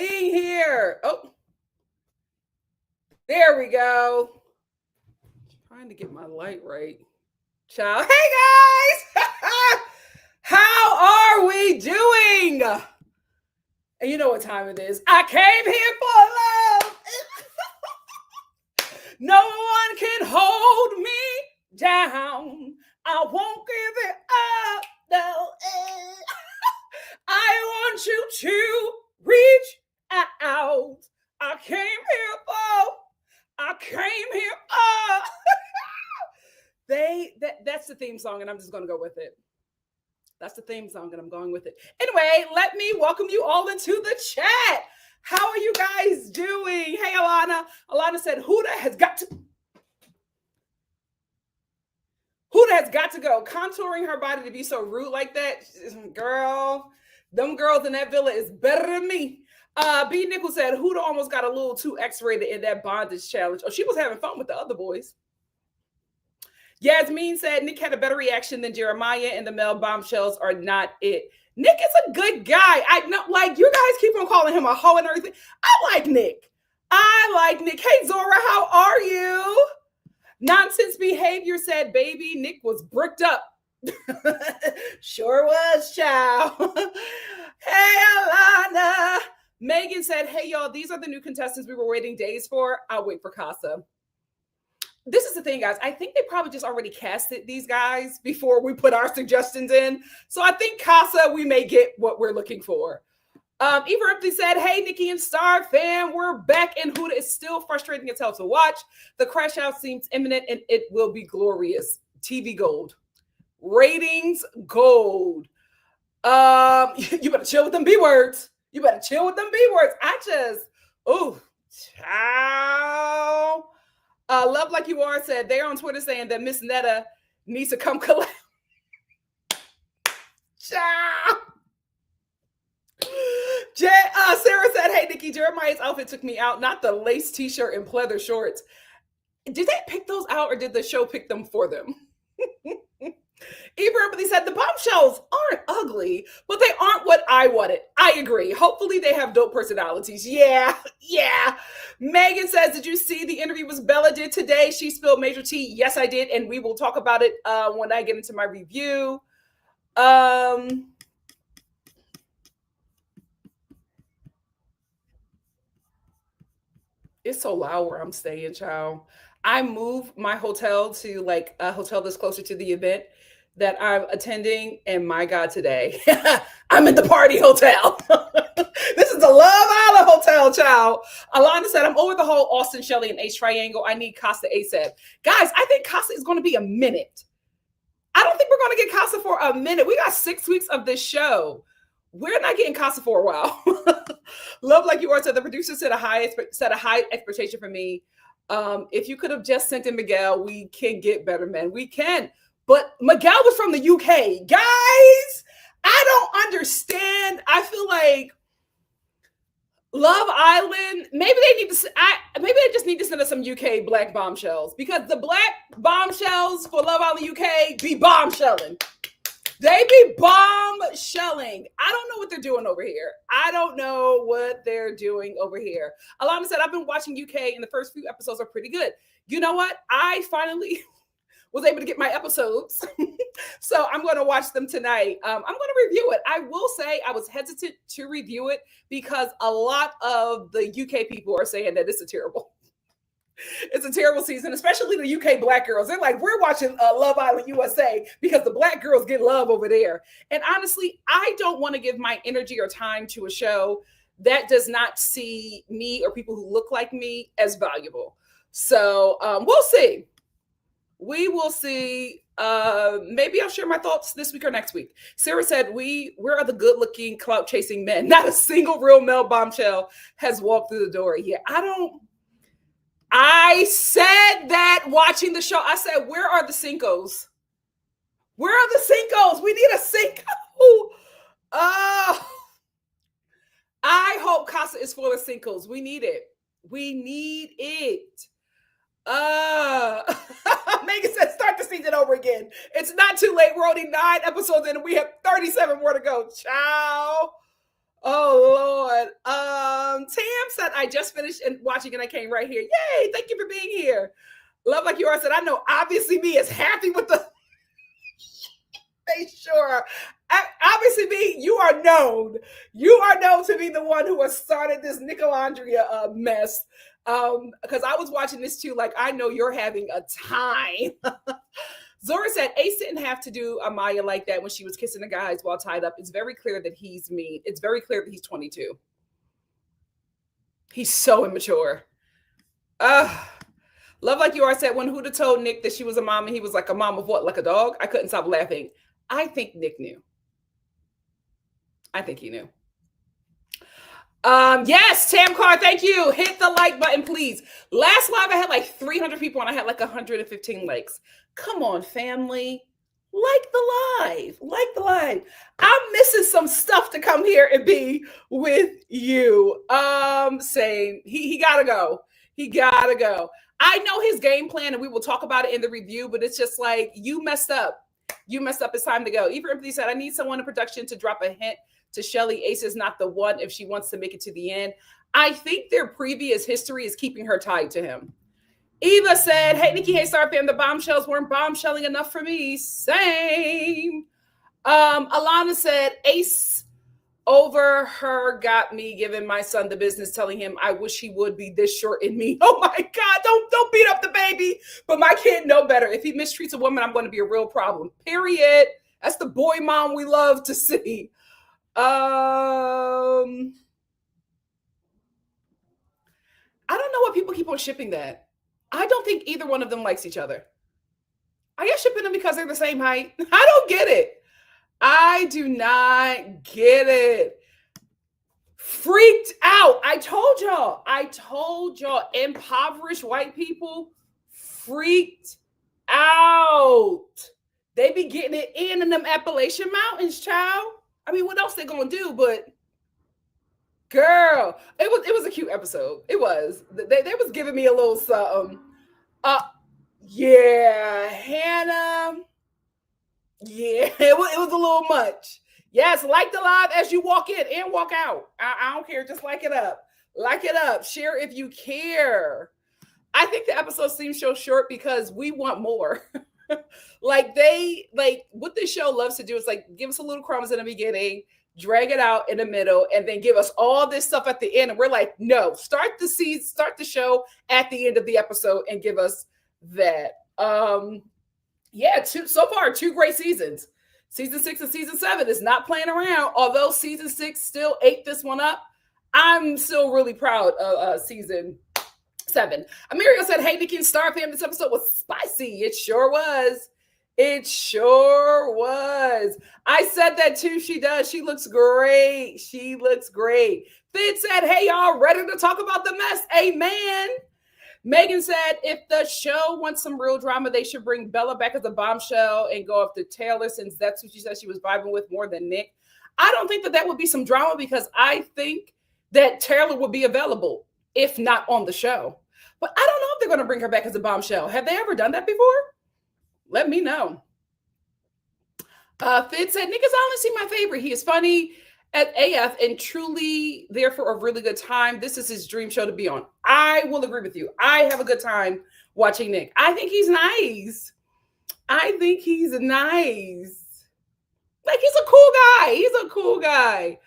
being here. Oh, there we go. Trying to get my light right. Ciao. Hey guys! How are we doing? And you know what time it is. I came here for love. No one can hold me down. I won't give it up. No. I want you to reach out. I came here for. I came here. That's the theme song, and I'm just gonna go with it. That's the theme song, and I'm going with it. Anyway, let me welcome you all into the chat. How are you guys doing? Hey, Alana. Alana said, Huda has got to go. Contouring her body to be so rude like that. Girl, them girls in that villa is better than me. B. Nickel said, Huda almost got a little too X-rated in that bondage challenge. Oh, she was having fun with the other boys. Yasmin said, Nick had a better reaction than Jeremiah, and the male bombshells are not it. Nick is a good guy. I know, like, you guys keep on calling him a hoe and everything. I like Nick. Hey, Zora, how are you? Nonsense Behavior said, baby, Nick was bricked up. Sure was, child. Hey, Alana. Megan said, hey, y'all, these are the new contestants we were waiting days for. I'll wait for Casa. This is the thing, guys. I think they probably just already casted these guys before we put our suggestions in. So I think Casa, we may get what we're looking for. Eva Ripley said, hey, NikkiNicoleStar fan, we're back, and Huda is still frustrating as hell to watch. The crash out seems imminent, and it will be glorious. TV gold. Ratings gold. You better chill with them B words. Ciao. Love Like You Are said, they're on Twitter saying that Miss Netta needs to come collect. Ciao. Sarah said, hey, Nikki, Jeremiah's outfit took me out, not the lace t-shirt and pleather shorts. Did they pick those out, or did the show pick them for them? Eva Ripley said, the bombshells aren't ugly, but they aren't what I wanted. I agree. Hopefully they have dope personalities. Yeah. Megan says, did you see the interview with Bella did today? She spilled major tea. Yes, I did, and we will talk about it when I get into my review. It's so loud where I'm staying, child. I moved my hotel to like a hotel that's closer to the event that I'm attending, and my God, today I'm in the party hotel. This is the Love Island hotel, child. Alana said, I'm over the whole Austin, Shelley, and H triangle. I need Casa ASAP. Guys, I think Casa is going to be a minute. I don't think we're going to get Casa for a minute. We got 6 weeks of this show. We're not getting Casa for a while. Love Like You Are said, the producer set a high expectation for me. If you could have just sent in Miguel, we can get better men. We can. But Miguel was from the UK. Guys, I don't understand. I feel like Love Island, maybe they just need to send us some UK black bombshells, because the black bombshells for Love Island UK be bombshelling. They be bombshelling. I don't know what they're doing over here. Alana said, I've been watching UK, and the first few episodes are pretty good. You know what? I finally was able to get my episodes. So I'm going to watch them tonight. I'm going to review it. I will say I was hesitant to review it because a lot of the UK people are saying that it's a terrible season, especially the UK black girls. They're like, we're watching Love Island USA because the black girls get love over there. And honestly, I don't want to give my energy or time to a show that does not see me or people who look like me as valuable. So we'll see. We will see. Maybe I'll share my thoughts this week or next week. Sarah said, we're the good-looking, clout-chasing men. Not a single real male bombshell has walked through the door. Yeah, I said that watching the show. I said, where are the Cincos? We need a Cinco. I hope Casa is full of Cincos. We need it. Megan said, start the season over again. It's not too late. We're only 9 episodes in and we have 37 more to go. Ciao. Oh Lord. Tam said, I just finished and watching and I came right here. Yay, thank you for being here. Love like you are said, I know obviously me is happy with the they sure. Obviously, me, you are known. You are known to be the one who has started this Nicolandria mess. Because I was watching this too, like I know you're having a time. Zora said Ace didn't have to do Amaya like that when she was kissing the guys while tied up. It's very clear that he's mean. It's very clear that he's 22. He's so immature. Love like you are said when Huda told Nick that she was a mom and he was like, a mom of what? Like a dog? I couldn't stop laughing. I think Nick knew. I think he knew. Yes, Tam Carr, thank you. Hit the like button, please. Last live, I had like 300 people and I had like 115 likes. Come on, family. Like the live. Like the live. I'm missing some stuff to come here and be with you. Same. He gotta go. He gotta go. I know his game plan and we will talk about it in the review, but it's just like, you messed up. You messed up. It's time to go. Eva Empathy said, I need someone in production to drop a hint to Shelly. Ace is not the one if she wants to make it to the end. I think their previous history is keeping her tied to him. Eva said, hey, Nikki, hey, Star fam, the bombshells weren't bombshelling enough for me. Same. Alana said, Ace over her got me giving my son the business, telling him I wish he would be this short in me. Oh my God, don't beat up the baby. But my kid know better. If he mistreats a woman, I'm going to be a real problem. Period. That's the boy mom we love to see. I don't know why people keep on shipping that. I don't think either one of them likes each other. Are you shipping them because they're the same height? I don't get it. I do not get it. Freaked out. I told y'all, impoverished white people freaked out. They be getting it in them Appalachian Mountains, child. I mean, what else they gonna do? But girl, it was a cute episode. It was. They was giving me a little something. Yeah, Hannah. Yeah, it was a little much. Yes, like the live as you walk in and walk out. I don't care. Just like it up. Like it up. Share if you care. I think the episode seems so short because we want more. Like what this show loves to do is like give us a little crumbs in the beginning, drag it out in the middle, and then give us all this stuff at the end. And we're like, no, start the show at the end of the episode and give us that. Yeah, so far, 2 great seasons. Season 6 and season 7 is not playing around. Although season 6 still ate this one up, I'm still really proud of season 7. Amiria said, hey, NikkiNicoleStar fam, this episode was spicy. It sure was. It sure was. I said that too. She does. She looks great. She looks great. Fid said, hey, y'all ready to talk about the mess? Amen. Megan said, if the show wants some real drama, they should bring Bella back as a bombshell and go after Taylor, since that's who she said she was vibing with more than Nick. I don't think that would be some drama because I think that Taylor would be available, if not on the show. But I don't know if they're going to bring her back as a bombshell. Have they ever done that before? Let me know. Fid said, Nick is honestly my favorite. He is funny at AF and truly there for a really good time. This is his dream show to be on. I will agree with you. I have a good time watching Nick. I think he's nice. Like, he's a cool guy. He's a cool guy.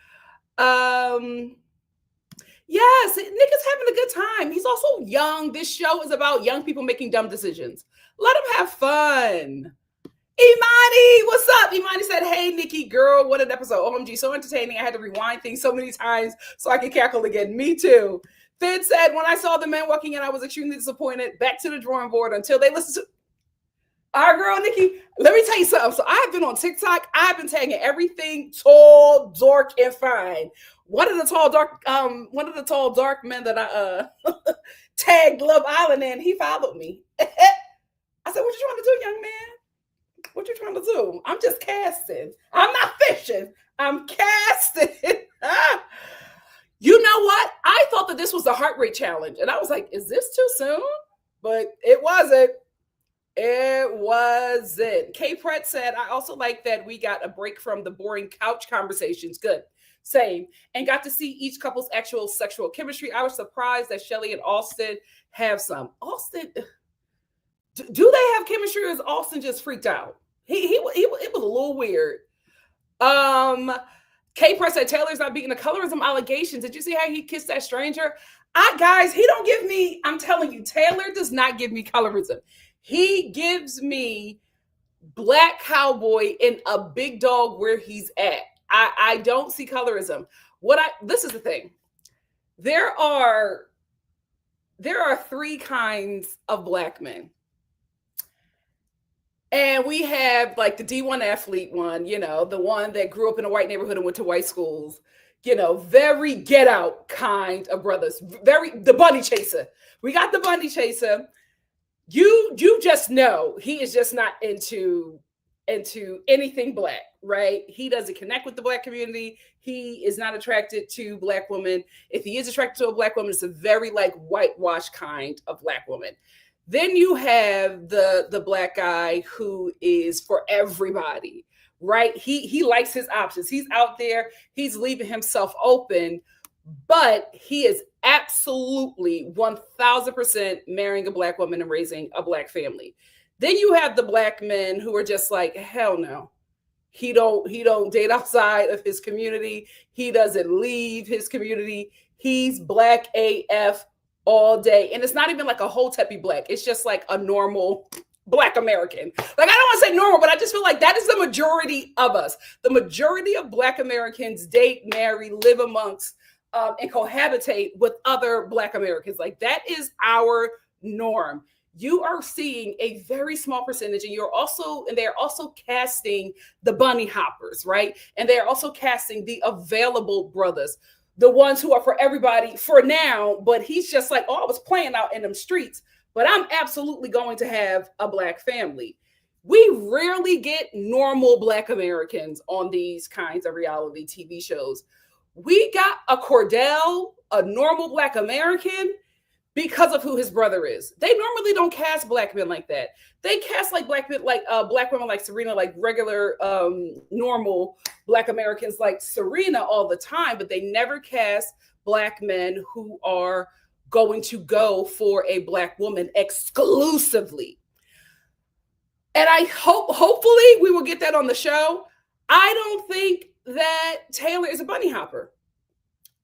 Yes, Nick is having a good time. He's also young. This show is about young people making dumb decisions. Let him have fun. Imani, what's up? Imani said, hey, Nikki, girl, what an episode. OMG, so entertaining. I had to rewind things so many times so I could cackle again. Me too. Fid said, when I saw the men walking in, I was extremely disappointed. Back to the drawing board until they listened to our girl, Nikki. Let me tell you something. So I've been on TikTok. I've been tagging everything tall, dark, and fine. One of the tall, dark men that I tagged Love Island in, he followed me. I said, what you trying to do, young man? What you trying to do? I'm just casting. I'm not fishing. I'm casting. You know what? I thought that this was a heart rate challenge. And I was like, is this too soon? But it wasn't. It wasn't. K. Pratt said, I also like that we got a break from the boring couch conversations. Good. Same. And got to see each couple's actual sexual chemistry. I was surprised that Shelly and Austin have some. Austin, do they have chemistry, or is Austin just freaked out? It was a little weird. K Press said Taylor's not beating the colorism allegations. Did you see how he kissed that stranger? Guys, he don't give me, I'm telling you, Taylor does not give me colorism. He gives me black cowboy and a big dog where he's at. I don't see colorism. This is the thing. There are three kinds of black men. And we have like the D1 athlete one, the one that grew up in a white neighborhood and went to white schools, very get out kind of brothers, the bunny chaser. We got the bunny chaser. You just know he is just not into anything black, right? He doesn't connect with the black community. He is not attracted to black women. If he is attracted to a black woman, it's a very like whitewashed kind of black woman. Then you have the black guy who is for everybody, right? He likes his options. He's out there. He's leaving himself open, but he is absolutely 1000% marrying a black woman and raising a black family. Then you have the black men who are just like, hell no. He don't date outside of his community. He doesn't leave his community. He's black AF all day. And it's not even like a hotepi black. It's just like a normal black American. Like, I don't want to say normal, but I just feel like that is the majority of us. The majority of black Americans date, marry, live amongst, and cohabitate with other black Americans. Like, that is our norm. You are seeing a very small percentage, and they're also casting the bunny hoppers, right? And they're also casting the available brothers, the ones who are for everybody for now, but he's just like, oh, I was playing out in them streets, but I'm absolutely going to have a black family. We rarely get normal black Americans on these kinds of reality TV shows. We got a Cordell, a normal black American, because of who his brother is. They normally don't cast black men like that. They cast like black men, like black women like Serena, like regular normal black Americans like Serena all the time, but they never cast black men who are going to go for a black woman exclusively. And I hopefully we will get that on the show. I don't think that Taylor is a bunny hopper.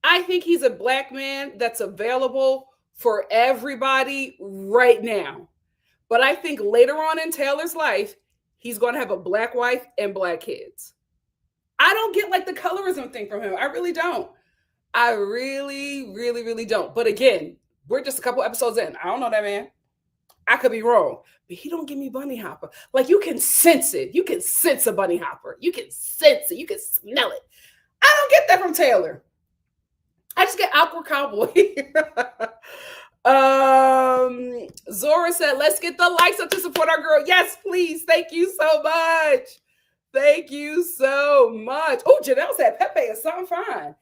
I think he's a black man that's available for everybody right now. But I think later on in Taylor's life, he's going to have a black wife and black kids. I don't get like the colorism thing from him. I really don't. I really, really, really don't. But again, we're just a couple episodes in. I don't know that man. I could be wrong, but he don't give me bunny hopper. Like, you can sense it. You can sense a bunny hopper. You can sense it. You can smell it. I don't get that from Taylor. I just get awkward cowboy. Zora said, let's get the likes up to support our girl. Yes, please. Thank you so much. Thank you so much. Oh, Janelle said Pepe is something fine.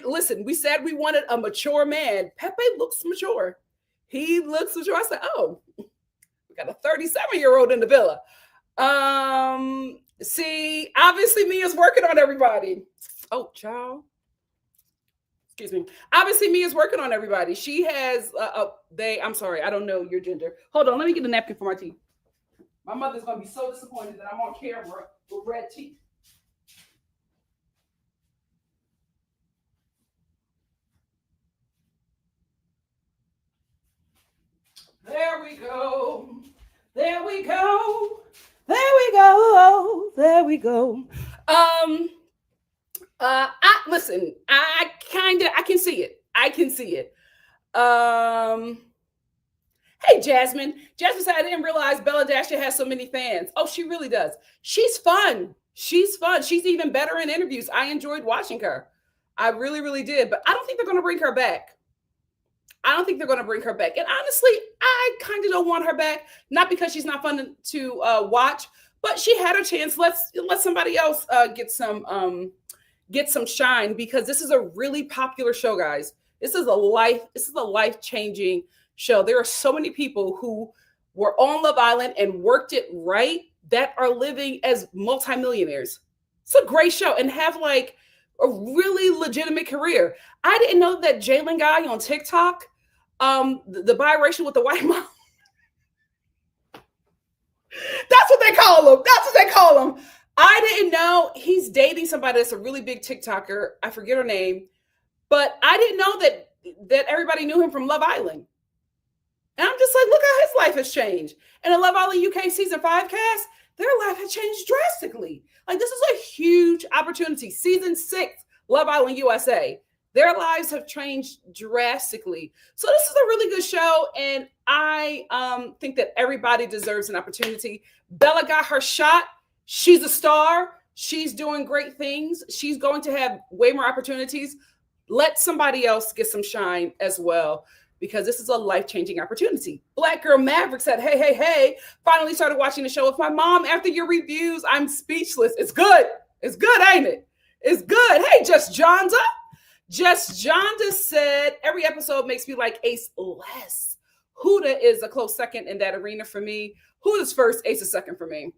Listen, we said we wanted a mature man. Pepe looks mature. He looks mature. I said, oh, we got a 37-year-old in the villa. See, obviously Mia's working on everybody. Oh, child. Excuse me. Obviously, Mia's working on everybody. She has, I'm sorry, I don't know your gender. Hold on, let me get a napkin for my teeth. My mother's going to be so disappointed that I'm on camera with red teeth. There we go. There we go. There we go. There we go. Listen, I can see it. I can see it. Hey, Jasmine. Jasmine said, I didn't realize Bella Dasher has so many fans. Oh, she really does. She's fun. She's fun. She's even better in interviews. I enjoyed watching her. I really, really did. But I don't think they're going to bring her back. And honestly, I kind of don't want her back. Not because she's not fun to watch, but she had her chance. Let somebody else get some shine, because this is a really popular show, guys. This is a life-changing show. There are so many people who were on Love Island and worked it right that are living as multimillionaires. It's a great show, and have like a really legitimate career. I didn't know that Jalen guy on TikTok, the biracial with the white mom. That's what they call him. That's what they call him. I didn't know he's dating somebody that's a really big TikToker. I forget her name, but I didn't know that everybody knew him from Love Island. And I'm just like, look how his life has changed. And the Love Island UK season 5 cast, their life has changed drastically. Like, this is a huge opportunity. Season 6, Love Island USA, their lives have changed drastically. So this is a really good show, and I think that everybody deserves an opportunity. Bella got her shot. She's a star. She's doing great things. She's going to have way more opportunities. Let somebody else get some shine as well, because this is a life-changing opportunity. Black Girl Maverick said, hey, finally started watching the show with my mom after your reviews. I'm speechless. It's good. It's good, ain't it? It's good. Hey, Just Jonda. Just Jonda said, every episode makes me like Ace less. Huda is a close second in that arena for me. Huda's first, Ace is second for me.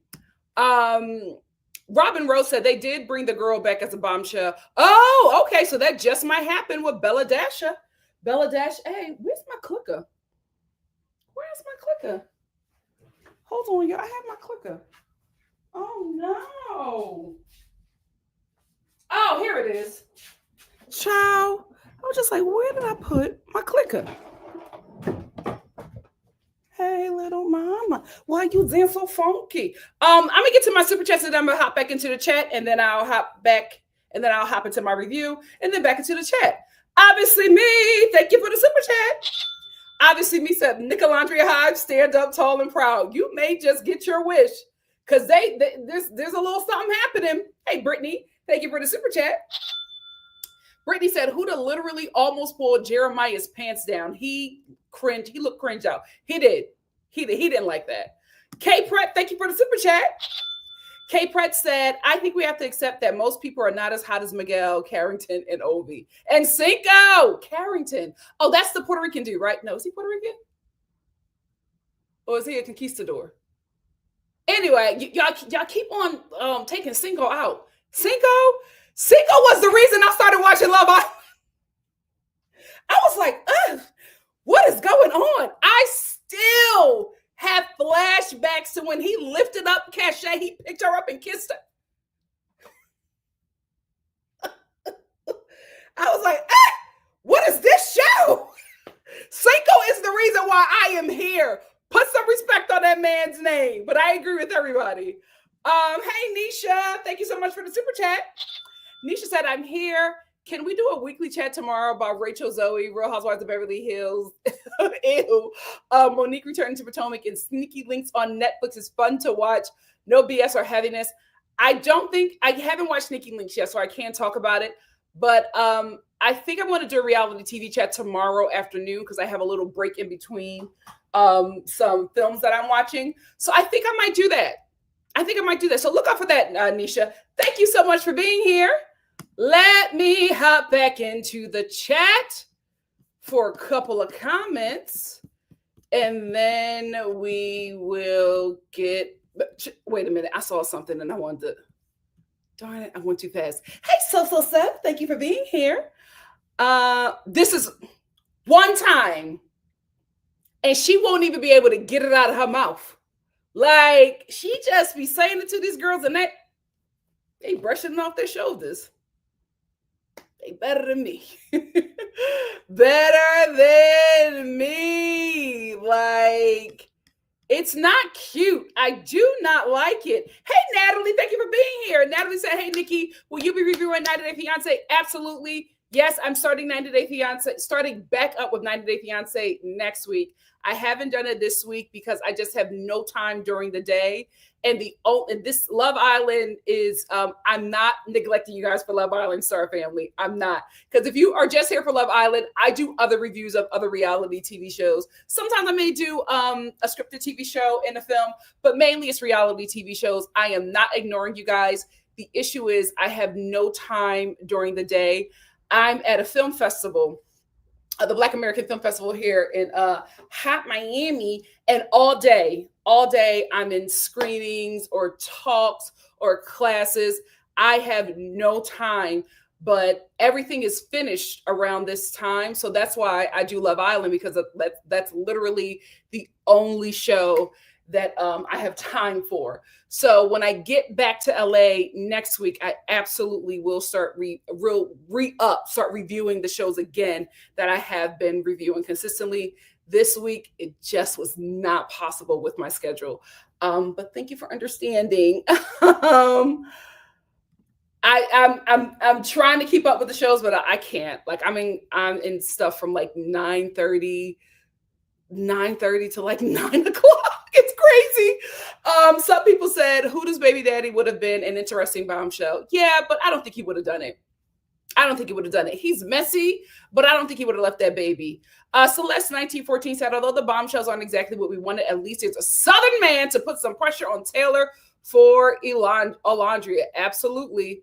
Robin Rose said they did bring the girl back as a bombshell. Oh, okay. So that just might happen with Bella Dasha. Bella Dash, hey, where's my clicker? Where's my clicker? Hold on, y'all. I have my clicker. Oh, no. Oh, here it is. Child. I was just like, where did I put my clicker? Hey, little mama. Why you then so funky? I'm going to get to my super chats, and I'm going to hop back into the chat, and then I'll hop back, and then I'll hop into my review, and then back into the chat. Obviously me, thank you for the super chat. Obviously me said, Nicolandria Hive, stand up tall and proud. You may just get your wish, because there's a little something happening. Hey, Brittany, thank you for the super chat. Brittany said, Huda literally almost pulled Jeremiah's pants down. He cringed. He looked cringe out. He did. He didn't like that. K Pratt, thank you for the super chat. K Pratt said, I think we have to accept that most people are not as hot as Miguel, Carrington, and Ovi. And Cinco, Carrington. Oh, that's the Puerto Rican dude, right? No, is he Puerto Rican? Or is he a conquistador? Anyway, y'all keep on taking Cinco out. Cinco was the reason I started watching Love Island. I was like, ugh, what is going on? I still have flashbacks to when he lifted up Cachet. He picked her up and kissed her. I was like, what is this show? Cinco is the reason why I am here. Put some respect on that man's name. But I agree with everybody. Hey, Nisha. Thank you so much for the super chat. Nisha said, I'm here. Can we do a weekly chat tomorrow about Rachel Zoe, Real Housewives of Beverly Hills? Ew. Monique returning to Potomac, and sneaky links on Netflix is fun to watch. No BS or heaviness. I haven't watched Sneaky Links yet, so I can't talk about it. But I think I'm going to do a reality TV chat tomorrow afternoon, because I have a little break in between some films that I'm watching. So I think I might do that. So look out for that, Nisha. Thank you so much for being here. Let me hop back into the chat for a couple of comments, and then we will get. Wait a minute. I saw something and I wanted to. Darn it, I went too fast. Hey, so, thank you for being here. This is one time, and she won't even be able to get it out of her mouth. Like, she just be saying it to these girls, and they brushing it off their shoulders. They better than me. Better than me. Like, it's not cute. I do not like it. Hey, Natalie, thank you for being here. Natalie said, hey, Nikki, will you be reviewing 90 Day Fiancé? Absolutely. Yes, I'm starting 90 Day Fiancé, starting back up with 90 Day Fiancé next week. I haven't done it this week because I just have no time during the day. And this Love Island is, I'm not neglecting you guys for Love Island, Star Family. I'm not. Because if you are just here for Love Island, I do other reviews of other reality TV shows. Sometimes I may do a scripted TV show and a film, but mainly it's reality TV shows. I am not ignoring you guys. The issue is I have no time during the day. I'm at a film festival, the Black American Film Festival here in hot Miami, and all day I'm in screenings or talks or classes. I have no time, but everything is finished around this time. So that's why I do Love Island, because that's literally the only show that I have time for. So when I get back to LA next week, I absolutely will start start reviewing the shows again that I have been reviewing consistently. This week, it just was not possible with my schedule. But thank you for understanding. I'm trying to keep up with the shows, but I can't. Like, I'm in stuff from like 9:30 to like 9 o'clock. It's crazy. Some people said, who does Baby Daddy would have been an interesting bombshell? Yeah, but I don't think he would have done it. I don't think he would have done it. He's messy, but I don't think he would have left that baby. Celeste 1914 said, although the bombshells aren't exactly what we wanted, at least there's a Southern man to put some pressure on Taylor for Alondria. Absolutely.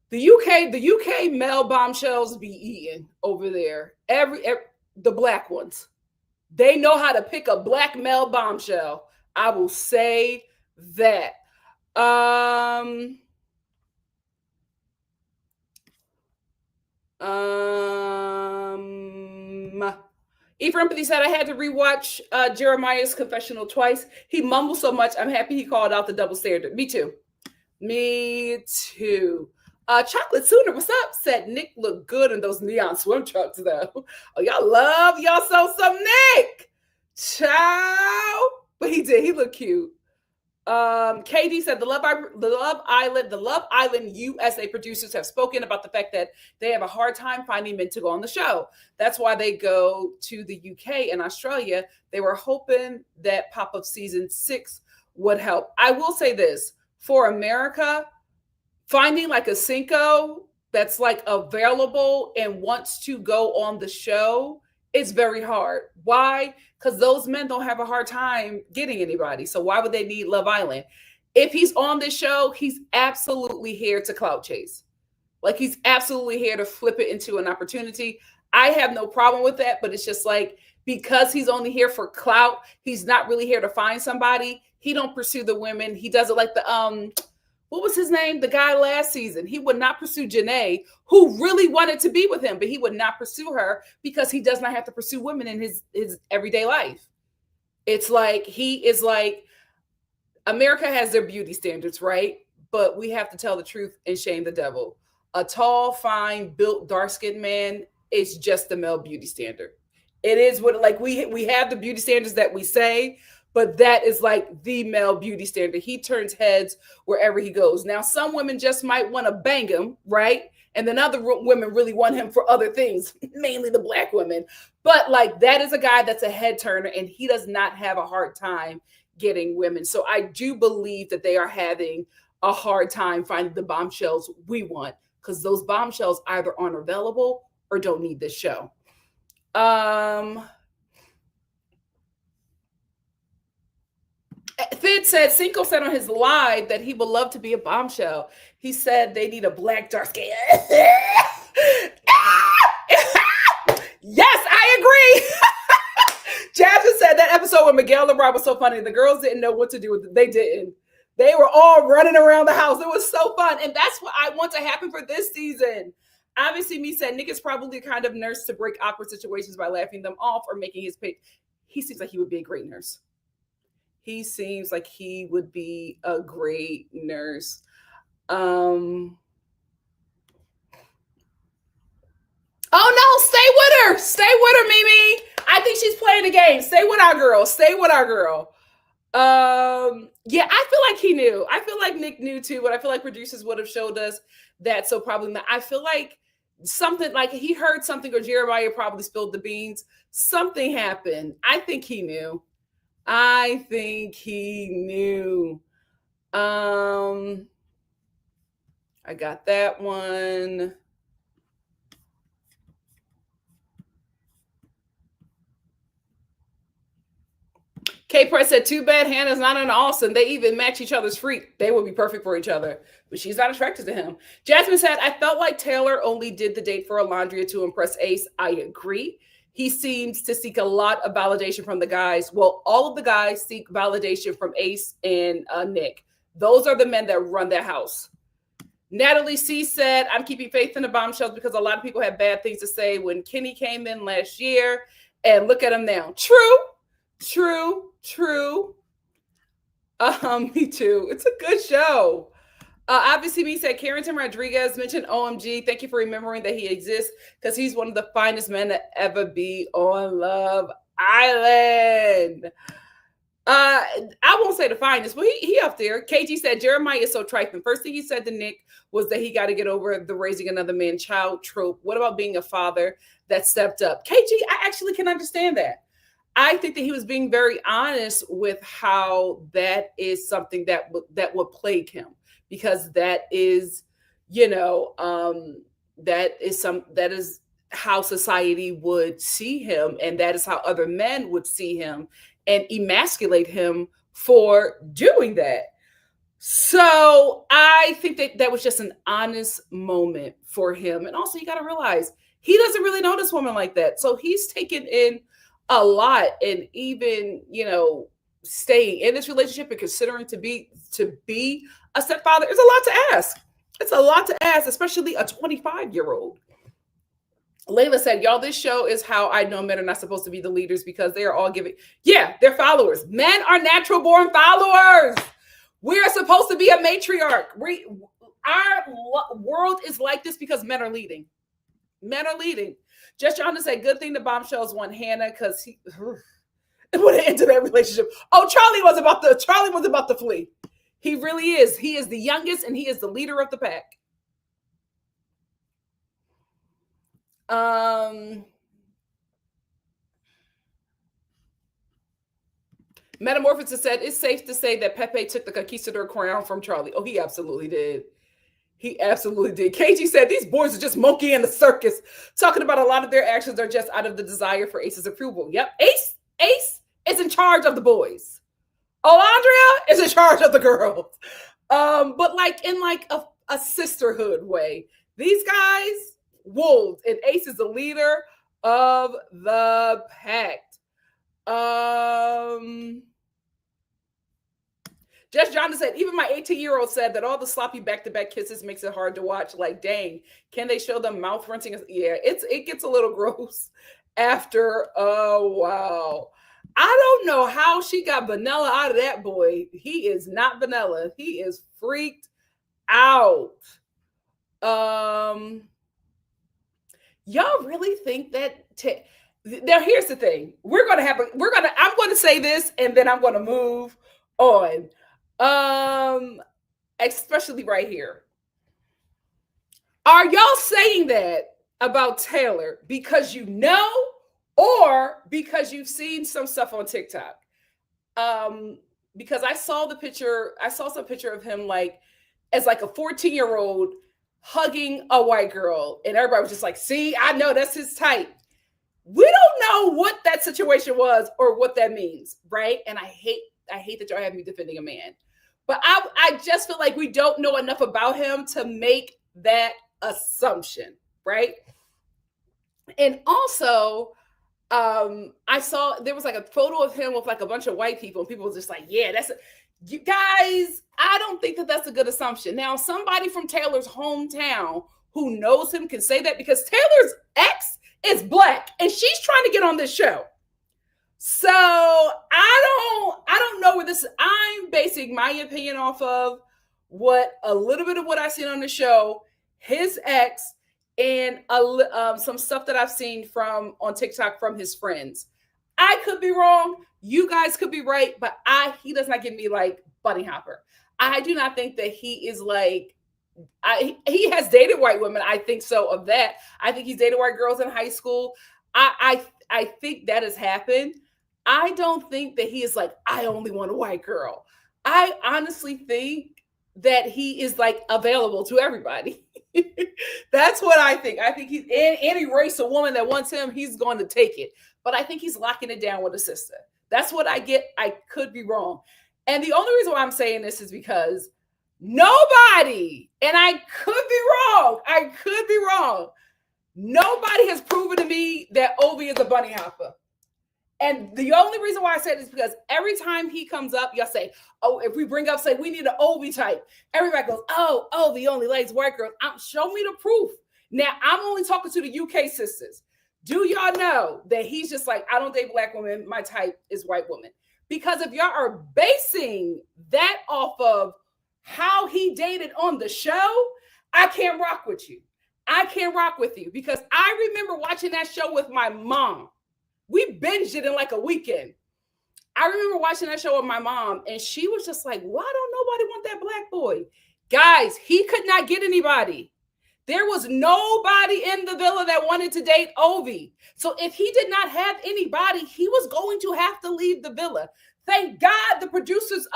The UK male bombshells be eating over there. Every the black ones. They know how to pick a black male bombshell. I will say that. Ephraim Empathy said, I had to rewatch Jeremiah's confessional twice. He mumbled so much. I'm happy he called out the double standard. Me too. Chocolate Sooner, what's up? Said Nick looked good in those neon swim trunks, though. Oh, y'all love y'all some Nick. Ciao. But he did. He looked cute. KD said the Love Island USA producers have spoken about the fact that they have a hard time finding men to go on the show. That's why they go to the UK and Australia. They were hoping that pop-up season 6 would help. I will say this, for America, finding like a Cinco that's like available and wants to go on the show is very hard. Why? Because those men don't have a hard time getting anybody. So why would they need Love Island? If he's on this show, he's absolutely here to clout chase. Like, he's absolutely here to flip it into an opportunity. I have no problem with that, but it's just like, because he's only here for clout, he's not really here to find somebody. He don't pursue the women. He does it like the what was his name? The guy last season. He would not pursue Janae, who really wanted to be with him, but he would not pursue her because he does not have to pursue women in his everyday life. It's like, he is like, America has their beauty standards, right? But we have to tell the truth and shame the devil. A tall, fine, built, dark-skinned man is just the male beauty standard. It is what, like, we have the beauty standards that we say, but that is like the male beauty standard. He turns heads wherever he goes. Now, some women just might want to bang him, right? And then other women really want him for other things, mainly the black women. But like, that is a guy that's a head turner, and he does not have a hard time getting women. So I do believe that they are having a hard time finding the bombshells we want, because those bombshells either aren't available or don't need this show. Fid said, Cinco said on his live that he would love to be a bombshell. He said they need a black dark skin. Yes, I agree. Jasmine said that episode with Miguel and Rob was so funny. The girls didn't know what to do with it. They didn't. They were all running around the house. It was so fun. And that's what I want to happen for this season. Obviously, me said Nick is probably the kind of nurse to break awkward situations by laughing them off or making his pitch. He seems like he would be a great nurse. He seems like he would be a great nurse. Oh no, stay with her. Stay with her, Mimi. I think she's playing the game. Stay with our girl. Stay with our girl. Yeah, I feel like he knew. I feel like Nick knew too, but I feel like producers would have showed us that. So probably not. I feel like something, like he heard something, or Jeremiah probably spilled the beans. Something happened. I think he knew. I think he knew. I got that one. K Press said, too bad Hannah's not an Austin. They even match each other's freak. They would be perfect for each other. But she's not attracted to him. Jasmine said, I felt like Taylor only did the date for Alondria to impress Ace. I agree. He seems to seek a lot of validation from the guys. Well, all of the guys seek validation from Ace and Nick. Those are the men that run their house. Natalie C said, I'm keeping faith in the bombshells because a lot of people had bad things to say when Kenny came in last year. And look at him now. True. Me too. It's a good show. Obviously, me said Carrington Rodriguez mentioned OMG. Thank you for remembering that he exists because he's one of the finest men to ever be on Love Island. I won't say the finest, but he up there. KG said Jeremiah is so trifling. First thing he said to Nick was that he got to get over the raising another man child trope. What about being a father that stepped up? KG, I actually can understand that. I think that he was being very honest with how that is something that would plague him, because that is, that is how society would see him, and that is how other men would see him and emasculate him for doing that. So I think that was just an honest moment for him. And also, you got to realize he doesn't really know this woman like that. So he's taken in a lot, and even, staying in this relationship and considering to be a stepfather is a lot to ask. It's a lot to ask, especially a 25-year-old. Layla said, y'all, this show is how I know men are not supposed to be the leaders, because they are all giving. Yeah, they're followers. Men are natural born followers. We are supposed to be a matriarch. Our world is like this because men are leading. Men are leading. Just trying to say, good thing the bombshells won Hannah, because he would have ended that relationship. Oh, Charlie was about to flee. He really is. He is the youngest, and he is the leader of the pack. Metamorphosis said, it's safe to say that Pepe took the conquistador crown from Charlie. Oh, he absolutely did. He absolutely did. KG said, these boys are just monkey in the circus, talking about a lot of their actions are just out of the desire for Ace's approval. Yep. Ace is in charge of the boys. Olandria is in charge of the girls. But like in like a sisterhood way. These guys, wolves, and Ace is the leader of the pack. Just Jonathan said, even my 18-year-old said that all the sloppy back-to-back kisses makes it hard to watch. Like, dang, can they show them mouth rinsing? Yeah, it gets a little gross after a while. I don't know how she got vanilla out of that boy. He is not vanilla. He is freaked out. Y'all really think that? Now, here's the thing. I'm going to say this, and then I'm going to move on. Especially right here. Are y'all saying that about Taylor because you know, or because you've seen some stuff on TikTok? Because I saw some picture of him like as like a 14-year-old hugging a white girl, and everybody was just like, see, I know that's his type. We don't know what that situation was or what that means, right? And I hate that y'all have me defending a man. But I just feel like we don't know enough about him to make that assumption, right? And also, I saw there was like a photo of him with like a bunch of white people, and people were just like, yeah, you guys, I don't think that that's a good assumption. Now, somebody from Taylor's hometown who knows him can say that, because Taylor's ex is black, and she's trying to get on this show. So I don't know where this. I'm basing my opinion off of a little bit of what I've seen on the show, his ex, and some stuff that I've seen on TikTok from his friends. I could be wrong. You guys could be right, but he does not give me like bunny hopper. I do not think that he is like. He has dated white women. I think so of that. I think he's dated white girls in high school. I think that has happened. I don't think that he is like, I only want a white girl. I honestly think that he is like available to everybody. That's what I think. I think he's any race of woman that wants him, he's going to take it. But I think he's locking it down with a sister. That's what I get. I could be wrong. And the only reason why I'm saying this is because nobody, and I could be wrong. Nobody has proven to me that Ovi is a bunny hopper. And the only reason why I said it is because every time he comes up, y'all say, oh, if we bring up, say, we need an Ovi type. Everybody goes, oh, Ovi only likes white girls. Show me the proof. Now, I'm only talking to the UK sisters. Do y'all know that he's just like, I don't date black women. My type is white women. Because if y'all are basing that off of how he dated on the show, I can't rock with you. I can't rock with you because I remember watching that show with my mom. We binged it in like a weekend. I remember watching that show with my mom, and she was just like, why don't nobody want that black boy? Guys, he could not get anybody. There was nobody in the villa that wanted to date Ovi. So if he did not have anybody, he was going to have to leave the villa. Thank God the producers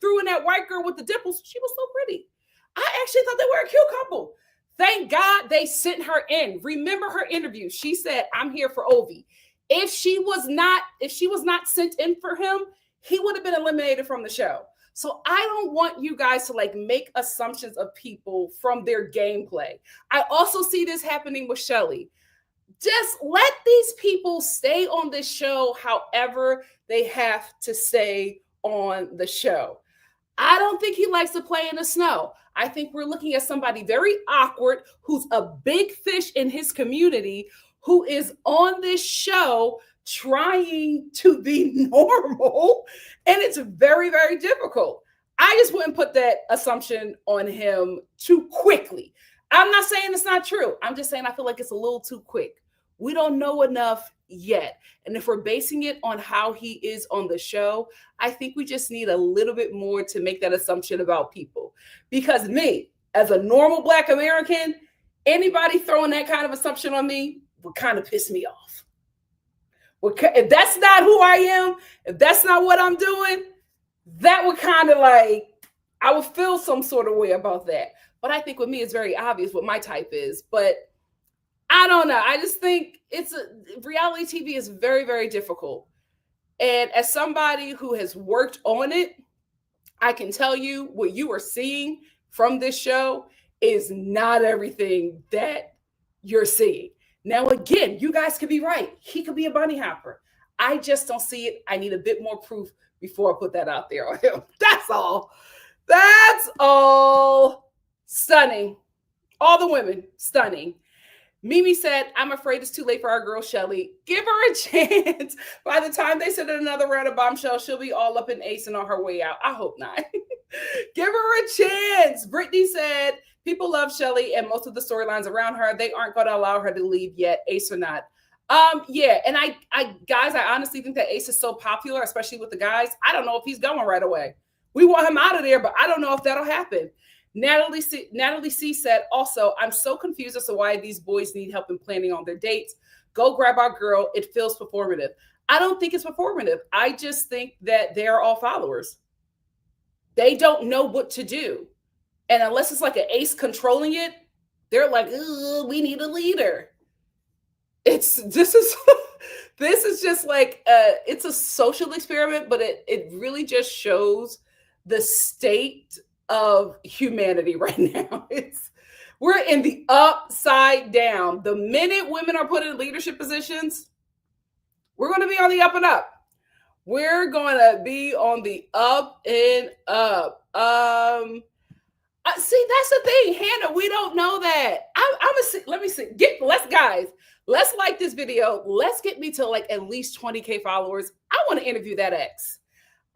threw in that white girl with the dimples. She was so pretty. I actually thought they were a cute couple. Thank God they sent her in. Remember her interview. She said, I'm here for Ovi. If she was not sent in for him, he would have been eliminated from the show. So I don't want you guys to like make assumptions of people from their gameplay. I also see this happening with Shelly. Just let these people stay on this show however they have to stay on the show. I don't think he likes to play in the snow. I think we're looking at somebody very awkward who's a big fish in his community who is on this show trying to be normal. And it's very, very difficult. I just wouldn't put that assumption on him too quickly. I'm not saying it's not true. I'm just saying I feel like it's a little too quick. We don't know enough yet. And if we're basing it on how he is on the show, I think we just need a little bit more to make that assumption about people. Because me, as a normal Black American, anybody throwing that kind of assumption on me would kind of piss me off. If that's not who I am, if that's not what I'm doing, that would kind of like, I would feel some sort of way about that. But I think with me, it's very obvious what my type is. But I don't know. I just think reality TV is very, very difficult. And as somebody who has worked on it, I can tell you what you are seeing from this show is not everything that you're seeing. Now, again, you guys could be right. He could be a bunny hopper. I just don't see it. I need a bit more proof before I put that out there on him. That's all. That's all. Stunning. All the women, stunning. Mimi said, I'm afraid it's too late for our girl, Shelly. Give her a chance. By the time they send another round of bombshells, she'll be all up in ace and on her way out. I hope not. Give her a chance. Brittany said, people love Shelly and most of the storylines around her. They aren't going to allow her to leave yet, Ace or not. Yeah, and I guys, I honestly think that Ace is so popular, especially with the guys. I don't know if he's going right away. We want him out of there, but I don't know if that'll happen. Natalie C said, also, I'm so confused as to why these boys need help in planning on their dates. Go grab our girl. It feels performative. I don't think it's performative. I just think that they're all followers. They don't know what to do. And unless it's like an Ace controlling it, they're like, we need a leader. This is just like, it's a social experiment, but it really just shows the state of humanity right now. We're in the upside down. The minute women are put in leadership positions, we're going to be on the up and up. We're going to be on the up and up. See, that's the thing, Hannah. We don't know that. I'm gonna see. Let me see. Let's like this video. Let's get me to like at least 20K followers. I want to interview that ex.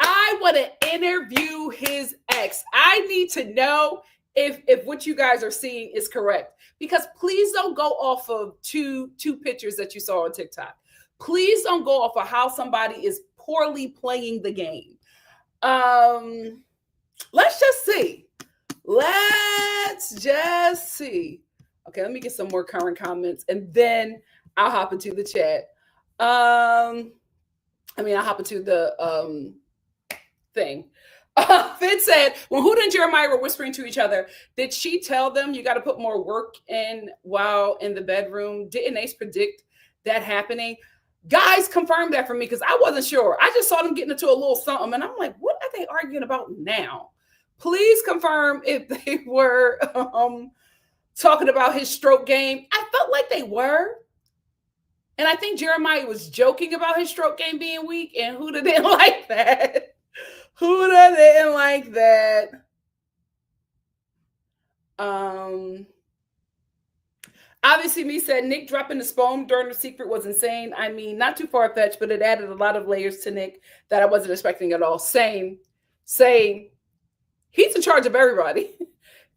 I want to interview his ex. I need to know if what you guys are seeing is correct. Because please don't go off of two pictures that you saw on TikTok. Please don't go off of how somebody is poorly playing the game. Let's just see. Okay, let me get some more current comments and then I'll hop into the chat. I'll hop into the thing. Fitz said, when Huda and Jeremiah were whispering to each other, did she tell them you got to put more work in while in the bedroom? Didn't Ace predict that happening? Guys, confirm that for me because I wasn't sure. I just saw them getting into a little something and I'm like, what are they arguing about now? Please confirm if they were talking about his stroke game. I felt like they were. And I think Jeremiah was joking about his stroke game being weak, and Huda didn't like that. Huda didn't like that. Obviously, me said Nick dropping the sperm during the secret was insane. I mean, not too far fetched, but it added a lot of layers to Nick that I wasn't expecting at all. Same. He's in charge of everybody.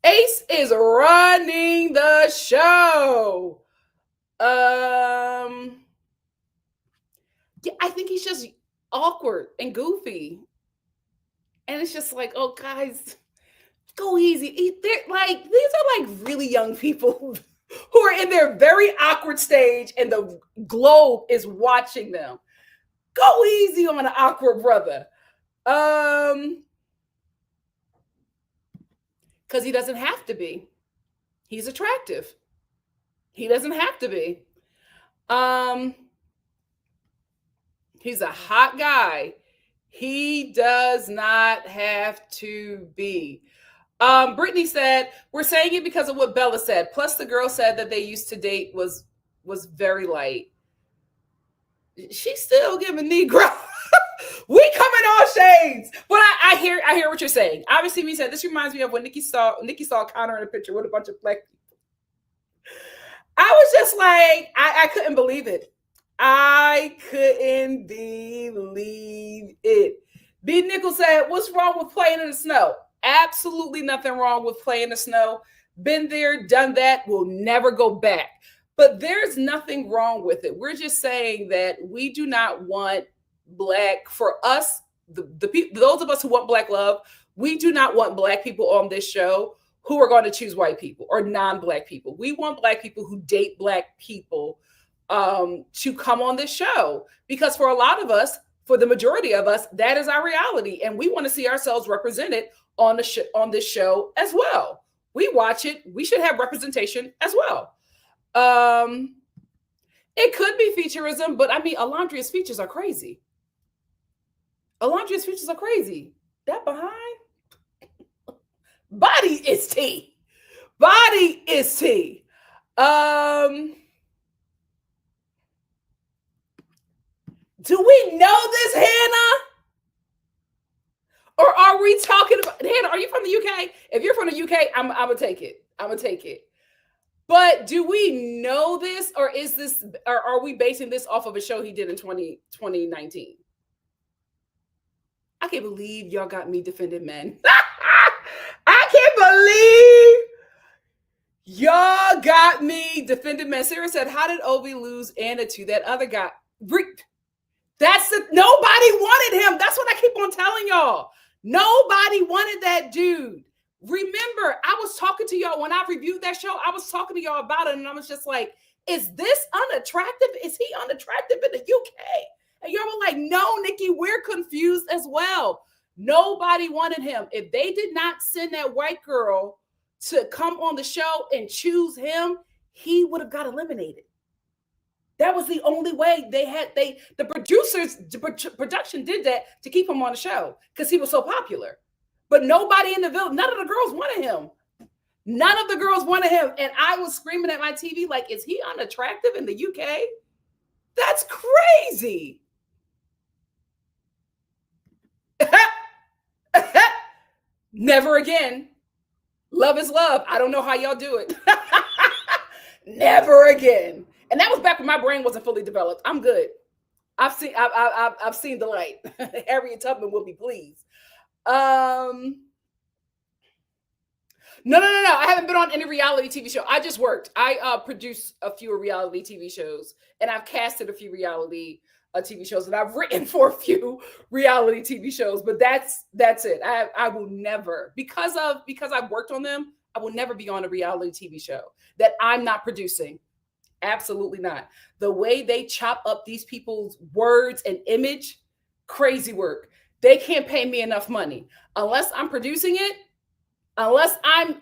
Ace is running the show. Yeah, I think he's just awkward and goofy. And it's just like, oh, guys, go easy. These are like really young people who are in their very awkward stage, and the globe is watching them. Go easy on an awkward brother. Because he doesn't have to be. He's attractive. He doesn't have to be. He's a hot guy. He does not have to be. Brittany said, we're saying it because of what Bella said. Plus, the girl said that they used to date was very light. She's still giving Negro. We come in all shades. But I hear what you're saying. Obviously, we said this reminds me of when Nikki saw Connor in a picture with a bunch of black people. I was just like, I couldn't believe it. I couldn't believe it. B. Nickel said, what's wrong with playing in the snow? Absolutely nothing wrong with playing in the snow. Been there, done that, will never go back. But there's nothing wrong with it. We're just saying that we do not want black, for us, the people, those of us who want black love, we do not want black people on this show who are going to choose white people or non-black people. We want black people who date black people to come on this show, because for a lot of us, for the majority of us, that is our reality, and we want to see ourselves represented on this show as well. We watch it. We should have representation as well. It could be featureism, but I mean, Alondria's features are crazy. That behind body is tea. Body is tea. Do we know this, Hannah? Or are we talking about Hannah? Are you from the UK? If you're from the UK, I'm gonna take it. But do we know this, or are we basing this off of a show he did in 2019? I can't believe y'all got me defending men. I can't believe y'all got me defending men. Sarah said, how did Obi lose Anna to that other guy? Nobody wanted him. That's what I keep on telling y'all. Nobody wanted that dude. Remember, I was talking to y'all when I reviewed that show. I was talking to y'all about it, and I was just like, is this unattractive? Is he unattractive in the UK? And y'all were like, no, Nikki, we're confused as well. Nobody wanted him. If they did not send that white girl to come on the show and choose him, he would have got eliminated. That was the only way the production did that to keep him on the show because he was so popular. But nobody in the village, none of the girls wanted him. And I was screaming at my TV like, is he unattractive in the UK? That's crazy. Never again. Love is love. I don't know how y'all do it. Never again. And that was back when my brain wasn't fully developed. I'm good. I've seen the light. Harriet Tubman will be pleased. No. I haven't been on any reality TV show. I just worked. I produce a few reality TV shows, and I've casted a few reality TV shows, and I've written for a few reality TV shows. But that's it. I will never, because I've worked on them, I will never be on a reality TV show that I'm not producing. Absolutely not. The way they chop up these people's words and image, crazy work. They can't pay me enough money unless I'm producing it. Unless I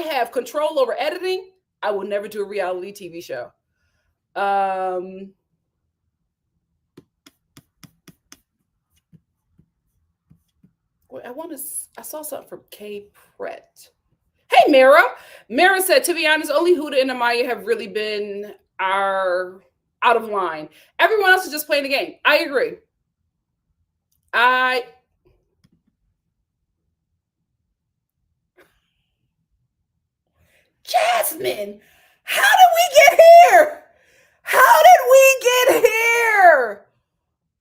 have control over editing, I will never do a reality TV show. I saw something from Kay Pratt. Hey, Mara. Mara said, to be honest, only Huda and Amaya have really been our out of line. Everyone else is just playing the game. I agree. I Jasmine, how did we get here? How did we get here?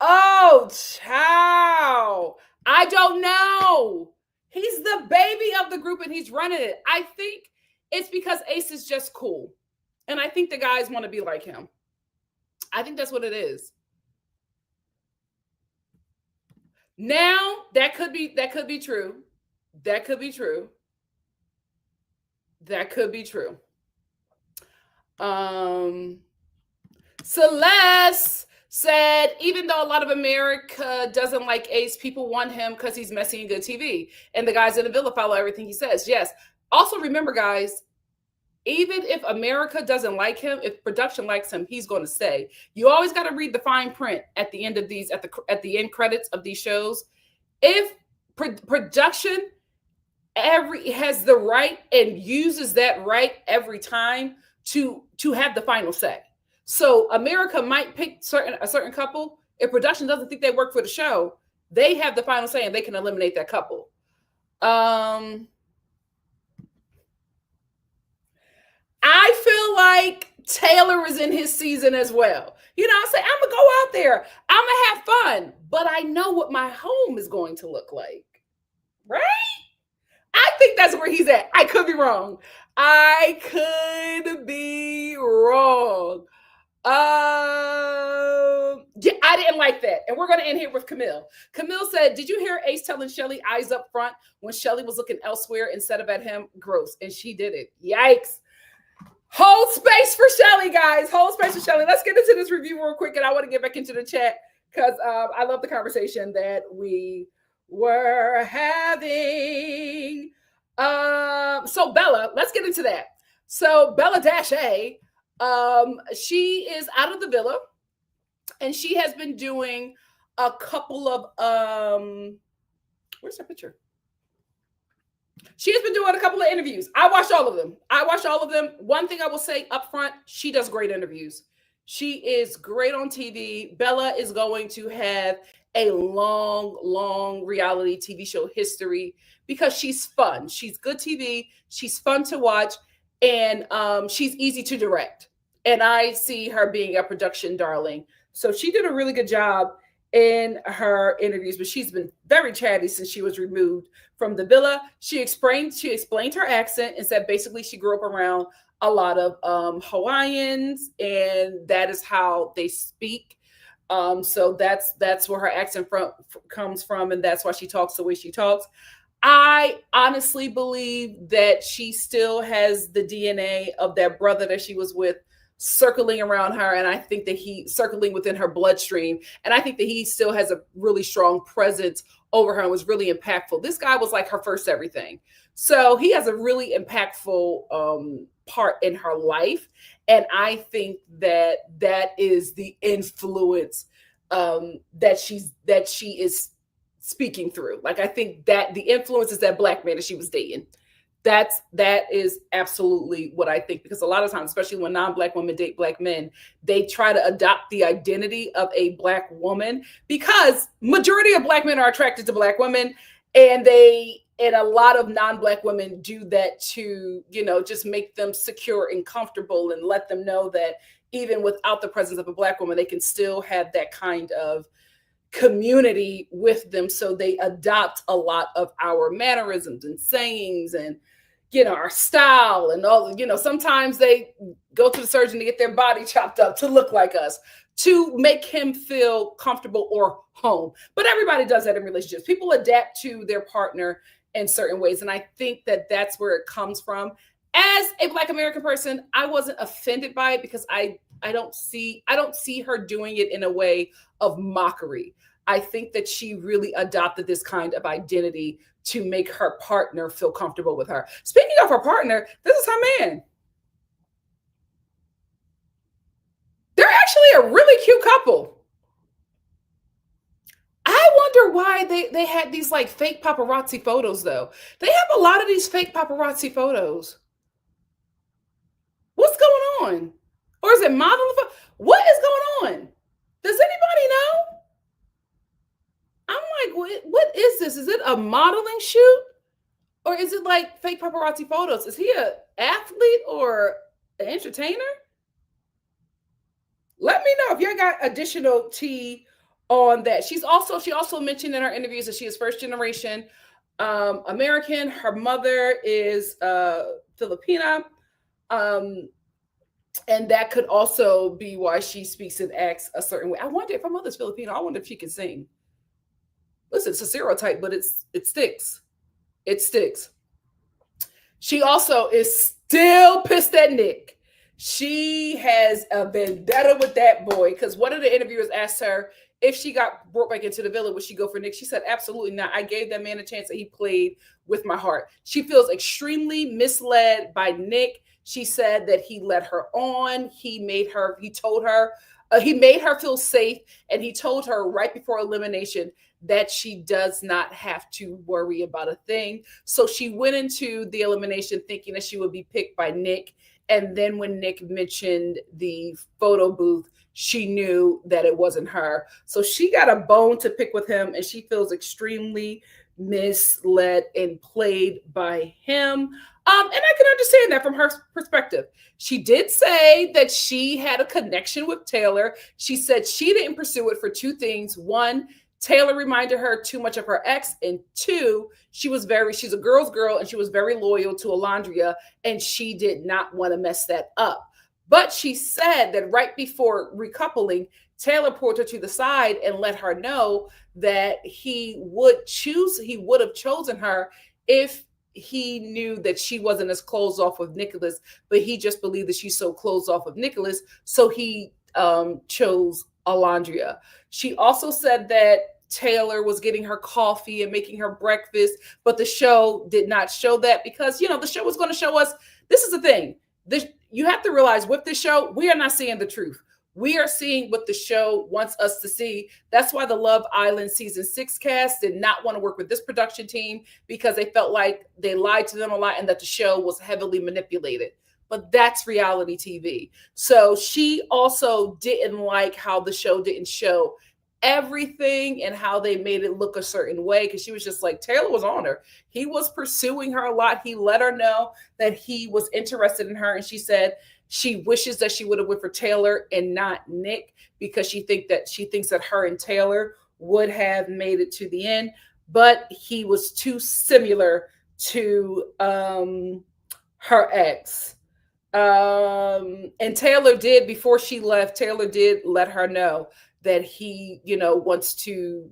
Oh, child. I don't know. He's the baby of the group and he's running it. I think it's because Ace is just cool. And I think the guys want to be like him. I think that's what it is. Now, that could be true. That could be true. That could be true. Celeste said, even though a lot of America doesn't like Ace, people want him because he's messy and good TV. And the guys in the villa follow everything he says. Yes. Also, remember, guys, even if America doesn't like him, if production likes him, he's going to stay. You always got to read the fine print at the end of these, at the end credits of these shows. If production has the right and uses that right every time to have the final say. So America might pick a certain couple. If production doesn't think they work for the show, they have the final say and they can eliminate that couple. I feel like Taylor is in his season as well. You know, I say, I'm going to go out there. I'm going to have fun. But I know what my home is going to look like. Right? I think that's where he's at. I could be wrong. I Yeah, I didn't like that. And we're going to end here with Camille. Camille said, did you hear Ace telling Shelly eyes up front when Shelly was looking elsewhere instead of at him? Gross. And she did it. Yikes. Hold space for Shelly, guys. Hold space for Shelly. Let's get into this review real quick. And I want to get back into the chat because I love the conversation that we were having. So Bella, let's get into that. So Bella -A, she is out of the villa and she has been doing a couple of where's her picture? She has been doing a couple of interviews. I watched all of them. One thing I will say up front, she does great interviews. She is great on TV. Bella is going to have a long reality TV show history because she's fun. She's good TV. She's fun to watch. And she's easy to direct. And I see her being a production darling. So she did a really good job in her interviews, but she's been very chatty since she was removed from the villa. She explained her accent and said basically she grew up around a lot of Hawaiians, and that is how they speak. So that's where her accent comes from, and that's why she talks the way she talks. I honestly believe that she still has the DNA of that brother that she was with circling around her, and I think that circling within her bloodstream, and I think that he still has a really strong presence over her and was really impactful. This guy was like her first everything. So he has a really impactful part in her life, and I think that is the influence that she is speaking through. Like, I think that the influence is that black man that she was dating. That is absolutely what I think, because a lot of times, especially when non-black women date black men, they try to adopt the identity of a black woman because majority of black men are attracted to black women, and a lot of non-black women do that to, just make them secure and comfortable and let them know that even without the presence of a black woman, they can still have that kind of community with them. So they adopt a lot of our mannerisms and sayings and, our style and all, sometimes they go to the surgeon to get their body chopped up to look like us, to make him feel comfortable or home. But everybody does that in relationships. People adapt to their partner in certain ways. And I think that that's where it comes from. As a Black American person, I wasn't offended by it because I don't see her doing it in a way of mockery. I think that she really adopted this kind of identity to make her partner feel comfortable with her. Speaking of her partner, this is her man. They're actually a really cute couple. I wonder why they had these like fake paparazzi photos though. They have a lot of these fake paparazzi photos. What's going on? Or is it modeling? What is going on? Does anybody know? I'm like, what is this? Is it a modeling shoot? Or is it like fake paparazzi photos? Is he an athlete or an entertainer? Let me know if y'all got additional tea on that. She also mentioned in her interviews that she is first generation American. Her mother is Filipina. Um, and that could also be why she speaks and acts a certain way. I wonder if her mother's Filipino. I wonder if she can sing. Listen, it's a stereotype, but it sticks. It sticks. She also is still pissed at Nick. She has a vendetta with that boy because one of the interviewers asked her if she got brought back into the villa, would she go for Nick? She said, absolutely not. I gave that man a chance and he played with my heart. She feels extremely misled by Nick. She said that he led her on. He made her feel safe. And he told her right before elimination that she does not have to worry about a thing. So she went into the elimination thinking that she would be picked by Nick. And then when Nick mentioned the photo booth, she knew that it wasn't her. So she got a bone to pick with him, and she feels extremely misled and played by him. And I can understand that from her perspective. She did say that she had a connection with Taylor. She said she didn't pursue it for two things. One, Taylor reminded her too much of her ex. And two, she's a girl's girl and she was very loyal to Alondria and she did not want to mess that up. But she said that right before recoupling, Taylor pulled her to the side and let her know that he would have chosen her if he knew that she wasn't as closed off with Nicholas, but he just believed that she's so closed off of Nicholas. So he chose Alondria. She also said that Taylor was getting her coffee and making her breakfast, but the show did not show that because, the show was going to show us, this is the thing. You have to realize with this show, we are not seeing the truth. We are seeing what the show wants us to see. That's why the Love Island season 6 cast did not want to work with this production team because they felt like they lied to them a lot and that the show was heavily manipulated. But that's reality TV. So she also didn't like how the show didn't show everything and how they made it look a certain way because she was just like, Taylor was on her. He was pursuing her a lot. He let her know that he was interested in her. And she said she wishes that she would have went for Taylor and not Nick because she thinks that her and Taylor would have made it to the end. But he was too similar to her ex. And Taylor did, before she left, Taylor did let her know that he, wants to,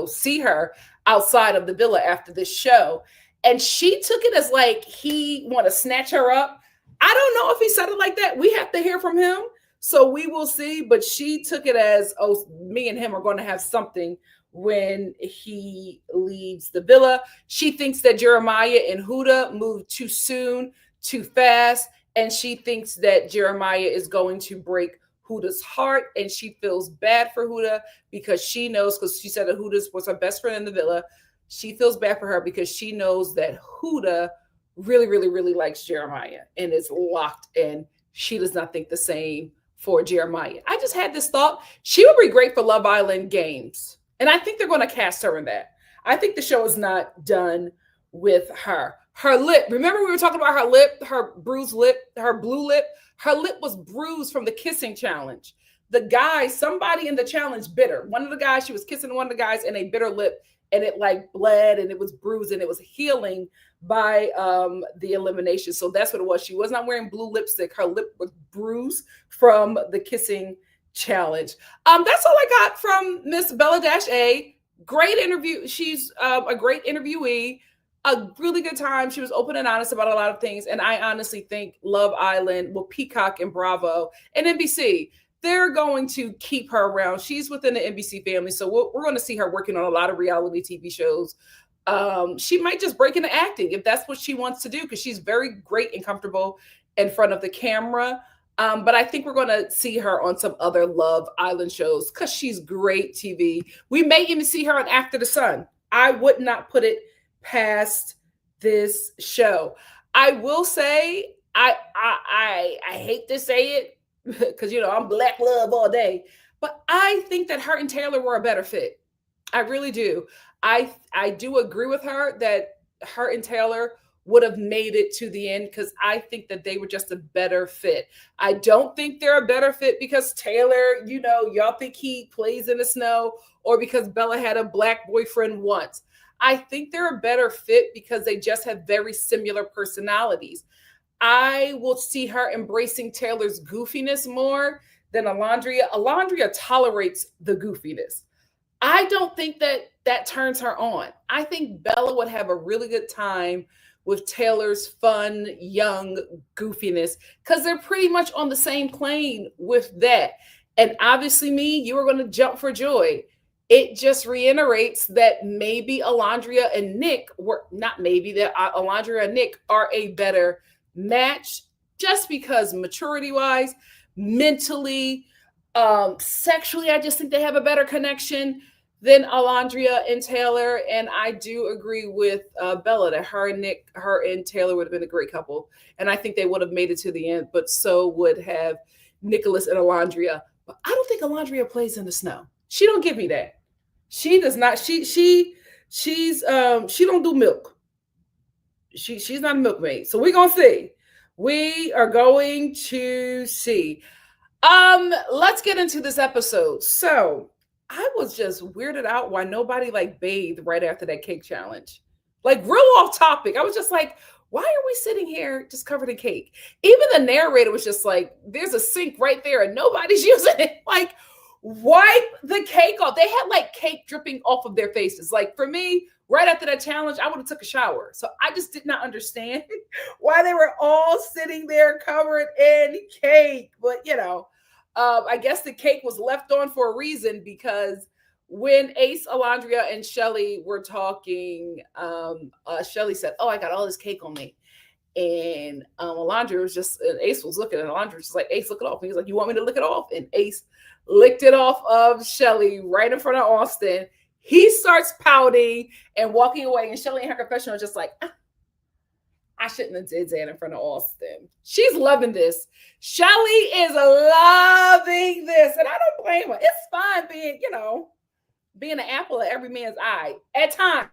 see her outside of the villa after this show. And she took it as like he want to snatch her up. I don't know if he said it like that. We have to hear from him. So we will see. But she took it as, oh, me and him are going to have something when he leaves the villa. She thinks that Jeremiah and Huda moved too soon, too fast. And she thinks that Jeremiah is going to break Huda's heart, and she feels bad for Huda because she knows, because she said that Huda was her best friend in the villa. She feels bad for her because she knows that Huda really, really, really likes Jeremiah and is locked in. She does not think the same for Jeremiah. I just had this thought. She would be great for Love Island games. And I think they're going to cast her in that. I think the show is not done with her. Her lip, remember we were talking about her lip, her bruised lip, her blue lip? Her lip was bruised from the kissing challenge. Somebody in the challenge bit her. One of the guys, she was kissing one of the guys and a bit her lip and it like bled and it was bruised and it was healing by the elimination. So that's what it was. She was not wearing blue lipstick. Her lip was bruised from the kissing challenge. That's all I got from Miss Bella-A. Great interview. She's a great interviewee. A really good time. She was open and honest about a lot of things. And I honestly think Love Island, Peacock and Bravo and NBC, they're going to keep her around. She's within the NBC family. So we're going to see her working on a lot of reality TV shows. She might just break into acting if that's what she wants to do, because she's very great and comfortable in front of the camera. But I think we're going to see her on some other Love Island shows because she's great TV. We may even see her on After the Sun. I would not put it past this show. I will say, I hate to say it, because I'm black love all day. But I think that her and Taylor were a better fit. I really do. I do agree with her that her and Taylor would have made it to the end because I think that they were just a better fit. I don't think they're a better fit because Taylor, y'all think he plays in the snow or because Bella had a black boyfriend once. I think they're a better fit because they just have very similar personalities. I will see her embracing Taylor's goofiness more than Alondria. Alondria tolerates the goofiness. I don't think that that turns her on. I think Bella would have a really good time with Taylor's fun, young goofiness because they're pretty much on the same plane with that. And obviously, me, you were going to jump for joy. It just reiterates that maybe Alondria and Nick were not maybe that Alondria and Nick are a better match just because maturity wise, mentally, sexually, I just think they have a better connection than Alondria and Taylor. And I do agree with Bella that her and Taylor would have been a great couple. And I think they would have made it to the end, but so would have Nicholas and Alondria. But I don't think Alondria plays in the snow. She don't give me that. She does not. She don't do milk. She's not a milkmaid. So we're gonna see. We are going to see. Let's get into this episode. So I was just weirded out why nobody like bathed right after that cake challenge. Like real off topic. I was just like, why are we sitting here just covered in cake? Even the narrator was just like, there's a sink right there and nobody's using it. Like, wipe the cake off. They had like cake dripping off of their faces. Like for me, right after that challenge, I would have took a shower. So I just did not understand why they were all sitting there covered in cake. But I guess the cake was left on for a reason because when Ace, Alondria, and Shelly were talking, Shelly said, "Oh, I got all this cake on me." And Alondria was just, and Ace was looking, and Alondria was just like, "Ace, look it off." And he's like, "You want me to lick it off?" And Ace licked it off of Shelly right in front of Austin. He starts pouting and walking away, and Shelly in her confessional is just like, I shouldn't have did that in front of Austin. She's loving this. Shelly is loving this, and I don't blame her. It's fine being an apple of every man's eye at times.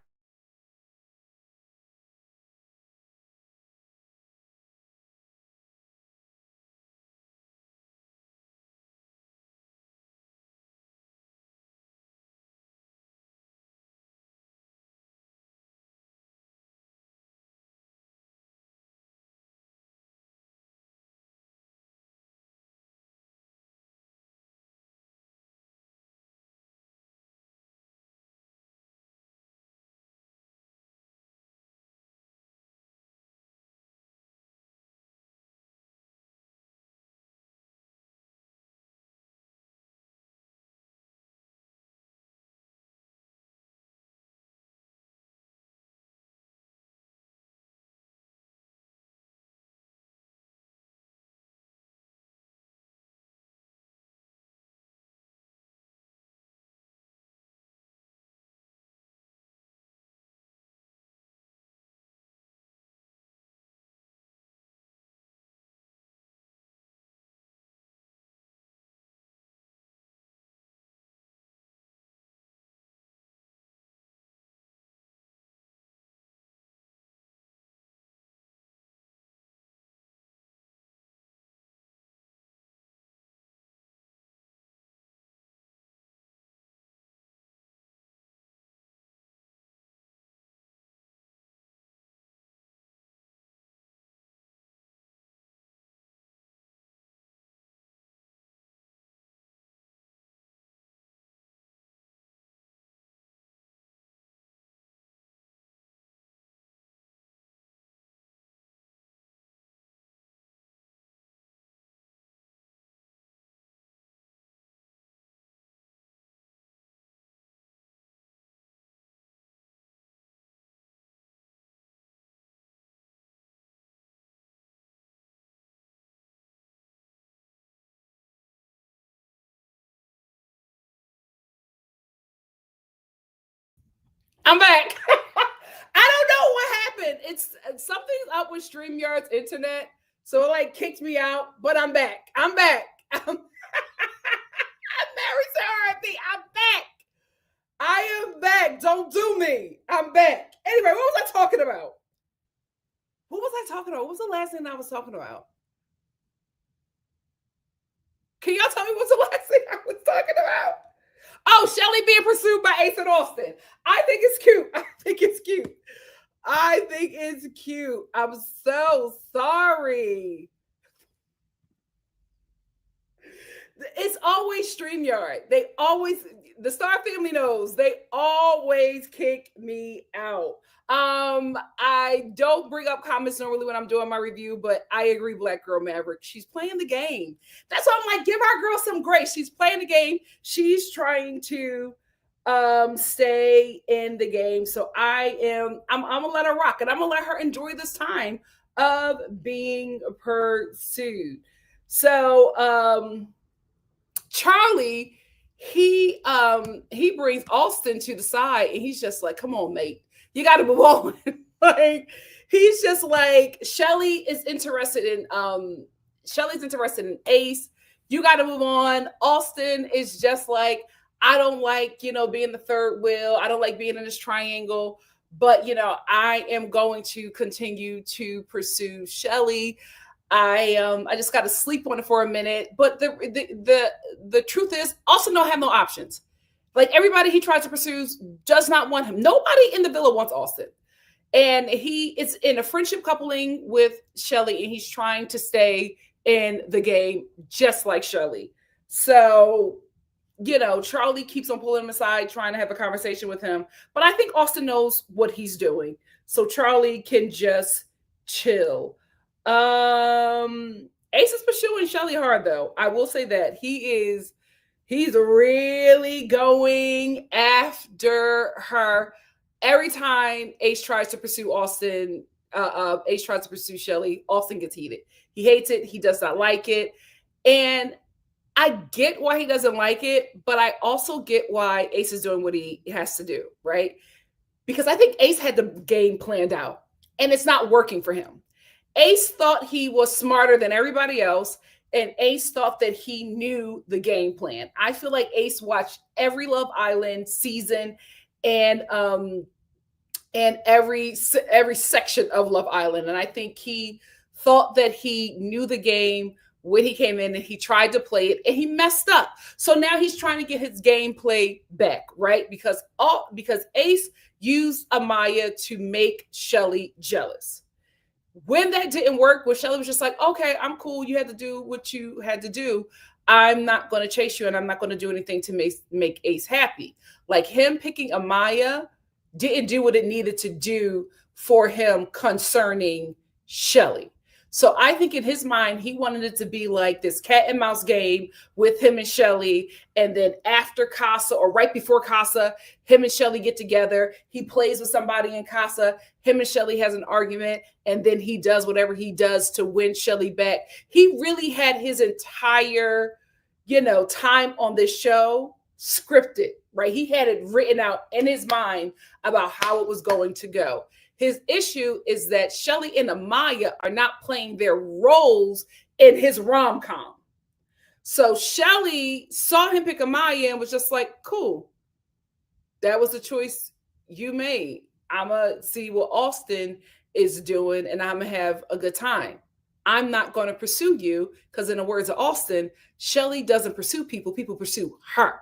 I'm back. I don't know what happened. It's something's up with StreamYard's internet. So it like kicked me out, but I'm back. I'm back. I'm married to RIP. I'm back. I am back. Don't do me. I'm back. Anyway, what was I talking about? What was I talking about? What was the last thing I was talking about? Can y'all tell me what's the last thing I was talking about? Oh, Shelly being pursued by Ace and Austin. I think it's cute. I think it's cute. I think it's cute. I'm so sorry. It's always StreamYard. The Star family knows they always kick me out. I don't bring up comments normally when I'm doing my review, but I agree, Black Girl Maverick. She's playing the game. That's why I'm like, give our girl some grace. She's playing the game. She's trying to stay in the game. So I'm gonna let her rock, and I'm gonna let her enjoy this time of being pursued. So Charlie, he brings Austin to the side, and he's just like, come on, mate, you got to move on. Like, he's just like, Shelly's interested in Ace. You got to move on. Austin is just like, I don't like, being the third wheel. I don't like being in this triangle, but I am going to continue to pursue Shelly. I just got to sleep on it for a minute. But the truth is, Austin don't have no options. Like, everybody he tries to pursue does not want him. Nobody in the villa wants Austin. And he is in a friendship coupling with Shelly, and he's trying to stay in the game just like Shelly. So, Charlie keeps on pulling him aside, trying to have a conversation with him. But I think Austin knows what he's doing. So Charlie can just chill. Ace is pursuing Shelly hard, though. I will say that he's really going after her. Every time Ace tries to pursue Austin, Ace tries to pursue Shelly, Austin gets heated. He hates it. He does not like it. And I get why he doesn't like it, but I also get why Ace is doing what he has to do, right? Because I think Ace had the game planned out, and it's not working for him. Ace thought he was smarter than everybody else, and Ace thought that he knew the game plan. I feel like Ace watched every Love Island season and every section of Love Island, and I think he thought that he knew the game when he came in, and he tried to play it, and he messed up. So now he's trying to get his gameplay back, right? Because Ace used Amaya to make Shelly jealous. When that didn't work, when Shelly was just like, okay, I'm cool. You had to do what you had to do. I'm not going to chase you, and I'm not going to do anything to make Ace happy. Like, him picking Amaya didn't do what it needed to do for him concerning Shelly. So I think in his mind, he wanted it to be like this cat and mouse game with him and Shelly. And then after Casa, or right before Casa, him and Shelly get together. He plays with somebody in Casa. Him and Shelly has an argument. And then he does whatever he does to win Shelly back. He really had his entire, time on this show scripted, right? He had it written out in his mind about how it was going to go. His issue is that Shelly and Amaya are not playing their roles in his rom-com. So Shelly saw him pick Amaya and was just like, cool. That was the choice you made. I'm going to see what Austin is doing, and I'm going to have a good time. I'm not going to pursue you, because in the words of Austin, Shelly doesn't pursue people. People pursue her.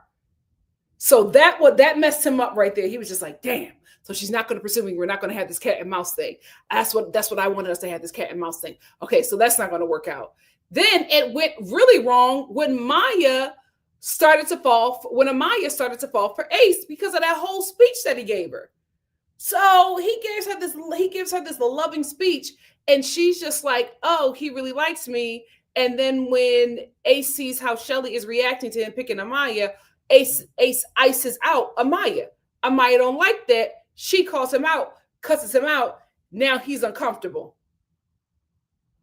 So that messed him up right there. He was just like, damn. So she's not going to pursue me. We're not going to have this cat and mouse thing. That's what I wanted us to have, this cat and mouse thing. Okay, so that's not going to work out. Then it went really wrong when Amaya started to fall for Ace because of that whole speech that he gave her. So he gives her this loving speech, and she's just like, oh, he really likes me. And then when Ace sees how Shelly is reacting to him picking Amaya, Ace ices out Amaya. Amaya don't like that. She calls him out, cusses him out. Now he's uncomfortable.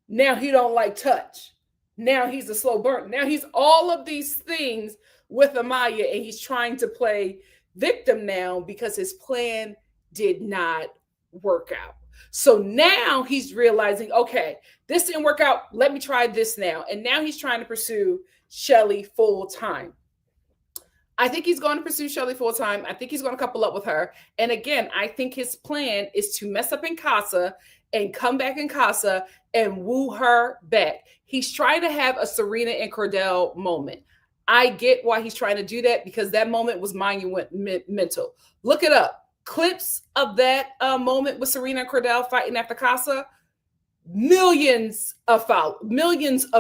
Now he don't like touch. Now he's a slow burn. Now he's all of these things with Amaya, and he's trying to play victim now because his plan did not work out. So now he's realizing, okay, this didn't work out. Let me try this now. And now he's trying to pursue Shelly full time. I think he's going to pursue Shelly full time. I think he's going to couple up with her. And again, I think his plan is to mess up in Casa and come back in Casa and woo her back. He's trying to have a Serena and Cordell moment. I get why he's trying to do that, because that moment was monumental. Look it up. Clips of that moment with Serena and Cordell fighting after Casa, millions of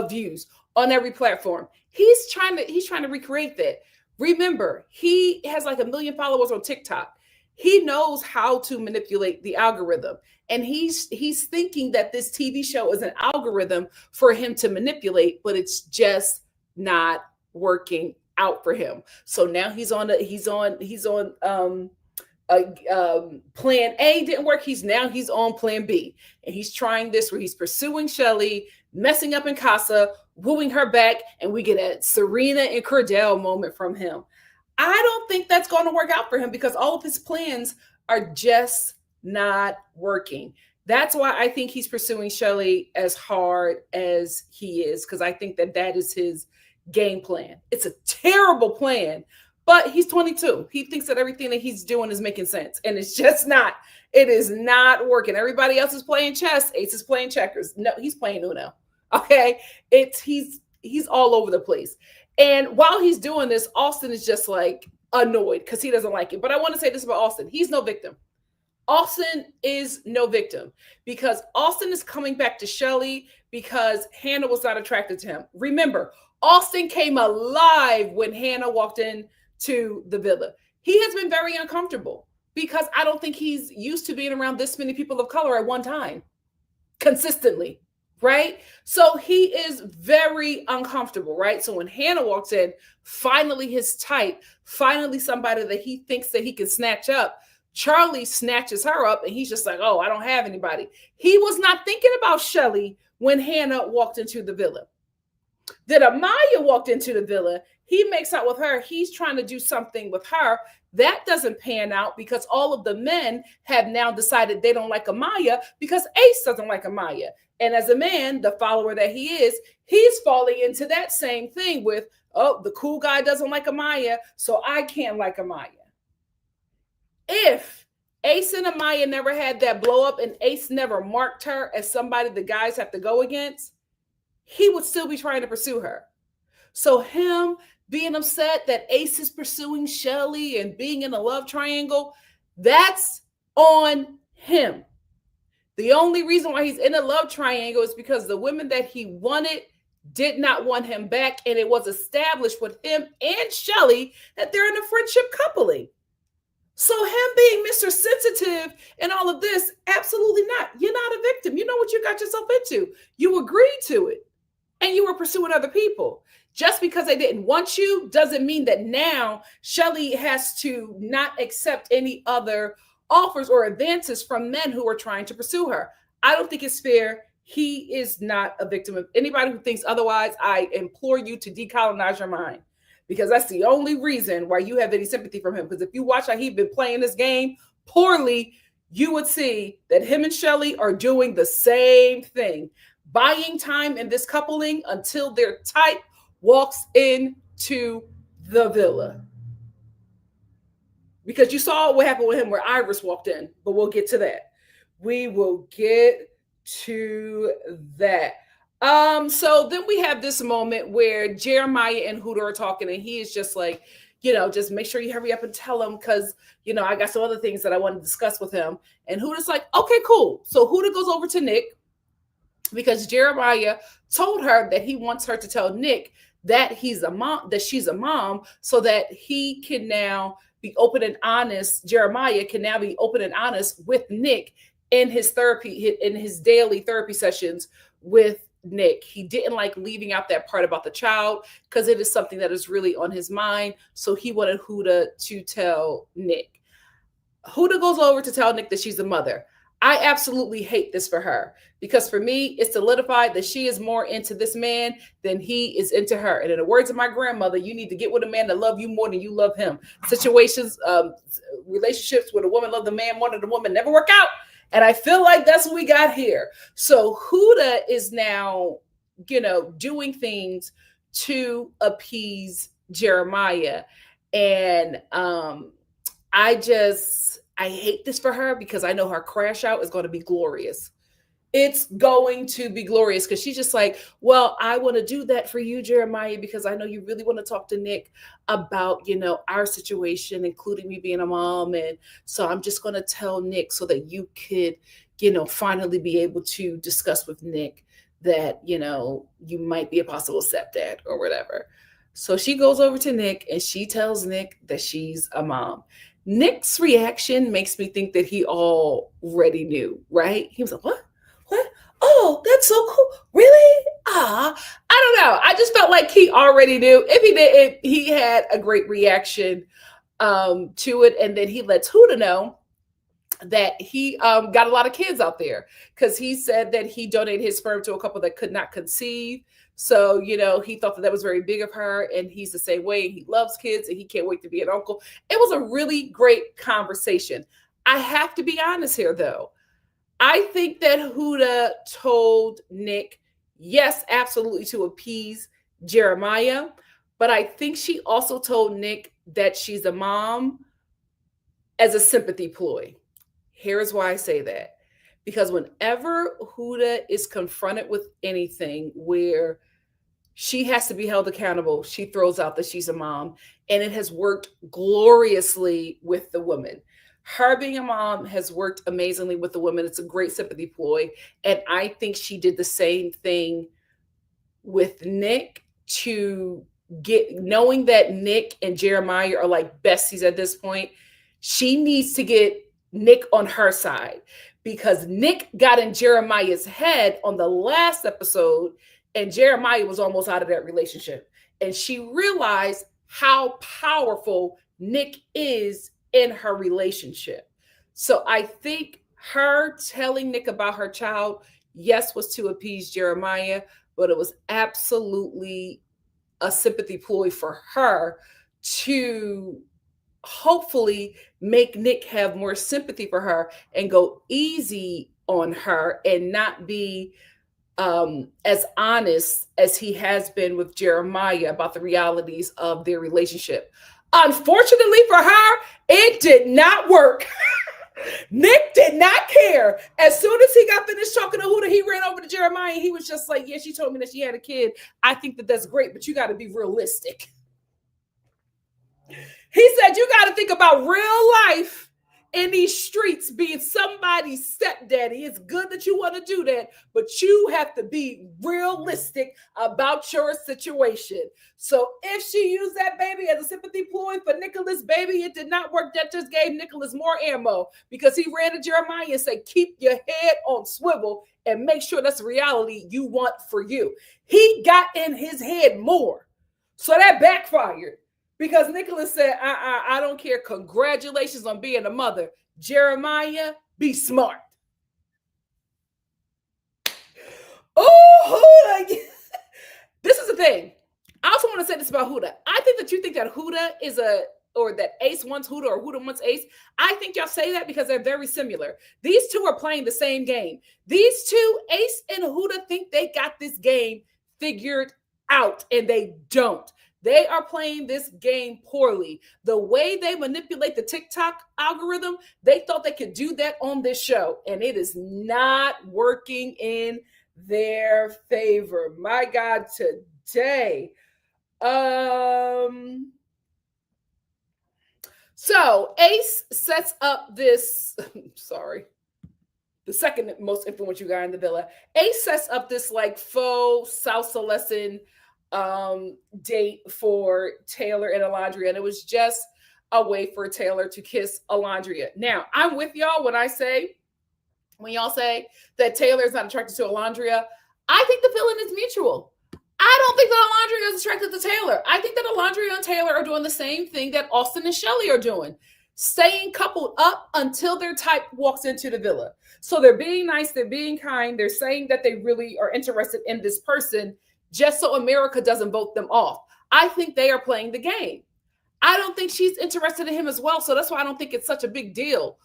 views on every platform. He's trying to recreate that. Remember, he has like 1 million followers on TikTok. He knows how to manipulate the algorithm. And he's thinking that this TV show is an algorithm for him to manipulate, but it's just not working out for him. So now he's on plan A didn't work. He's on plan B. And he's trying this where he's pursuing Shelly, messing up in Casa, wooing her back, and we get a Serena and Cordell moment from him. I don't think that's going to work out for him, because all of his plans are just not working. That's why I think he's pursuing Shelly as hard as he is, because I think that is his game plan. It's a terrible plan, but he's 22. He thinks that everything that he's doing is making sense, and it's just not. It is not working. Everybody else is playing chess. Ace is playing checkers. No, he's playing Uno. Okay, he's all over the place. And while he's doing this, Austin is just like annoyed because he doesn't like it. But I want to say this about Austin. He's no victim. Austin is no victim, because Austin is coming back to Shelly because Hannah was not attracted to him. Remember, Austin came alive when Hannah walked in to the villa. He has been very uncomfortable because I don't think he's used to being around this many people of color at one time consistently. Right? So he is very uncomfortable, right? So when Hannah walks in, finally his type, finally somebody that he thinks that he can snatch up, Charlie snatches her up and he's just like, oh, I don't have anybody. He was not thinking about Shelly when Hannah walked into the villa. Then Amaya walked into the villa. He makes out with her. He's trying to do something with her. That doesn't pan out because all of the men have now decided they don't like Amaya because Ace doesn't like Amaya. And as a man, the follower that he is, he's falling into that same thing with, oh, the cool guy doesn't like Amaya, so I can't like Amaya. If Ace and Amaya never had that blow up and Ace never marked her as somebody the guys have to go against, he would still be trying to pursue her. So him being upset that Ace is pursuing Shelly and being in a love triangle, that's on him. The only reason why he's in a love triangle is because the women that he wanted did not want him back, and it was established with him and Shelly that they're in a friendship coupling. So him being Mr. Sensitive and all of this, absolutely not. You're not a victim. You know what you got yourself into. You agreed to it, and you were pursuing other people. Just because they didn't want you doesn't mean that now Shelly has to not accept any other offers or advances from men who are trying to pursue her. I don't think it's fair. He is not a victim. Of anybody who thinks otherwise, I implore you to decolonize your mind, because that's the only reason why you have any sympathy from him. Because if you watch how he's been playing this game poorly, you would see that him and Shelly are doing the same thing, buying time in this coupling until their type walks into the villa. Because you saw what happened with him where Iris walked in, but we'll get to that. We will get to that. So then we have this moment where Jeremiah and Huda are talking, and he is just like, just make sure you hurry up and tell him, because, I got some other things that I want to discuss with him. And Huda's like, okay, cool. So Huda goes over to Nick because Jeremiah told her that he wants her to tell Nick that she's a mom, so that he can now be open and honest. Jeremiah can now be open and honest with Nick in his therapy, in his daily therapy sessions with Nick. He didn't like leaving out that part about the child because it is something that is really on his mind. So he wanted Huda to tell Nick. Huda goes over to tell Nick that she's a mother. I absolutely hate this for her, because for me, it's solidified that she is more into this man than he is into her. And in the words of my grandmother, you need to get with a man that love you more than you love him. Situations, relationships where the woman love the man more than the woman never work out. And I feel like that's what we got here. So Huda is now, doing things to appease Jeremiah. And I hate this for her because I know her crash out is going to be glorious. It's going to be glorious because she's just like, well, I want to do that for you, Jeremiah, because I know you really want to talk to Nick about, our situation, including me being a mom. And so I'm just going to tell Nick so that you could, finally be able to discuss with Nick that, you might be a possible stepdad or whatever. So she goes over to Nick and she tells Nick that she's a mom. Nick's reaction makes me think that he already knew, right? He was like, what? What? Oh, that's so cool. Really? I don't know. I just felt like he already knew. If he didn't, he had a great reaction to it. And then he lets Huda know that he got a lot of kids out there because he said that he donated his sperm to a couple that could not conceive. So, he thought that was very big of her, and he's the same way. He loves kids and he can't wait to be an uncle. It was a really great conversation. I have to be honest here, though. I think that Huda told Nick, yes, absolutely, to appease Jeremiah. But I think she also told Nick that she's a mom as a sympathy ploy. Here's why I say that. Because whenever Huda is confronted with anything where she has to be held accountable, she throws out that she's a mom. And it has worked gloriously with the woman. Her being a mom has worked amazingly with the women. It's a great sympathy ploy. And I think she did the same thing with Nick to knowing that Nick and Jeremiah are like besties at this point. She needs to get Nick on her side because Nick got in Jeremiah's head on the last episode and Jeremiah was almost out of that relationship. And she realized how powerful Nick is in her relationship. So I think her telling Nick about her child, yes, was to appease Jeremiah, but it was absolutely a sympathy ploy for her to hopefully make Nick have more sympathy for her and go easy on her and not be as honest as he has been with Jeremiah about the realities of their relationship. Unfortunately for her, it did not work. Nick did not care. As soon as he got finished talking to Huda, he ran over to Jeremiah and he was just like, yeah, she told me that she had a kid. I think that that's great, but you got to be realistic. He said, you got to think about real life in these streets being somebody's stepdaddy. It's good that you want to do that, but you have to be realistic about your situation. So if she used that baby as a sympathy ploy for Nicholas' baby, it did not work. That just gave Nicholas more ammo because he ran to Jeremiah and said, keep your head on swivel and make sure that's the reality you want for you. He got in his head more. So that backfired. Because Nicholas said, I don't care. Congratulations on being a mother. Jeremiah, be smart. Oh, Huda. This is the thing. I also want to say this about Huda. I think that you think that Huda is or that Ace wants Huda or Huda wants Ace. I think y'all say that because they're very similar. These two are playing the same game. These two, Ace and Huda, think they got this game figured out, and they don't. They are playing this game poorly. The way they manipulate the TikTok algorithm, they thought they could do that on this show, and it is not working in their favor. My God, today. So Ace sets up this, sorry, the second most influential guy in the villa. Ace sets up this like faux salsa lesson date for Taylor and Alondria, and it was just a way for Taylor to kiss Alondria. Now, I'm with y'all when y'all say that Taylor is not attracted to Alondria. I think the feeling is mutual. I don't think that Alondria is attracted to Taylor. I think that Alondria and Taylor are doing the same thing that Austin and Shelley are doing, staying coupled up until their type walks into the villa. So they're being nice, they're being kind, they're saying that they really are interested in this person just so America doesn't vote them off. I think they are playing the game. I don't think she's interested in him as well. So that's why I don't think it's such a big deal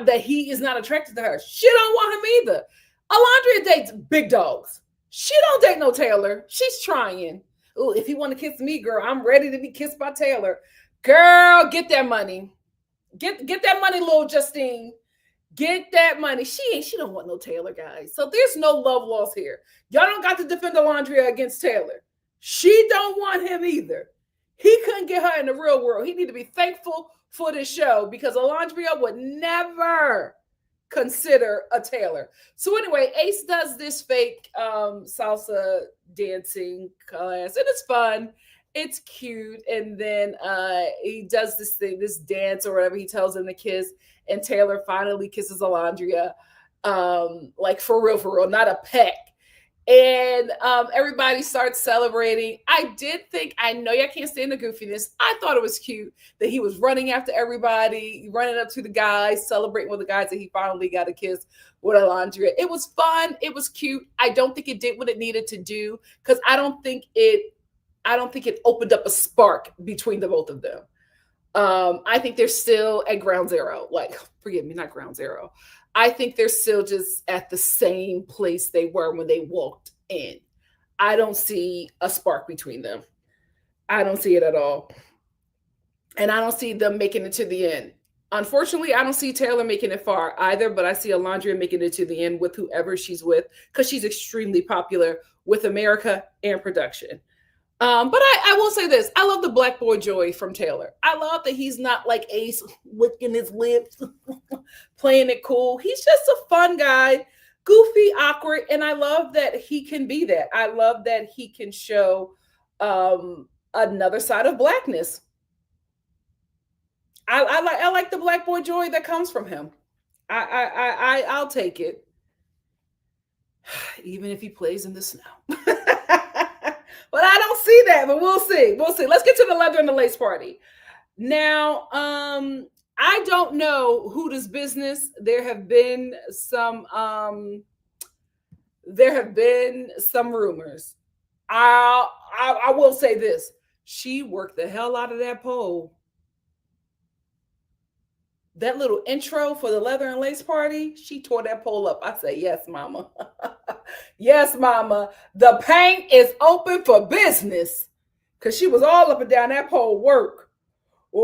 that he is not attracted to her. She don't want him either. Alondria dates big dogs. She don't date no Taylor. She's trying. Ooh, if he want to kiss me, girl, I'm ready to be kissed by Taylor. Girl, get that money. Get that money, little Justine. Get that money. She don't want no Taylor, guys. So there's no love lost here. Y'all don't got to defend Alondria against Taylor. She don't want him either. He couldn't get her in the real world. He need to be thankful for this show because Alondria would never consider a Taylor. So anyway, Ace does this fake salsa dancing class, and it's fun. It's cute. And then he does this thing, this dance or whatever. He tells him to kiss, and Taylor finally kisses Alondria, like for real, not a peck. And everybody starts celebrating. I know y'all can't stand the goofiness. I thought it was cute that he was running after everybody, running up to the guys, celebrating with the guys that he finally got a kiss with Alondria. It was fun. It was cute. I don't think it did what it needed to do because I don't think it opened up a spark between the both of them. I think they're still at ground zero. Like, forgive me, not ground zero. I think they're still just at the same place they were when they walked in. I don't see a spark between them. I don't see it at all. And I don't see them making it to the end. Unfortunately, I don't see Taylor making it far either, but I see Alondria making it to the end with whoever she's with because she's extremely popular with America and production. But I will say this. I love the black boy joy from Taylor. I love that he's not like Ace licking his lips, playing it cool. He's just a fun guy, goofy, awkward. And I love that he can be that. I love that he can show another side of blackness. I like the black boy joy that comes from him. I'll take it. Even if he plays in the snow. But I don't see that, but we'll see. Let's get to the leather and the lace party. Now, I don't know who does business. There have been some rumors. I will say this. She worked the hell out of that pole. That little intro for the leather and lace party, she tore that pole up. I say, yes, mama. Yes, mama. The paint is open for business. Because she was all up and down that pole. Work. We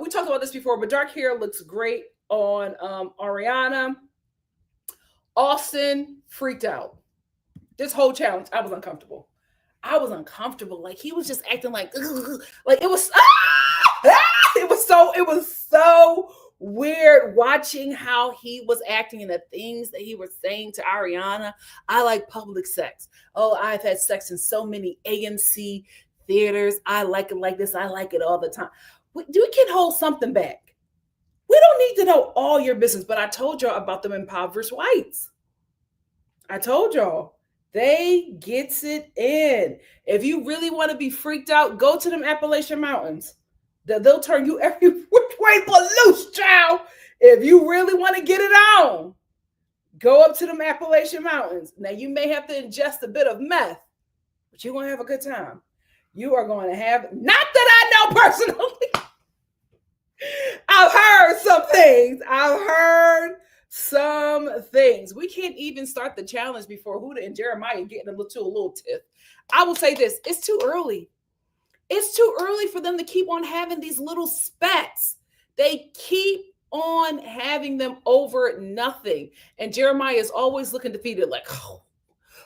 talked about this before, but dark hair looks great on Ariana. Austin freaked out. This whole challenge, I was uncomfortable. Like he was just acting like it was it was so weird watching how he was acting and the things that he was saying to Ariana. I like public sex. Oh, I've had sex in so many AMC theaters. I like it like this. I like it all the time. We can hold something back. We don't need to know all your business, but I told y'all about them impoverished whites. I told y'all. They gets it in. If you really want to be freaked out, go to them Appalachian Mountains. They'll turn you every which way but loose, child. If you really want to get it on, go up to them Appalachian Mountains. Now, you may have to ingest a bit of meth, but you're going to have a good time. You are going to have, not that I know personally. I've heard some things. We can't even start the challenge before Huda and Jeremiah getting a little tiff. I will say this. It's too early. It's too early for them to keep on having these little spats. They keep on having them over nothing. And Jeremiah is always looking defeated like,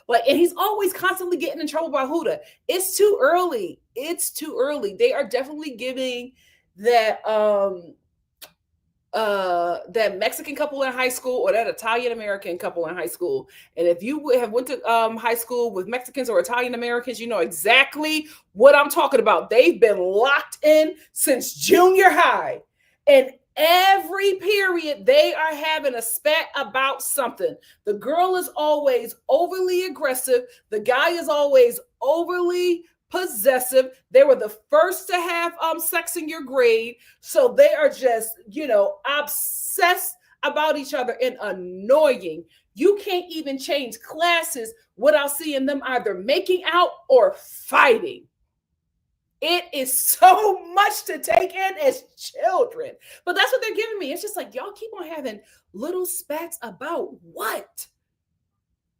and he's always constantly getting in trouble by Huda. It's too early. They are definitely giving that that Mexican couple in high school or that Italian American couple in high school. And if you have went to high school with Mexicans or Italian Americans, you know exactly what I'm talking about. They've been locked in since junior high. And every period they are having a spat about something. The girl is always overly aggressive. The guy is always overly possessive. They were the first to have sex in your grade. So they are just, obsessed about each other and annoying. You can't even change classes without seeing them either making out or fighting. It is so much to take in as children. But that's what they're giving me. It's just like, y'all keep on having little spats about what?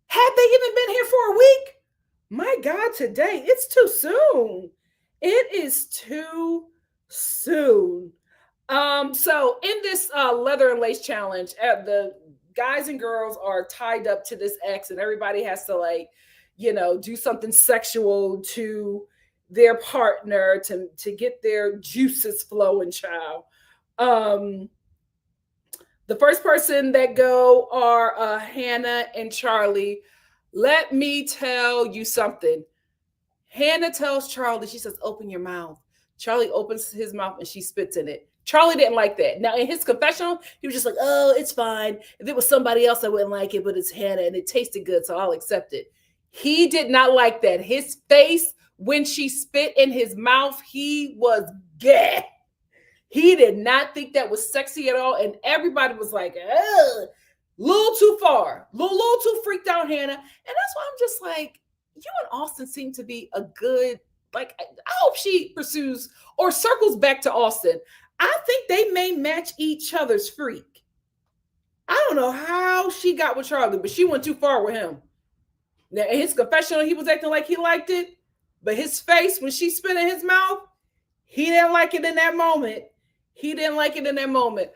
Have they even been here for a week? My God, today it's too soon. It is too soon. So in this leather and lace challenge, the guys and girls are tied up to this X, and everybody has to do something sexual to their partner to get their juices flowing, child. Um, the first person that go are Hannah and Charlie. Let me tell you something. Hannah tells Charlie, she says, open your mouth. Charlie opens his mouth and she spits in it. Charlie didn't like that. Now, in his confessional, he was just like, oh, it's fine. If it was somebody else, I wouldn't like it, but it's Hannah and it tasted good, so I'll accept it. He did not like that. His face, when she spit in his mouth, he was gay. He did not think that was sexy at all. And everybody was like, ugh, little too far, little too freaked out, Hannah. And that's why I'm just like, you and Austin seem to be a good, like, I hope she pursues or circles back to Austin. I think they may match each other's freak. I don't know how she got with Charlie, but she went too far with him. Now, in his confessional, he was acting like he liked it, but his face, when she spit in his mouth, he didn't like it in that moment. He didn't like it in that moment.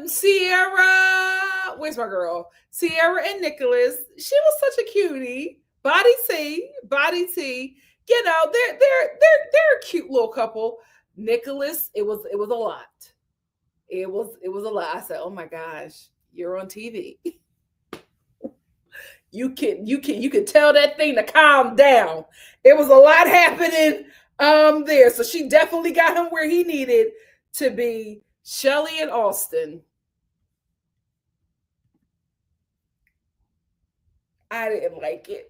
Sierra, where's my girl? Sierra and Nicholas. She was such a cutie. Body T, body T. You know, they're a cute little couple. Nicholas, it was a lot. It was a lot. I said, oh my gosh, you're on TV. You can tell that thing to calm down. It was a lot happening there. So she definitely got him where he needed to be. Shelly and Austin. I didn't like it.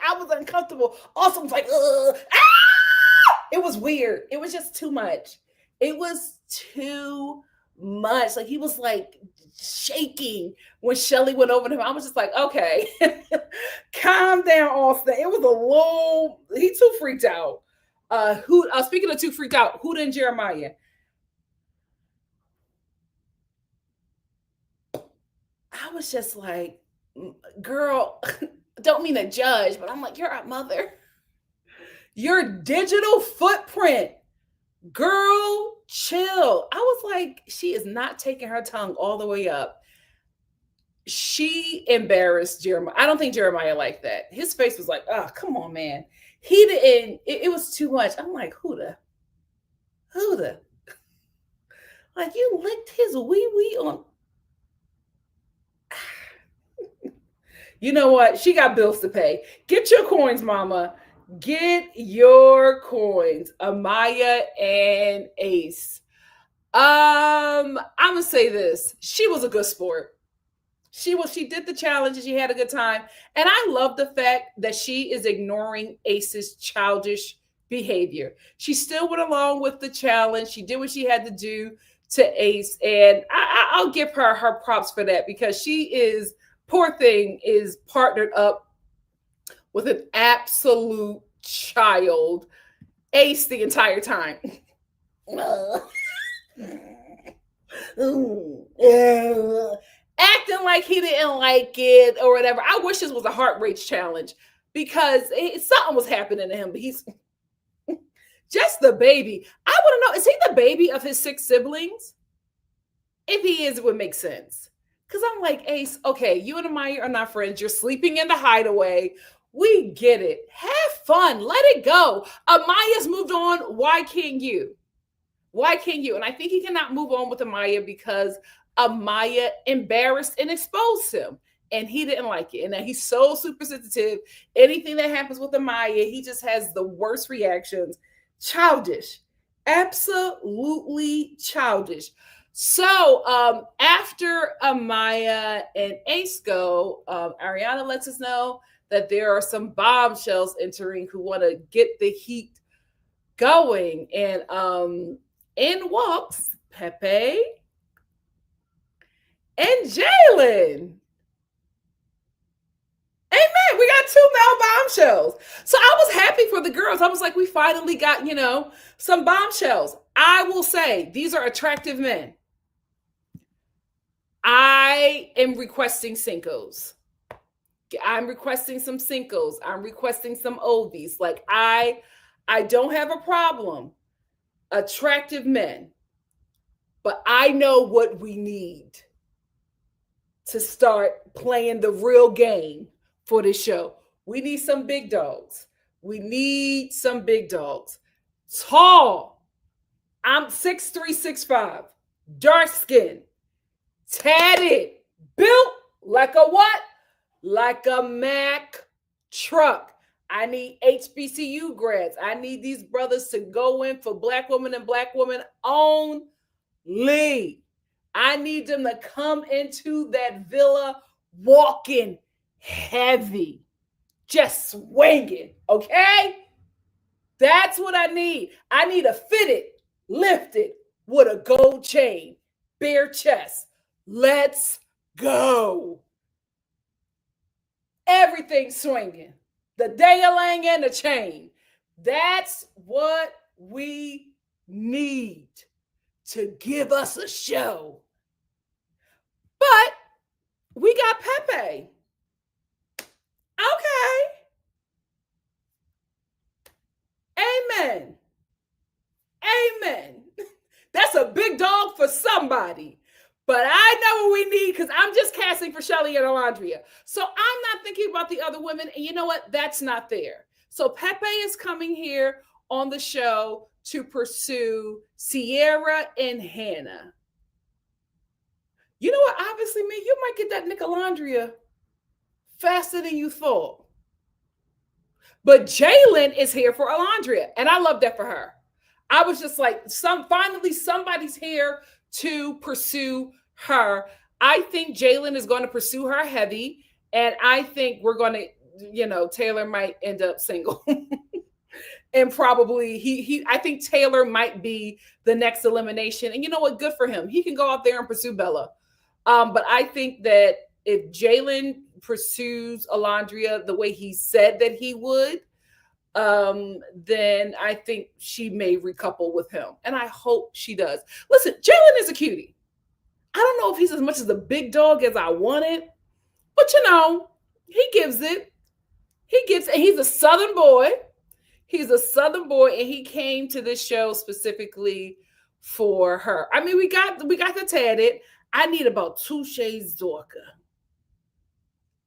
I was uncomfortable. Austin was like, it was weird. It was just too much. It was too much. Like he was like shaking when Shelly went over to him. I was just like, okay, calm down, Austin. It was a little, he too freaked out. Speaking of too freaked out, Huda and Jeremiah. I was just like, girl, don't mean to judge, but I'm like, you're a mother. Your digital footprint, girl, chill. I was like, she is not taking her tongue all the way up. She embarrassed Jeremiah. I don't think Jeremiah liked that. His face was like, oh, come on, man. He didn't, it was too much. I'm like, Huda. Like you licked his wee wee on. You know what? She got bills to pay. Get your coins, mama. Get your coins. Amaya and Ace. I'm gonna say this. She was a good sport. She did the challenge and she had a good time. And I love the fact that she is ignoring Ace's childish behavior. She still went along with the challenge. She did what she had to do to Ace. And I'll give her props for that because she is, poor thing, is partnered up with an absolute child, Ace, the entire time. Acting like he didn't like it or whatever. I wish this was a heart rate challenge because something was happening to him. But he's just the baby. I want to know, is he the baby of his 6 siblings? If he is, it would make sense. Because I'm like, Ace, okay, you and Amaya are not friends. You're sleeping in the hideaway. We get it. Have fun. Let it go. Amaya's moved on. Why can't you? Why can't you? And I think he cannot move on with Amaya because Amaya embarrassed and exposed him. And he didn't like it. And now he's so super sensitive. Anything that happens with Amaya, he just has the worst reactions. Childish. Absolutely childish. So after Amaya and Ace go, Ariana lets us know that there are some bombshells entering who want to get the heat going. And in walks Pepe and Jalen. Amen. We got 2 male bombshells. So I was happy for the girls. I was like, we finally got, some bombshells. I will say these are attractive men. I am requesting Cinco's. I'm requesting some Cinco's. I'm requesting some Ovies. Like I don't have a problem. Attractive men. But I know what we need to start playing the real game for this show. We need some big dogs. We need some big dogs. Tall. I'm 6'3", 6'5", dark skin, tatted, built like a what? Like a Mack truck. I need HBCU grads. I need these brothers to go in for black women and black women only. I need them to come into that villa walking heavy, just swinging, okay? That's what I need. I need a fitted, lifted with a gold chain, bare chest. Let's go. Everything swinging. The dang-a-lang and the chain. That's what we need to give us a show. But we got Pepe. Okay. Amen. Amen. That's a big dog for somebody. But I know what we need because I'm just casting for Shelly and Alondria. So I'm not thinking about the other women. And you know what? That's not there. So Pepe is coming here on the show to pursue Sierra and Hannah. You know what? Obviously, me, you might get that Nicolandria faster than you thought. But Jalen is here for Alondria, and I love that for her. I was just like, finally somebody's here to pursue her. I think Jalen is going to pursue her heavy, and I think we're going to, Taylor might end up single. And probably I think Taylor might be the next elimination. And you know what? Good for him. He can go out there and pursue Bella. But I think that if Jalen pursues Alondria the way he said that he would, then I think she may recouple with him. And I hope she does. Listen, Jalen is a cutie. I don't know if he's as much as a big dog as I wanted, but he gives it. And he's a Southern boy. He's a Southern boy, and he came to this show specifically for her. I mean, we got the tatted. I need about 2 shades darker.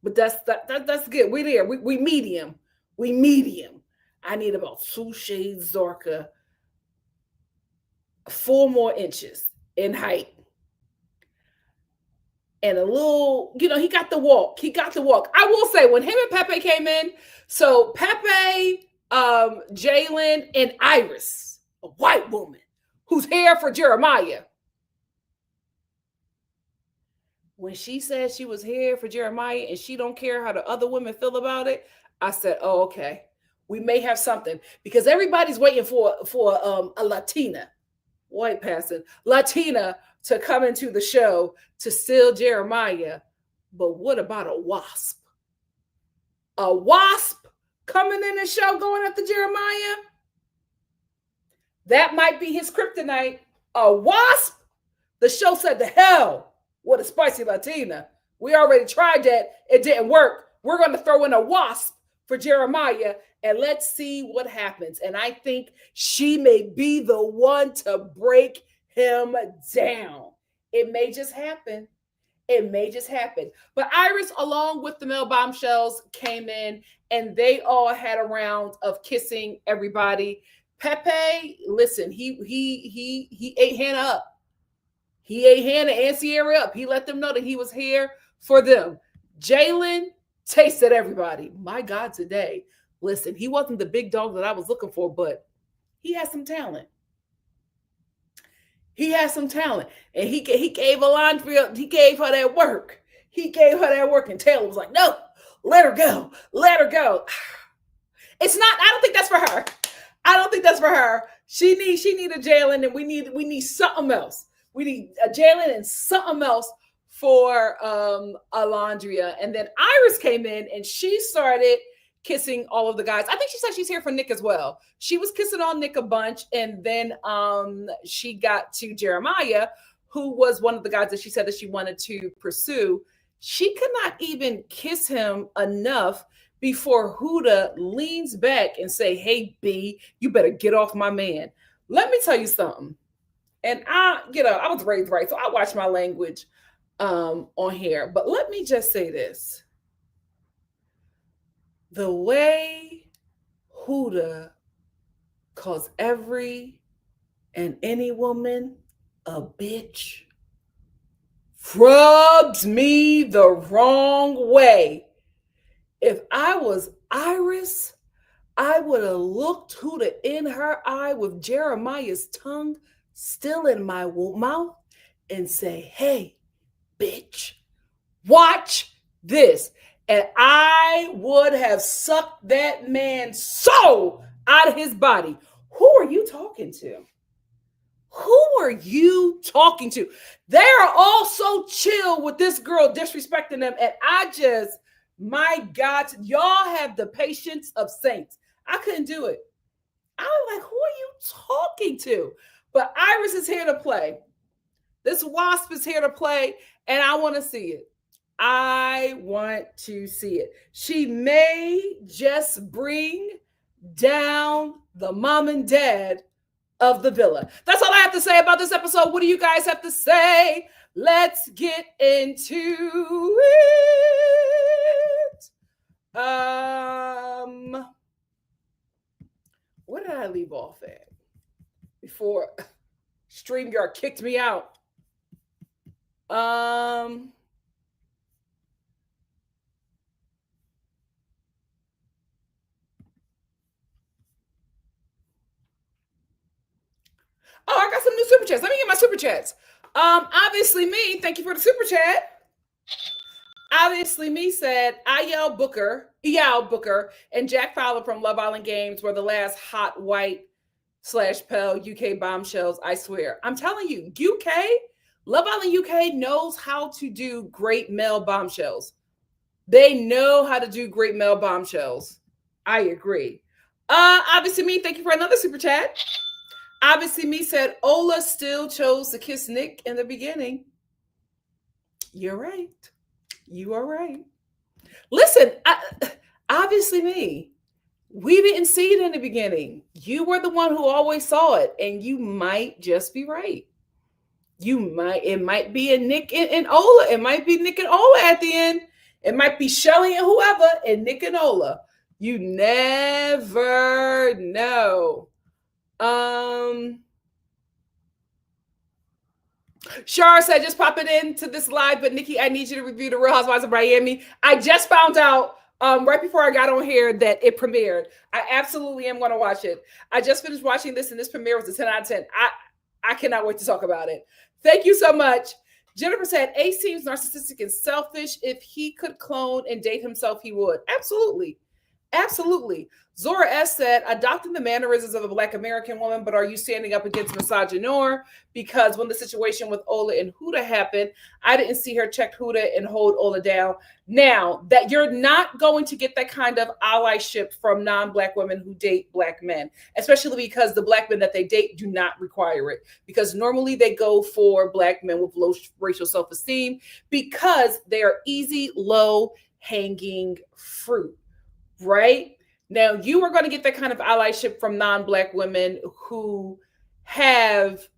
But that's good. We're there. We medium. We medium. I need about 2 shades darker, 4 more inches in height. And a little, he got the walk. I will say, when him and Pepe came in, so Pepe, Jalen, and Iris, a white woman who's here for Jeremiah. When she said she was here for Jeremiah and she don't care how the other women feel about it, I said, oh, okay. We may have something, because everybody's waiting for a Latina, white person, Latina to come into the show to steal Jeremiah. But what about a wasp? A wasp coming in the show going after Jeremiah? That might be his kryptonite. A wasp? The show said, the hell with a spicy Latina. We already tried that. It didn't work. We're going to throw in a wasp for Jeremiah, and let's see what happens. And I think she may be the one to break him down. It may just happen. But Iris, along with the male bombshells, came in, and they all had a round of kissing everybody. Pepe, listen, he ate Hannah up. He ate Hannah and Sierra up. He let them know that he was here for them. Jalen tasted everybody. My God, today. Listen, he wasn't the big dog that I was looking for, but he has some talent. And he gave Alondria, he gave her that work. And Taylor was like, no, let her go. It's not, I don't think that's for her. She need a Jalen, and we need something else. We need a Jalen and something else for Alondria. And then Iris came in, and she started kissing all of the guys. I think she said she's here for Nick as well. She was kissing on Nick a bunch, and then she got to Jeremiah, who was one of the guys that she said that she wanted to pursue. She could not even kiss him enough before Huda leans back and say, "Hey B, you better get off my man." Let me tell you something. And I was raised right, so I watch my language on here. But let me just say this. The way Huda calls every and any woman a bitch rubs me the wrong way. If I was Iris, I would have looked Huda in her eye with Jeremiah's tongue still in my mouth and say, "Hey, bitch, watch this." And I would have sucked that man's soul out of his body. Who are you talking to? Who are you talking to? They are all so chill with this girl disrespecting them. And my God, y'all have the patience of saints. I couldn't do it. I was like, who are you talking to? But Iris is here to play. This wasp is here to play, and I want to see it. I want to see it. She may just bring down the mom and dad of the villa. That's all I have to say about this episode. What do you guys have to say? Let's get into it. Where did I leave off at before StreamYard kicked me out? Oh, I got some new super chats. Let me get my super chats. Obviously me, thank you for the super chat. Obviously me said, EL Booker, and Jack Fowler from Love Island Games were the last hot white / Pell UK bombshells, I swear. I'm telling you, Love Island UK knows how to do great male bombshells. They know how to do great male bombshells. I agree. Obviously me, thank you for another super chat. Obviously me said, Ola still chose to kiss Nick in the beginning. You're right. You are right. Listen, obviously me. We didn't see it in the beginning. You were the one who always saw it, and you might just be right. It might be a Nick and Ola. It might be Nick and Ola at the end. It might be Shelly and whoever and Nick and Ola. You never know. Shar said, just pop it into this live, but Nikki, I need you to review The Real Housewives of Miami. I just found out right before I got on here that it premiered. I absolutely am going to watch it. I just finished watching this, and this premiere was a 10 out of 10. I cannot wait to talk about it. Thank you so much. Jennifer said, Ace seems narcissistic and selfish. If he could clone and date himself, he would. Absolutely. Absolutely. Zora S said, adopting the mannerisms of a Black American woman, but are you standing up against misogynoir? Because when the situation with Ola and Huda happened, I didn't see her check Huda and hold Ola down. Now, that you're not going to get that kind of allyship from non-Black women who date Black men, especially because the Black men that they date do not require it. Because normally they go for Black men with low racial self-esteem because they are easy, low-hanging fruit. Right? Now, you are going to get that kind of allyship from non-Black women who have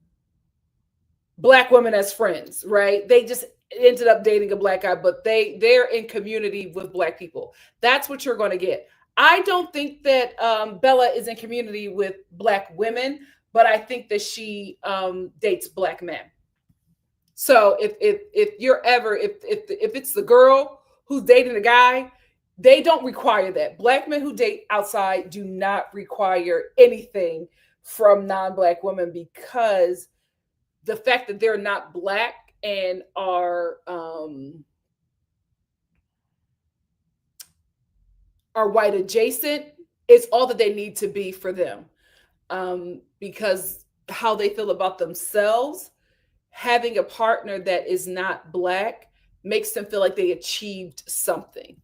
Black women as friends, right? They just ended up dating a Black guy, but they're in community with Black people. That's what you're going to get. I don't think that Bella is in community with Black women, but I think that she dates Black men. So if it's the girl who's dating the guy, they don't require that. Black men who date outside do not require anything from non-Black women because the fact that they're not Black and are white adjacent is all that they need to be for them. Because how they feel about themselves, having a partner that is not Black makes them feel like they achieved something.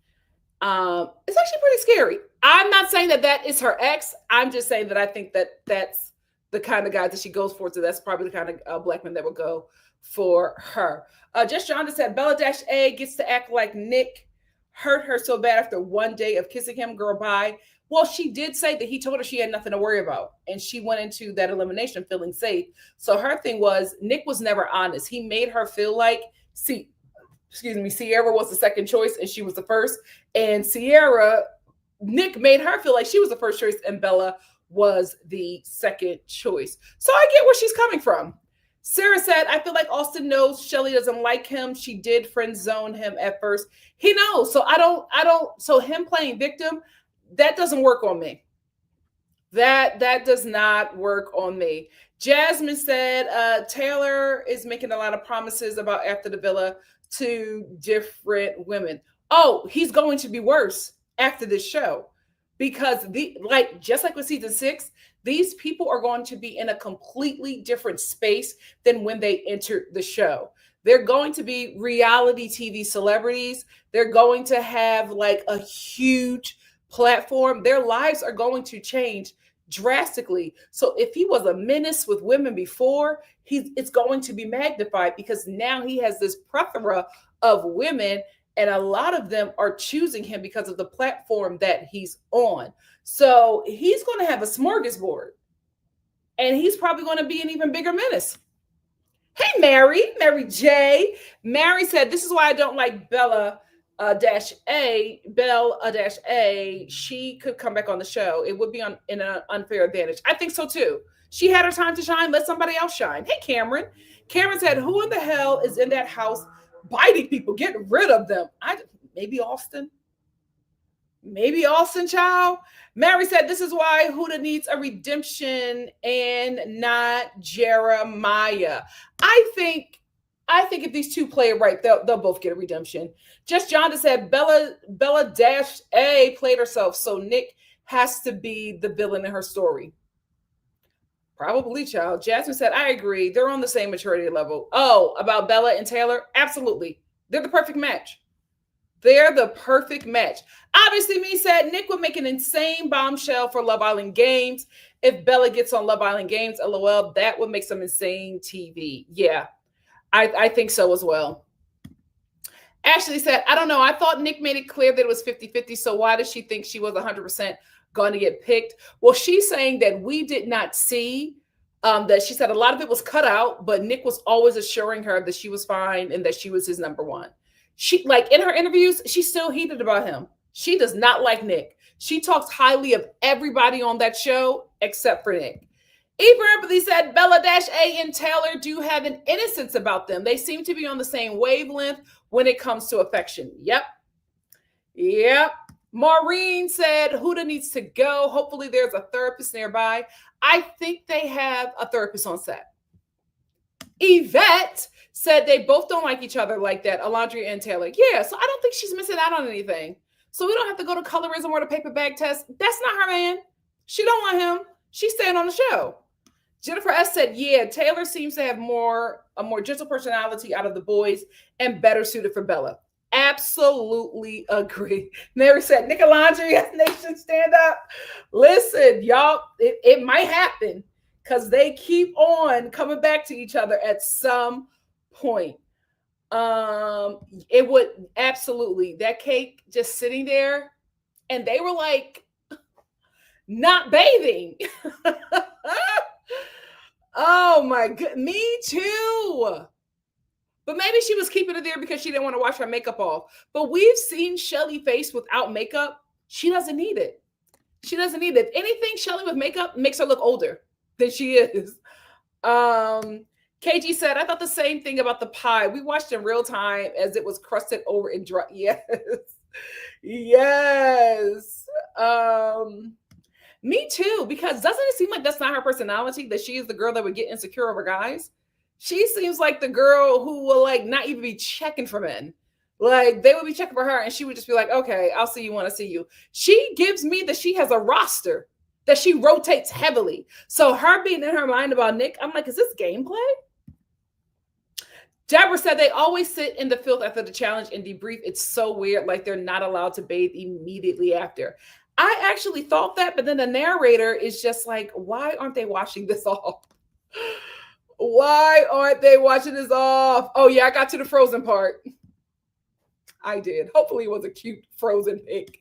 It's actually pretty scary. I'm not saying that is her ex. I'm just saying that I think that that's the kind of guy that she goes for. So that's probably the kind of black man that would go for her. Just Jonathan said Bella Dash A gets to act like Nick hurt her so bad after one day of kissing him. Girl, bye. Well, she did say that he told her she had nothing to worry about, and she went into that elimination feeling safe. So her thing was Nick was never honest. He made her feel like, see, excuse me, Sierra was the second choice and she was the first. And Nick made her feel like she was the first choice and Bella was the second choice. So I get where she's coming from. Sarah said, I feel like Austin knows Shelly doesn't like him. She did friend zone him at first. He knows. So so him playing victim, that doesn't work on me. That does not work on me. Jasmine said, Taylor is making a lot of promises about after the villa to different women. Oh, he's going to be worse after this show because just like with season 6, these people are going to be in a completely different space than when they entered the show. They're going to be reality TV celebrities. They're going to have like a huge platform. Their lives are going to change drastically. So if he was a menace with women before, it's going to be magnified because now he has this plethora of women and a lot of them are choosing him because of the platform that he's on. So he's going to have a smorgasbord and he's probably going to be an even bigger menace. Hey, Mary J. Mary said, this is why I don't like Bella Dash A. She could come back on the show. It would be in an unfair advantage. I think so too. She had her time to shine. Let somebody else shine. Hey, Cameron. Cameron said, who in the hell is in that house biting people? Get rid of them. Maybe Austin. Maybe Austin, child. Mary said, this is why Huda needs a redemption and not Jeremiah. I think if these two play it right, they'll both get a redemption. Just Jonathan said, Bella Dash A played herself, so Nick has to be the villain in her story. Probably, child. Jasmine said, I agree. They're on the same maturity level. Oh, about Bella and Taylor? Absolutely. They're the perfect match. They're the perfect match. Obviously, me said Nick would make an insane bombshell for Love Island Games. If Bella gets on Love Island Games, LOL, that would make some insane TV. Yeah, I think so as well. Ashley said, I don't know. I thought Nick made it clear that it was 50-50. So why does she think she was 100% going to get picked? Well, she's saying that we did not see that. She said a lot of it was cut out, but Nick was always assuring her that she was fine and that she was his number one. She, like in her interviews, she's still heated about him. She does not like Nick. She talks highly of everybody on that show except for Nick. Eva Empathy said Bella Dash A and Taylor do have an innocence about them. They seem to be on the same wavelength when it comes to affection. Yep. Maureen said Huda needs to go. Hopefully there's a therapist nearby. I think they have a therapist on set. Yvette said they both don't like each other like that, Alondria and Taylor. Yeah, so I don't think she's missing out on anything. So we don't have to go to colorism or the paper bag test. That's not her man. She don't want him. She's staying on the show. Jennifer S. said, yeah, Taylor seems to have a more gentle personality out of the boys and better suited for Bella. Absolutely agree. Mary said, NikkiNicoleStar, Nation, stand up. Listen, y'all, it might happen because they keep on coming back to each other at some point. It would absolutely, that cake just sitting there and they were like not bathing. Oh my god, me too. But maybe she was keeping it there because she didn't want to wash her makeup off. But we've seen Shelly face without makeup. She doesn't need it. She doesn't need it. Anything Shelly with makeup makes her look older than she is. KG said, I thought the same thing about the pie. We watched in real time as it was crusted over and dry. Yes. Me too, because doesn't it seem like that's not her personality, that she is the girl that would get insecure over guys? She seems like the girl who will like not even be checking for men. Like they would be checking for her and she would just be like, okay, I'll see you when I see you. She gives me that she has a roster that she rotates heavily. So her being in her mind about Nick, I'm like, is this gameplay? Deborah said they always sit in the filth after the challenge and debrief. It's so weird. Like they're not allowed to bathe immediately after. I actually thought that, but then the narrator is just like, why aren't they watching this off? Why aren't they watching this off? Oh, yeah, I got to the frozen part. I did. Hopefully, it was a cute frozen pig.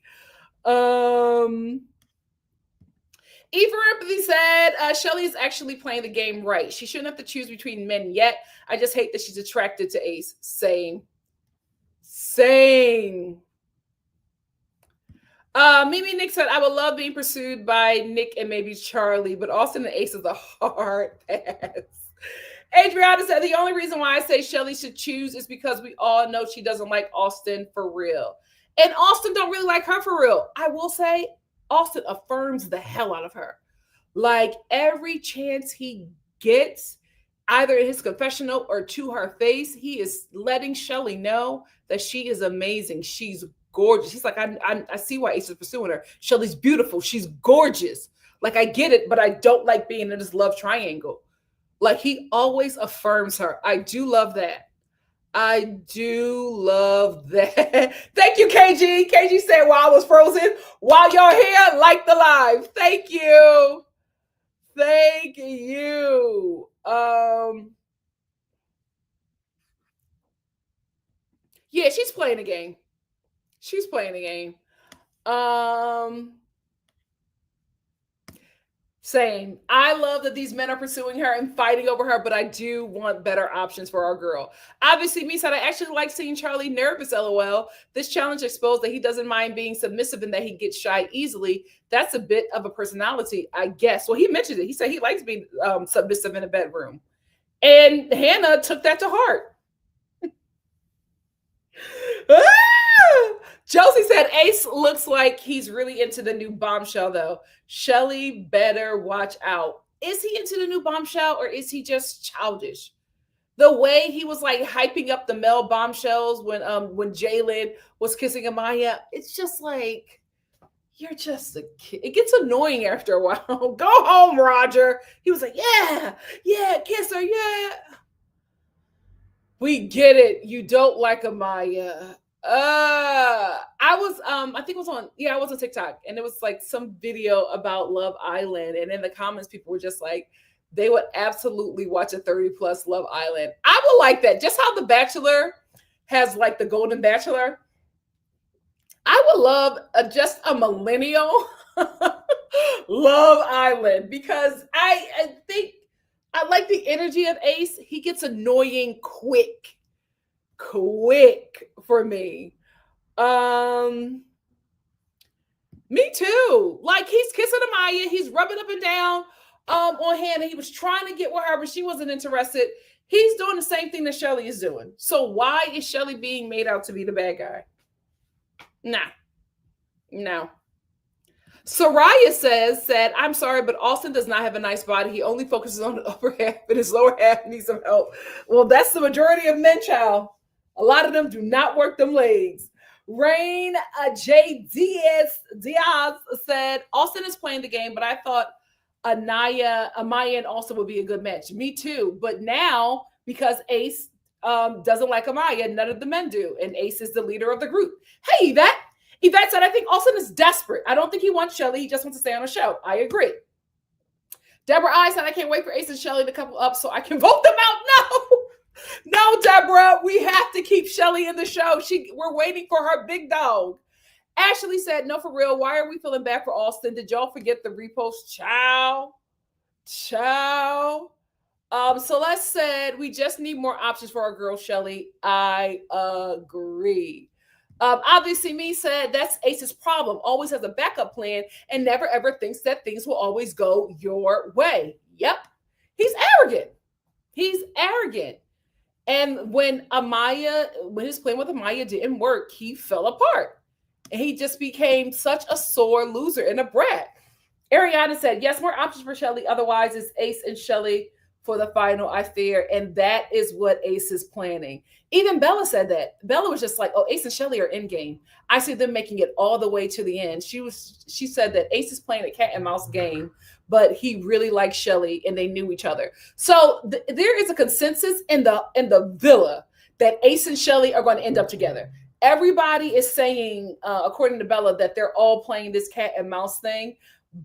Eva Empathy said, Shelly is actually playing the game right. She shouldn't have to choose between men yet. I just hate that she's attracted to Ace. Same. Mimi Nick said, I would love being pursued by Nick and maybe Charlie, but Austin and Ace is a hard pass. Adriana said, the only reason why I say Shelly should choose is because we all know she doesn't like Austin for real. And Austin don't really like her for real. I will say, Austin affirms the hell out of her. Like every chance he gets, either in his confessional or to her face, he is letting Shelly know that she is amazing. She's gorgeous. He's like, I see why Ace is pursuing her. Shelly's beautiful. She's gorgeous. Like, I get it, but I don't like being in this love triangle. Like, he always affirms her. I do love that. I do love that. Thank you, KG. KG said while I was frozen, while you're here, like the live. Thank you. Thank you. Yeah, she's playing a game. She's playing a game. Same. I love that these men are pursuing her and fighting over her, but I do want better options for our girl. Obviously, me said, I actually like seeing Charlie nervous, LOL. This challenge exposed that he doesn't mind being submissive and that he gets shy easily. That's a bit of a personality, I guess. Well, he mentioned it. He said he likes being submissive in a bedroom. And Hannah took that to heart. Josie said Ace looks like he's really into the new bombshell, though. Shelly better watch out. Is he into the new bombshell or is he just childish? The way he was like hyping up the male bombshells when Jalen was kissing Amaya, it's just like, you're just a kid. It gets annoying after a while. Go home, Roger. He was like, yeah, kiss her, yeah. We get it. You don't like Amaya. I think it was I was on TikTok and it was like some video about Love Island. And in the comments, people were just like, they would absolutely watch a 30 plus Love Island. I would like that. Just how The Bachelor has like the Golden Bachelor. I would love just a millennial Love Island because I think I like the energy of Ace. He gets annoying quick for me. Me too. Like he's kissing Amaya, he's rubbing up and down on Hannah. He was trying to get with her, but she wasn't interested. He's doing the same thing that Shelly is doing. So why is Shelly being made out to be the bad guy? No. Soraya said, I'm sorry, but Austin does not have a nice body. He only focuses on the upper half, and his lower half needs some help. Well, that's the majority of men, child. A lot of them do not work them legs. Rain J. Diaz said, Austin is playing the game, but I thought Amaya and Austin would be a good match. Me too. But now, because Ace doesn't like Amaya, none of the men do. And Ace is the leader of the group. Hey, Yvette. Yvette said, I think Austin is desperate. I don't think he wants Shelly. He just wants to stay on the show. I agree. Deborah I said, I can't wait for Ace and Shelly to couple up so I can vote them out. No, Deborah, we have to keep Shelly in the show. We're waiting for her big dog. Ashley said, no, for real. Why are we feeling bad for Austin? Did y'all forget the repost? Ciao. Celeste said, we just need more options for our girl, Shelly. I agree. Obviously, me said that's Ace's problem. Always has a backup plan and never ever thinks that things will always go your way. Yep. He's arrogant. And when his plan with Amaya didn't work, he fell apart. And he just became such a sore loser and a brat. Ariana said, yes, more options for Shelly. Otherwise, it's Ace and Shelly for the final, I fear. And that is what Ace is planning. Even Bella said that. Bella was just like, oh, Ace and Shelly are in game. I see them making it all the way to the end. She said that Ace is playing a cat and mouse game, but he really likes Shelly and they knew each other. So there is a consensus in the villa that Ace and Shelly are going to end up together. everybody is saying, according to Bella, that they're all playing this cat and mouse thing,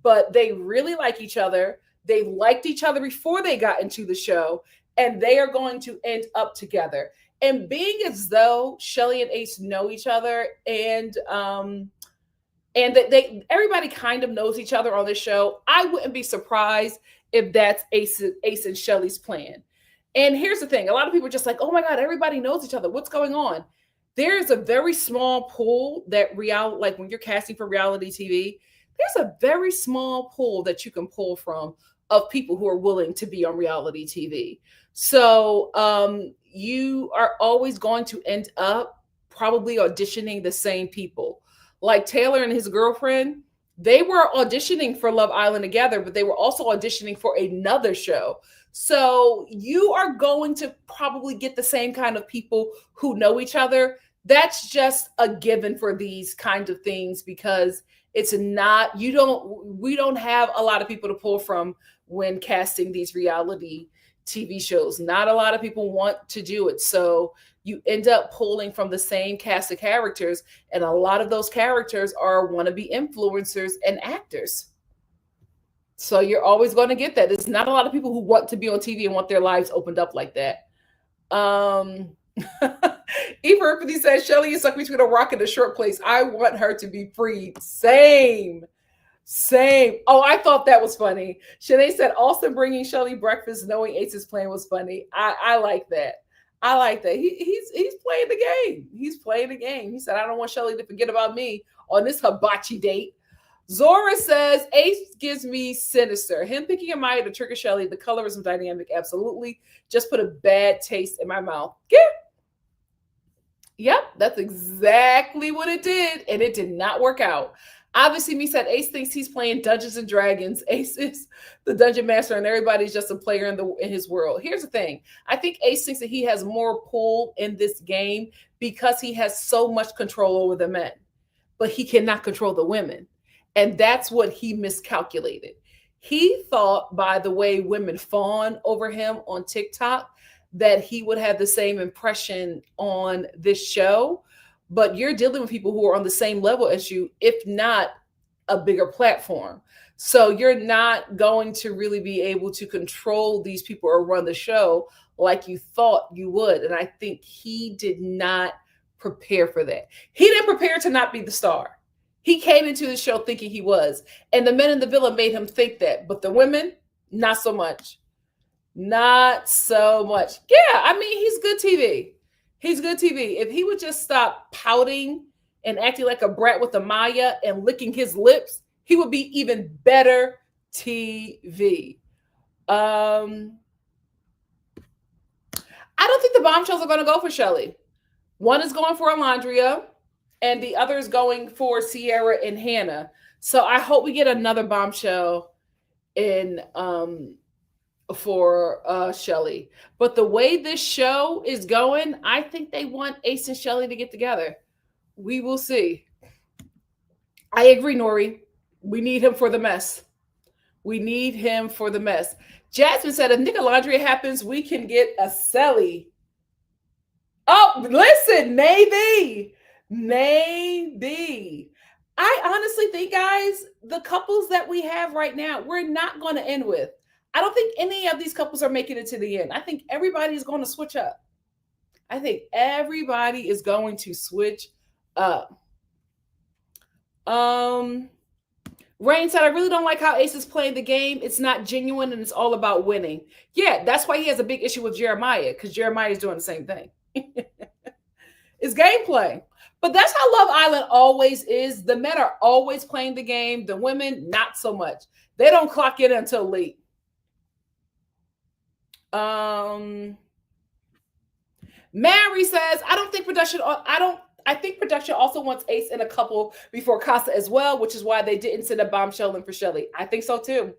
but they really like each other. They liked each other before they got into the show, and they are going to end up together. And being as though Shelly and Ace know each other, and that they everybody kind of knows each other on this show, I wouldn't be surprised if that's Ace and Shelly's plan. And here's the thing: a lot of people are just like, "Oh my God, everybody knows each other. What's going on?" There is a very small pool that like when you're casting for reality TV, there's a very small pool that you can pull from of people who are willing to be on reality TV. So you are always going to end up probably auditioning the same people. Like Taylor and his girlfriend, they were auditioning for Love Island together, but they were also auditioning for another show. So you are going to probably get the same kind of people who know each other. That's just a given for these kinds of things, because it's not, we don't have a lot of people to pull from when casting these reality TV shows. Not a lot of people want to do it. So you end up pulling from the same cast of characters, and a lot of those characters are wannabe influencers and actors. So you're always going to get that. There's not a lot of people who want to be on TV and want their lives opened up like that. Eva Ripley says, Shelly is stuck between a rock and a short place. I want her to be freed. Same. Oh, I thought that was funny. Shanae said, Austin bringing Shelly breakfast knowing Ace's plan was funny. I like that. I like that. He's playing the game. He's playing the game. He said, I don't want Shelly to forget about me on this hibachi date. Zora says, Ace gives me sinister. Him picking Amaya to trigger Shelly, the colorism dynamic, absolutely. Just put a bad taste in my mouth. Yeah. Yep, that's exactly what it did. And it did not work out. Obviously, me said Ace thinks he's playing Dungeons and Dragons. Ace is the dungeon master, and everybody's just a player in his world. Here's the thing: I think Ace thinks that he has more pull in this game because he has so much control over the men, but he cannot control the women, and that's what he miscalculated. He thought by the way women fawn over him on TikTok that he would have the same impression on this show. But you're dealing with people who are on the same level as you, if not a bigger platform. So you're not going to really be able to control these people or run the show like you thought you would. And I think he did not prepare for that. He didn't prepare to not be the star. He came into the show thinking he was. And the men in the villa made him think that. But the women, not so much. Not so much. Yeah, I mean, he's good TV. He's good TV. If he would just stop pouting and acting like a brat with Amaya and licking his lips, he would be even better TV. I don't think the bombshells are going to go for Shelly. One is going for Alondria, and the other is going for Sierra and Hannah. So I hope we get another bombshell in for Shelly. But the way this show is going, I think they want Ace and Shelly to get together. We will see. I agree, Nori. We need him for the mess. We need him for the mess. Jasmine said, if Nickelandria happens, we can get a Selly. Oh, listen, maybe. I honestly think, guys, the couples that we have right now, we're not going to end with. I don't think any of these couples are making it to the end. I think everybody is going to switch up. Rain said, I really don't like how Ace is playing the game. It's not genuine and it's all about winning. Yeah, that's why he has a big issue with Jeremiah, because Jeremiah is doing the same thing. It's gameplay. But that's how Love Island always is. The men are always playing the game. The women, not so much. They don't clock in until late. Mary says, I think production also wants Ace in a couple before Casa as well, which is why they didn't send a bombshell in for Shelly. I think so too.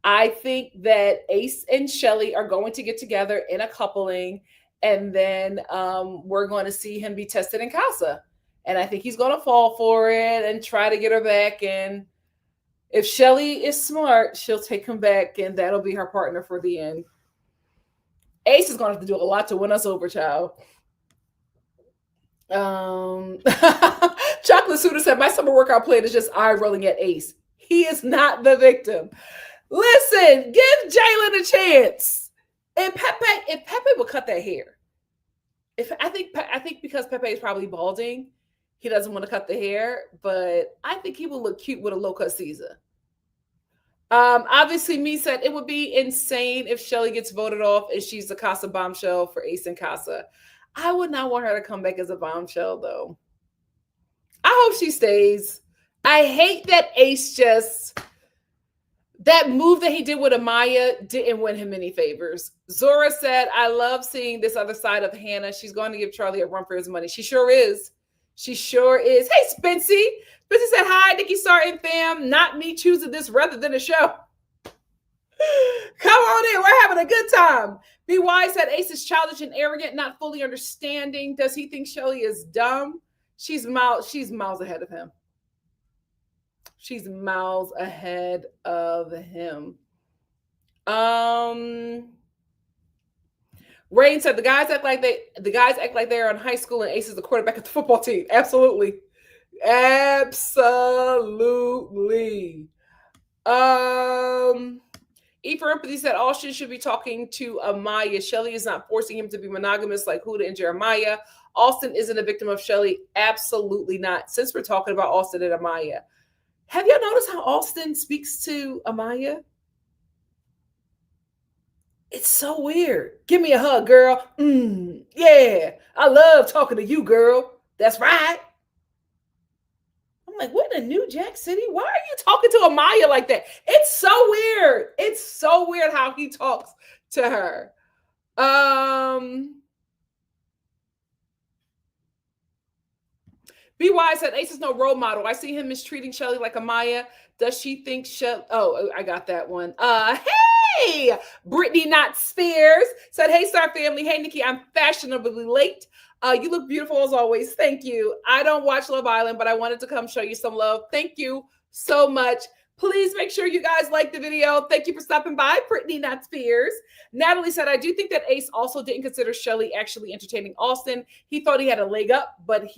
I think that Ace and Shelly are going to get together in a coupling, and then we're going to see him be tested in Casa. And I think he's going to fall for it and try to get her back. And if Shelly is smart, she'll take him back, and that'll be her partner for the end. Ace is going to have to do a lot to win us over, child. Chocolate Suda said, my summer workout plan is just eye rolling at Ace. He is not the victim. Listen, give Jalen a chance. And Pepe, if Pepe would cut that hair, if I think because Pepe is probably balding, he doesn't want to cut the hair, but I think he will look cute with a low cut Caesar. Obviously, me said it would be insane if Shelly gets voted off and she's the Casa bombshell for Ace and Casa. I would not want her to come back as a bombshell, though. I hope she stays. I hate that Ace just that move that he did with Amaya didn't win him any favors. Zora said, I love seeing this other side of Hannah. She's going to give Charlie a run for his money. She sure is. She sure is. Hey, Spency. Spency said, hi, Nikki.Star and fam. Not me choosing this rather than a show. Come on in. We're having a good time. Be Wise said, Ace is childish and arrogant, not fully understanding. Does he think Shelly is dumb? She's miles ahead of him. She's miles ahead of him. Rain said the guys act like they're in high school and Ace is the quarterback of the football team. Absolutely. Absolutely. E for Empathy said Austin should be talking to Amaya. Shelly is not forcing him to be monogamous like Huda and Jeremiah. Austin isn't a victim of Shelly. Absolutely not. Since we're talking about Austin and Amaya, have y'all noticed how Austin speaks to Amaya? It's so weird. Give me a hug, girl. Yeah, I love talking to you, girl. That's right. I'm like, what in New Jack City? Why are you talking to Amaya like that? It's so weird. It's so weird how he talks to her. Be Wise said Ace is no role model. I see him mistreating Shelly like Amaya. Does she think Shelly? Oh, I got that one. Hey, Brittany Not Spears said, hey, Star family. Hey, Nikki, I'm fashionably late. You look beautiful as always. Thank you. I don't watch Love Island, but I wanted to come show you some love. Thank you so much. Please make sure you guys like the video. Thank you for stopping by, Brittany Not Spears. Natalie said, I do think that Ace also didn't consider Shelly actually entertaining Austin. He thought he had a leg up, but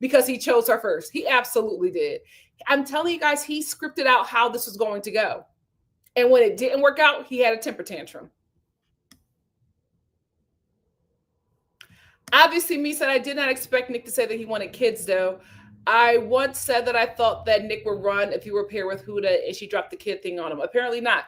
because he chose her first. He absolutely did. I'm telling you guys, he scripted out how this was going to go. And when it didn't work out, he had a temper tantrum. Obviously, me said, I did not expect Nick to say that he wanted kids, though. I once said that I thought that Nick would run if he were paired with Huda and she dropped the kid thing on him. Apparently not.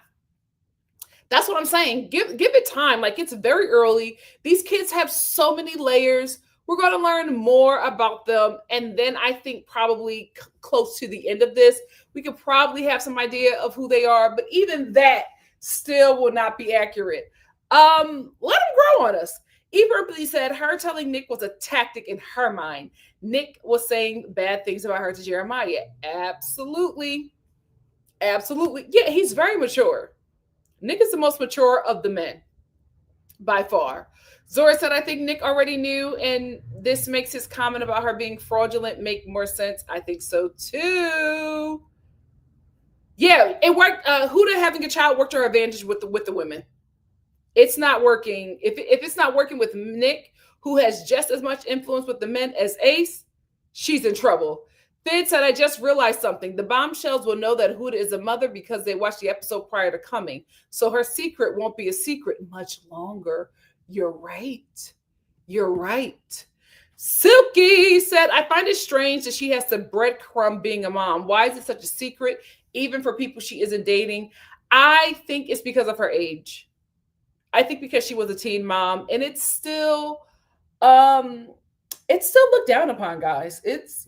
That's what I'm saying. Give it time. Like, it's very early. These kids have so many layers. We're going to learn more about them. And then I think probably close to the end of this, we could probably have some idea of who they are. But even that still will not be accurate. Let them grow on us. Eva said her telling Nick was a tactic in her mind. Nick was saying bad things about her to Jeremiah. Absolutely. Absolutely. Yeah, he's very mature. Nick is the most mature of the men by far. Zora said, I think Nick already knew, and this makes his comment about her being fraudulent make more sense. I think so too. Yeah, it worked. Huda having a child worked to her advantage with the women. It's not working. If it's not working with Nick, who has just as much influence with the men as Ace, she's in trouble. Fid said, I just realized something. The bombshells will know that Huda is a mother because they watched the episode prior to coming. So her secret won't be a secret much longer. You're right. You're right. Silky said, I find it strange that she has to breadcrumb being a mom. Why is it such a secret, even for people she isn't dating? I think it's because of her age. I think because she was a teen mom, and it's still looked down upon, guys. It's,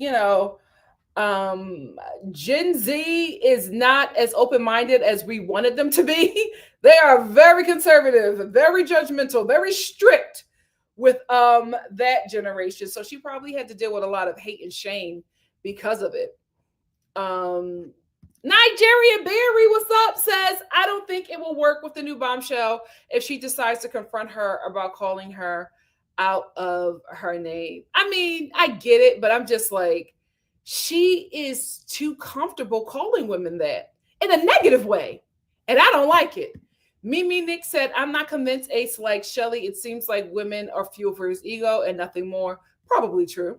Gen Z is not as open-minded as we wanted them to be. They are very conservative, very judgmental, very strict with that generation. So she probably had to deal with a lot of hate and shame because of it. Nigeria Berry, what's up, says, I don't think it will work with the new bombshell if she decides to confront her about calling her out of her name. I mean, I get it, but I'm just like, she is too comfortable calling women that in a negative way, and I don't like it. Mimi Nick said, I'm not convinced Ace likes Shelly. It seems like women are fuel for his ego and nothing more. Probably true.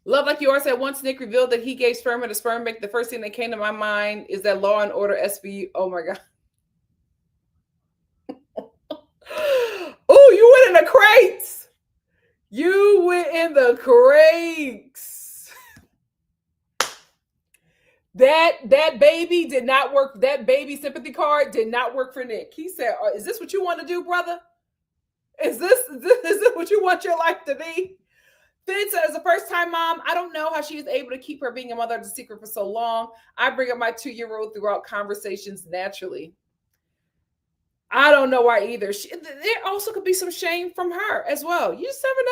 Love Like Yours said once Nick revealed that he gave sperma to sperm bank, the first thing that came to my mind is that Law and Order SVU. Oh my god. Oh, you went in the crates. You went in the crates. That baby did not work. That baby sympathy card did not work for Nick. He said, "Is this what you want to do, brother? Is this what you want your life to be?" Finn says, a first time mom, I don't know how she is able to keep her being a mother a secret for so long. I bring up my 2-year-old throughout conversations naturally. I don't know why either. There also could be some shame from her as well. You just never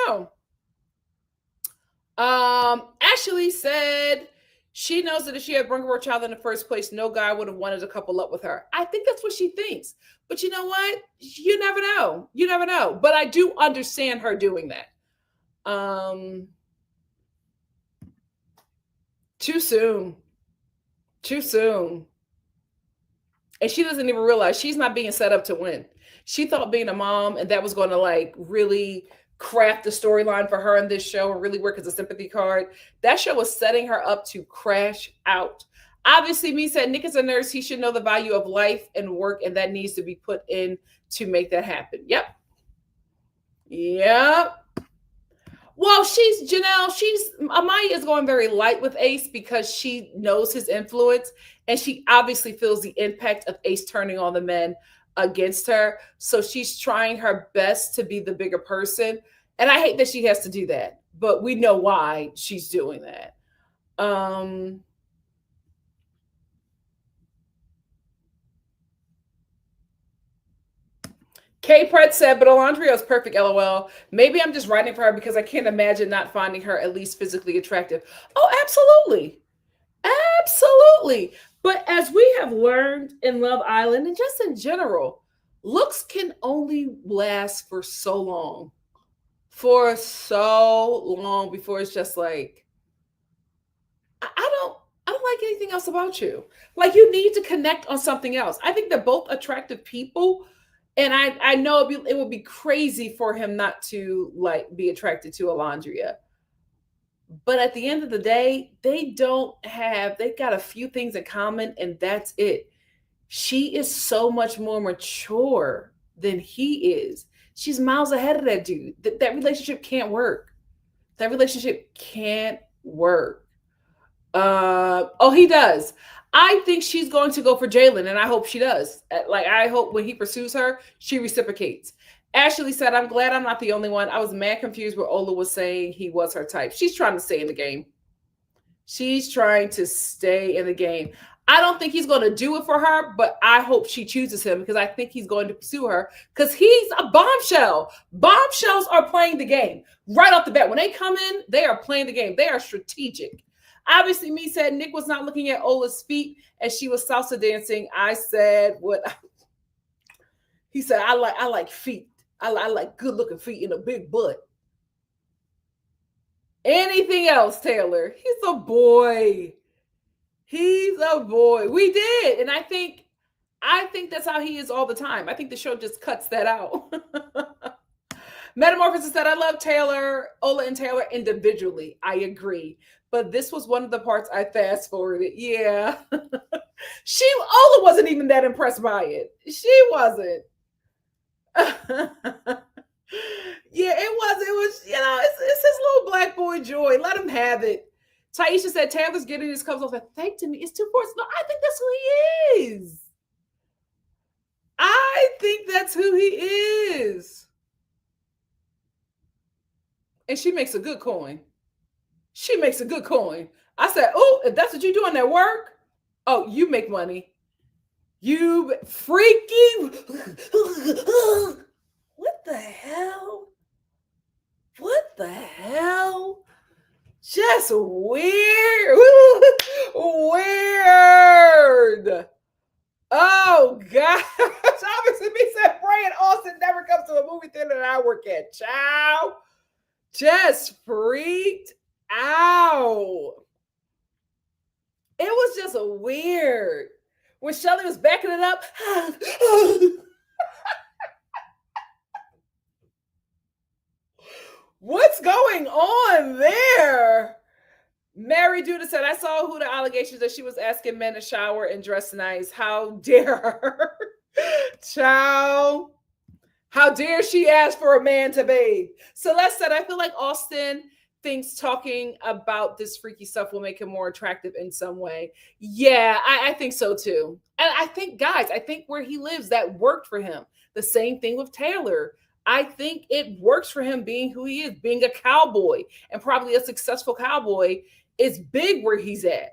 know. Ashley said she knows that if she had brought her child in the first place, no guy would have wanted to couple up with her. I think that's what she thinks. But you know what? You never know. You never know. But I do understand her doing that. Too soon. Too soon. And she doesn't even realize she's not being set up to win. She thought being a mom and that was going to like really craft the storyline for her in this show and really work as a sympathy card. That show was setting her up to crash out. Obviously, me said Nick is a nurse. He should know the value of life and work, and that needs to be put in to make that happen. Yep. Well, Amaya is going very light with Ace because she knows his influence and she obviously feels the impact of Ace turning on the men against her. So she's trying her best to be the bigger person. And I hate that she has to do that, but we know why she's doing that. K Pratt said, but Alondria is perfect, LOL. Maybe I'm just writing for her because I can't imagine not finding her at least physically attractive. Oh, absolutely. Absolutely. But as we have learned in Love Island and just in general, looks can only last for so long. For so long before it's just like, I don't like anything else about you. Like you need to connect on something else. I think they're both attractive people. And I know it would be crazy for him not to like be attracted to Alondria. But at the end of the day, they've got a few things in common, and that's it. She is so much more mature than he is. She's miles ahead of that dude. That relationship can't work. That relationship can't work. He does. I think she's going to go for Jalen, and I hope she does. Like, I hope when he pursues her, she reciprocates. Ashley said, I'm glad I'm not the only one. I was mad confused where Ola was saying he was her type. She's trying to stay in the game. She's trying to stay in the game. I don't think he's going to do it for her, but I hope she chooses him because I think he's going to pursue her because he's a bombshell. Bombshells are playing the game right off the bat. When they come in, they are playing the game. They are strategic. Obviously, me said Nick was not looking at Ola's feet as she was salsa dancing. I said what he said. I like feet. I like good looking feet in a big butt. Anything else, Taylor? He's a boy. He's a boy. We did, and I think that's how he is all the time. I think the show just cuts that out. Metamorphosis said, I love Ola and Taylor individually. I agree. But this was one of the parts I fast forwarded. Yeah. Ola wasn't even that impressed by it. She wasn't. Yeah, it was. It was, it's his little black boy joy. Let him have it. Taisha said, Taylor's getting his cups off. Thank to me. It's 2 points. No, I think that's who he is. I think that's who he is. And she makes a good coin. She makes a good coin. I said, oh, if that's what you do in that work, oh, you make money. You freaky. What the hell? What the hell? Just weird. Weird. Oh, gosh. Obviously, me said Brian Austin never comes to a movie theater that I work at. Ciao. Just freaked out. It was just weird. When Shelly was backing it up. What's going on there? Mary Duda said, I saw who the allegations that she was asking men to shower and dress nice. How dare her? Child. How dare she ask for a man to bathe? Celeste said, I feel like Austin thinks talking about this freaky stuff will make him more attractive in some way. Yeah, I think so too. And I think, guys, I think where he lives, that worked for him. The same thing with Taylor. I think it works for him being who he is, being a cowboy, and probably a successful cowboy is big where he's at.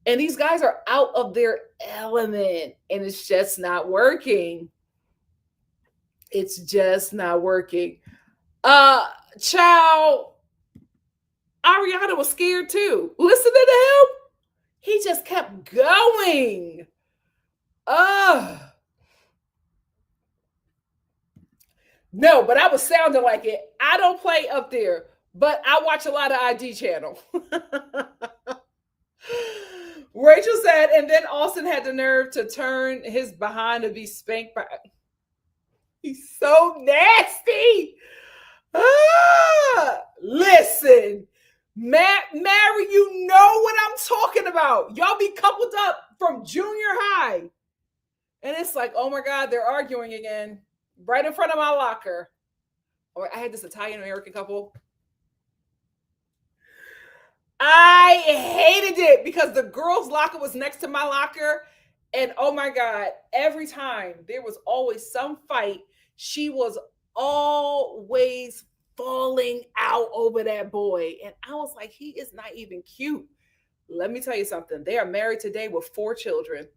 And these guys are out of their element, and it's just not working. It's just not working. Child, Ariana was scared too. Listening to him, he just kept going. No, but I was sounding like it. I don't play up there, but I watch a lot of ID channel. Rachel said, and then Austin had the nerve to turn his behind to be spanked by. He's so nasty. Listen, Mary, you know what I'm talking about. Y'all be coupled up from junior high. And it's like, oh my God, they're arguing again. Right in front of my locker. Or I had this Italian American couple. I hated it because the girls' locker was next to my locker. And oh my God, every time there was always some fight. She was always falling out over that boy. And I was like, he is not even cute. Let me tell you something. They are married today with 4 children.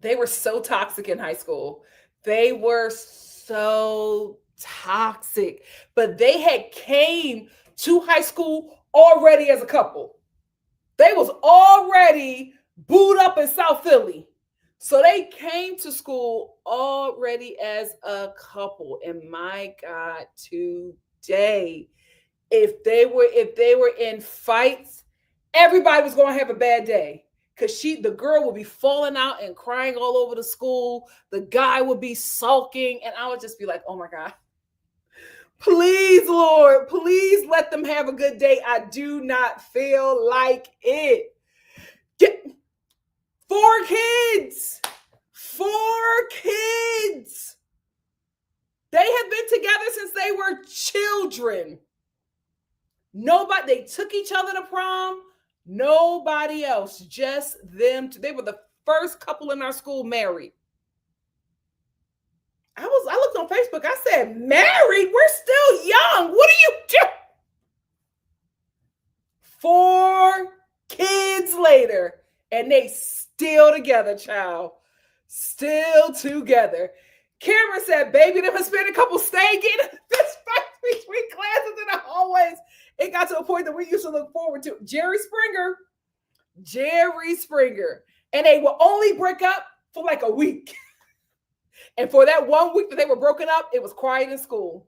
They were so toxic in high school. They were so toxic. But they had came to high school already as a couple. They was already booed up in South Philly. So they came to school already as a couple. And my God, today, if they were in fights, everybody was going to have a bad day. Because the girl would be falling out and crying all over the school. The guy would be sulking. And I would just be like, oh my God. Please, Lord, please let them have a good day. I do not feel like it. 4 kids. 4 kids. They have been together since they were children. They took each other to prom. Nobody else, just them. They were the first couple in our school married. I looked on Facebook. I said, married? We're still young. What are you doing? 4 kids later, and they still together, child. Still together. Cameron said, baby, them Hispanic couple stay getting this fight between classes in the hallways. It got to a point that we used to look forward to. Jerry Springer. And they will only break up for like a week. And for that 1 week that they were broken up, it was quiet in school.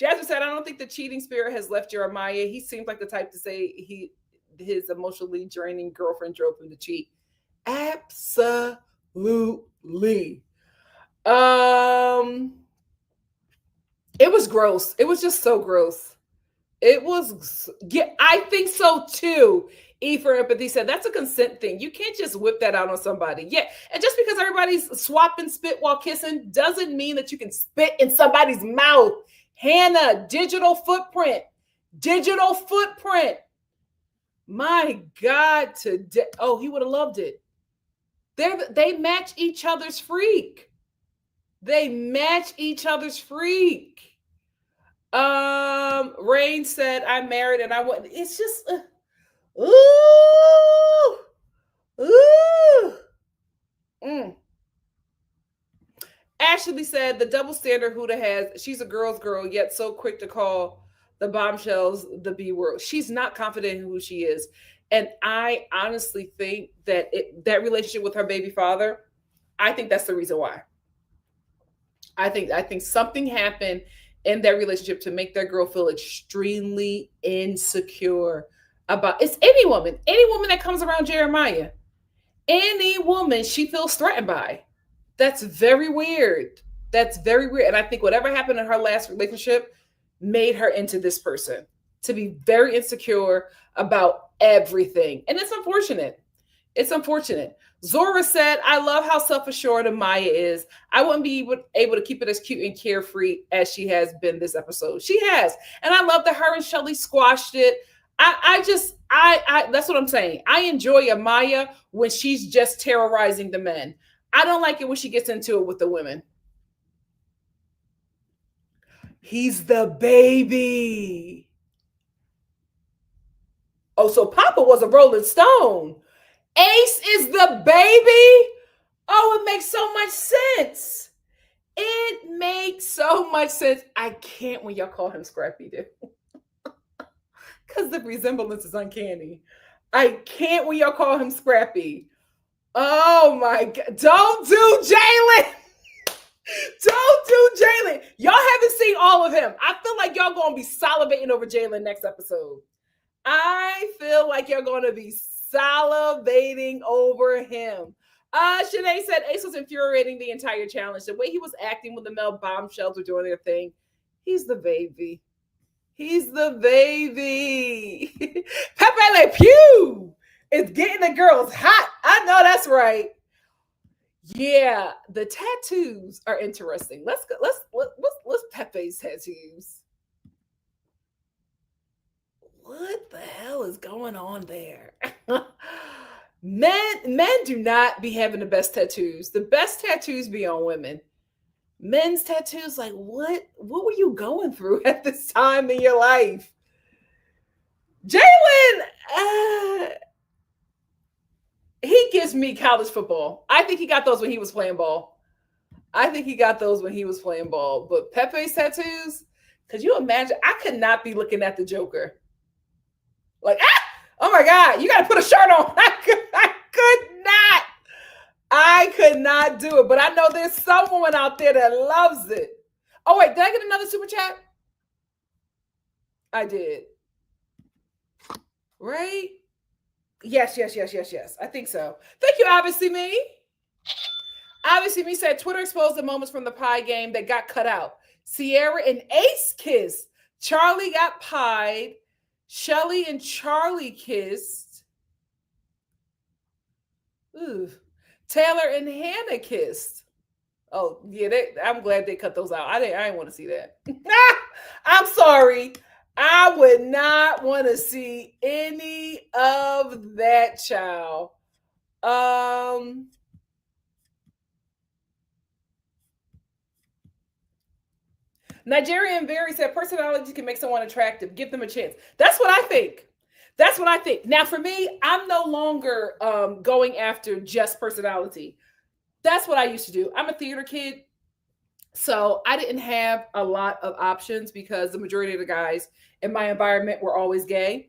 Jasmine said, I don't think the cheating spirit has left Jeremiah. He seems like the type to say his emotionally draining girlfriend drove him to cheat. Absolutely. It was gross. It was just so gross. It was, yeah, I think so too. E for Empathy said, that's a consent thing. You can't just whip that out on somebody. Yeah. And just because everybody's swapping spit while kissing doesn't mean that you can spit in somebody's mouth. Hannah, digital footprint. My God, today. Oh, he would have loved it. They match each other's freak. Rain said, I'm married and I wouldn't. It's just, Ashley said, the double standard Huda has, she's a girl's girl, yet so quick to call the bombshells the B word. She's not confident in who she is. And I honestly think that that relationship with her baby father, I think that's the reason why. I think something happened in that relationship to make that girl feel extremely insecure about it's any woman that comes around Jeremiah, any woman she feels threatened by. That's very weird. That's very weird. And I think whatever happened in her last relationship made her into this person, to be very insecure about everything. And it's unfortunate. It's unfortunate. Zora said, I love how self assured Amaya is. I wouldn't be able to keep it as cute and carefree as she has been this episode. She has. And I love that her and Shelly squashed it. That's what I'm saying. I enjoy Amaya when she's just terrorizing the men. I don't like it when she gets into it with the women. He's the baby. Oh, so Papa was a Rolling Stone. Ace is the baby? Oh, it makes so much sense. It makes so much sense. I can't when y'all call him Scrappy, dude. Because the resemblance is uncanny. I can't when y'all call him Scrappy. Oh my God. Don't do Jalen. Don't do Jalen. Y'all haven't seen all of him. I feel like y'all going to be salivating over Jalen next episode. I feel like you're going to be salivating over him. Shanae said Ace was infuriating the entire challenge. The way he was acting when the male bombshells were doing their thing. He's the baby. He's the baby. Pepe Le Pew is getting the girls hot. I know that's right. Yeah, the tattoos are interesting. Let's Pepe's tattoos. What the hell is going on there? Men do not be having the best tattoos. The best tattoos be on women. Men's tattoos, like what were you going through at this time in your life? Jalen, he gives me college football. I think he got those when he was playing ball. But Pepe's tattoos, could you imagine? I could not be looking at the Joker. Like, oh my God, you got to put a shirt on. I could not do it. But I know there's someone out there that loves it. Oh, wait, did I get another super chat? I did. Right? Yes. I think so. Thank you, Obviously Me. Obviously Me said Twitter exposed the moments from the pie game that got cut out. Sierra and Ace kissed. Charlie got pied. Shelly and Charlie kissed. Ooh. Taylor and Hannah kissed. Oh, yeah, I'm glad they cut those out. I didn't want to see that. I'm sorry. I would not want to see any of that, child. Nigerian Very said personality can make someone attractive. Give them a chance. That's what I think. Now, for me, I'm no longer going after just personality. That's what I used to do. I'm a theater kid. So I didn't have a lot of options because the majority of the guys in my environment were always gay.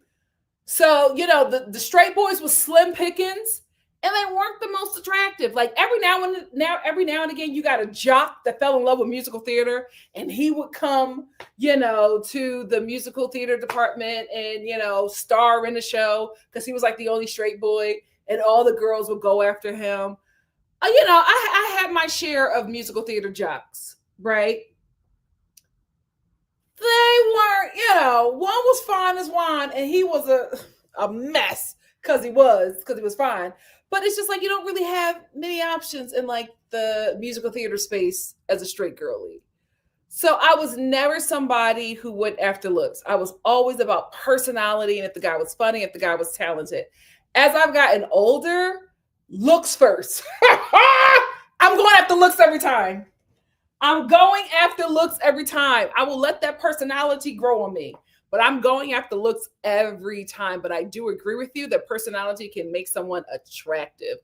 So, the straight boys was slim pickings and they weren't the most attractive. Like every now and again, you got a jock that fell in love with musical theater and he would come, to the musical theater department and, star in the show because he was like the only straight boy and all the girls would go after him. I had my share of musical theater jocks, right? They weren't, one was fine as wine and he was a mess because he was fine. But it's just like you don't really have many options in like the musical theater space as a straight girly. So I was never somebody who went after looks. I was always about personality and if the guy was funny, if the guy was talented. As I've gotten older, looks first. I'm going after looks every time. I will let that personality grow on me, but I'm going after looks every time. But I do agree with you that personality can make someone attractive.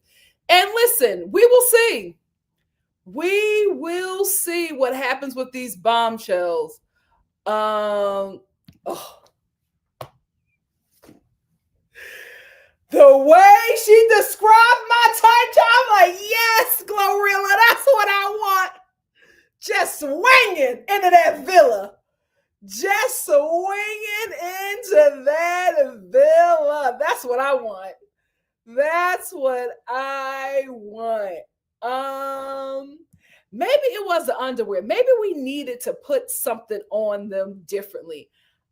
And listen, we will see. We will see what happens with these bombshells. The way she described my type, I'm like, yes, Glorilla, that's what I want. Just swinging into that villa. That's what I want. Um, maybe it was the underwear. Maybe we needed to put something on them differently.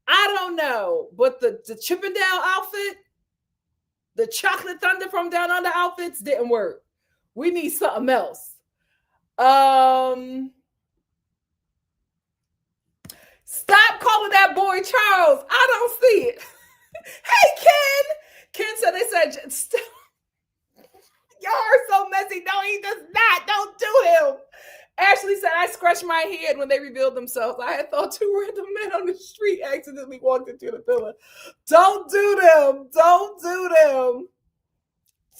I don't know, but the Chippendale outfit, the Chocolate Thunder from Down Under outfits didn't work. We need something else. Um, Stop calling that boy Charles. I don't see it. Hey, Ken. Ken said they said y'all are so messy. No, he does not. Don't do him. Ashley said, I scratched my head when they revealed themselves. I had thought two random men on the street accidentally walked into the pillar. Don't do them. Don't do them.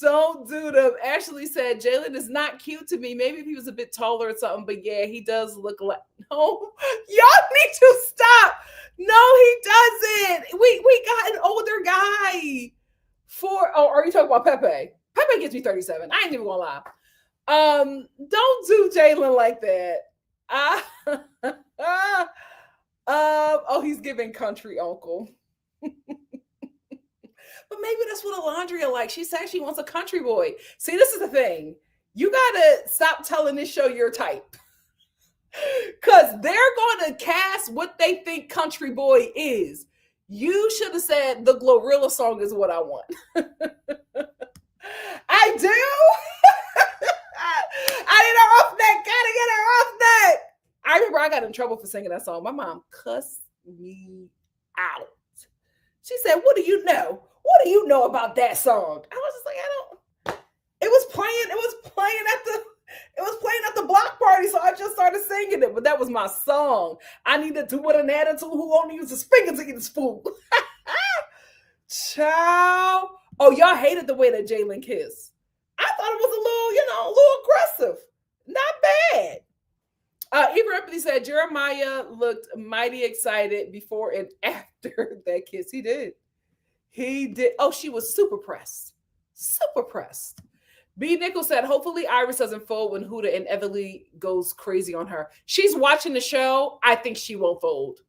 Don't do them. Ashley said, Jalen is not cute to me. Maybe if he was a bit taller or something, but yeah, he does look like. No, y'all need to stop. No, he doesn't. We got an older guy. Are you talking about Pepe? Pepe gets me 37. I ain't even gonna lie. Don't do Jalen like that. Oh, he's giving country uncle. But maybe that's what Alondria likes. She says she wants a country boy. See, this is the thing. You gotta stop telling this show your type. Because they're going to cast what they think country boy is. You should have said the Glorilla song is what I want. I do. I need a roughneck. Gotta get a roughneck. I remember I got in trouble for singing that song. My mom cussed me out. She said, "What do you know? What do you know about that song?" I was just like, I don't. It was playing at the block party, so I just started singing it. But that was my song. I needed to with an attitude who only uses his fingers to get his food. Child. Oh, y'all hated the way that Jalen kissed. I thought it was a little aggressive. Not bad. Eva Ripley said Jeremiah looked mighty excited before and after that kiss. He did. He did. Oh, she was super pressed. Super pressed. B. Nichols said, hopefully Iris doesn't fold when Huda and Everly goes crazy on her. She's watching the show. I think she won't fold.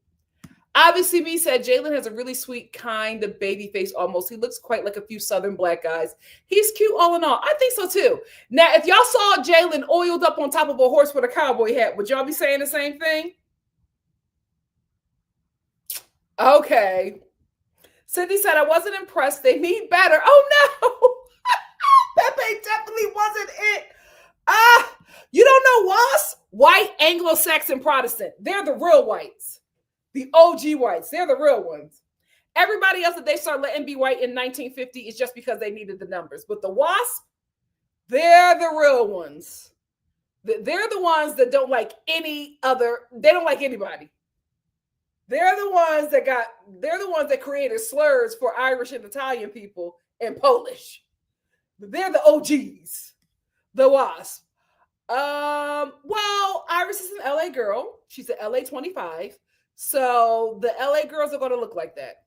Obviously, B said Jalen has a really sweet kind of baby face almost. He looks quite like a few Southern black guys. He's cute all in all. I think so too. Now, if y'all saw Jalen oiled up on top of a horse with a cowboy hat, would y'all be saying the same thing? Okay. Cindy said, I wasn't impressed. They need better. Oh, no. Pepe definitely wasn't it. You don't know WAS? White, Anglo-Saxon, Protestant. They're the real whites. The OG whites. They're the real ones. Everybody else that they started letting be white in 1950 is just because they needed the numbers. But the WASP, they're the real ones. They're the ones that don't like any other. They don't like anybody. They're the ones that created slurs for Irish and Italian people and Polish. They're the OGs, the WASP. Well, Iris is an LA girl. She's an LA 25. So the LA girls are going to look like that.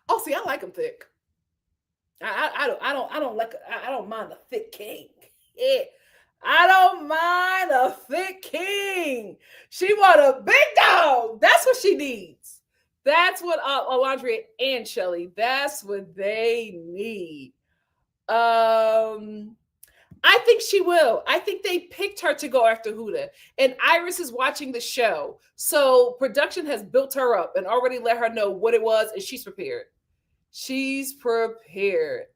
Oh, see, I like them thick. I don't mind a thick king. Yeah. I don't mind a thick king. She want a big dog. That's what she needs. That's what Alondria and Shelly, that's what they need. I think she will. I think they picked her to go after Huda. And Iris is watching the show. So production has built her up and already let her know what it was, and she's prepared. She's prepared.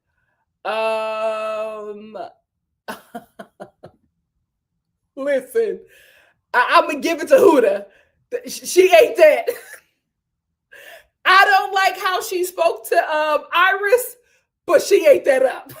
Listen, I'm going to give it to Huda. She ate that. I don't like how she spoke to Iris, but she ate that up.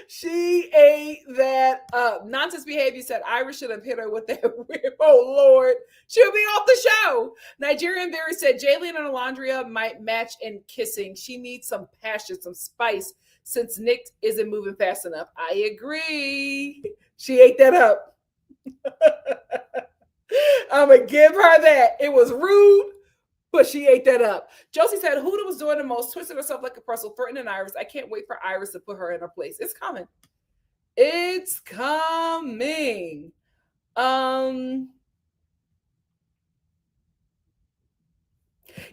She ate that up. Nonsense behavior said Iris should have hit her with that whip. Oh, Lord. She'll be off the show. Nigerian Berry said Jalen and Alondria might match in kissing. She needs some passion, some spice, since Nick isn't moving fast enough. I agree. She ate that up. I'm going to give her that. It was rude, but she ate that up. Josie said Huda was doing the most, twisted herself like a pretzel, threatening Iris. I can't wait for Iris to put her in her place. It's coming. It's coming.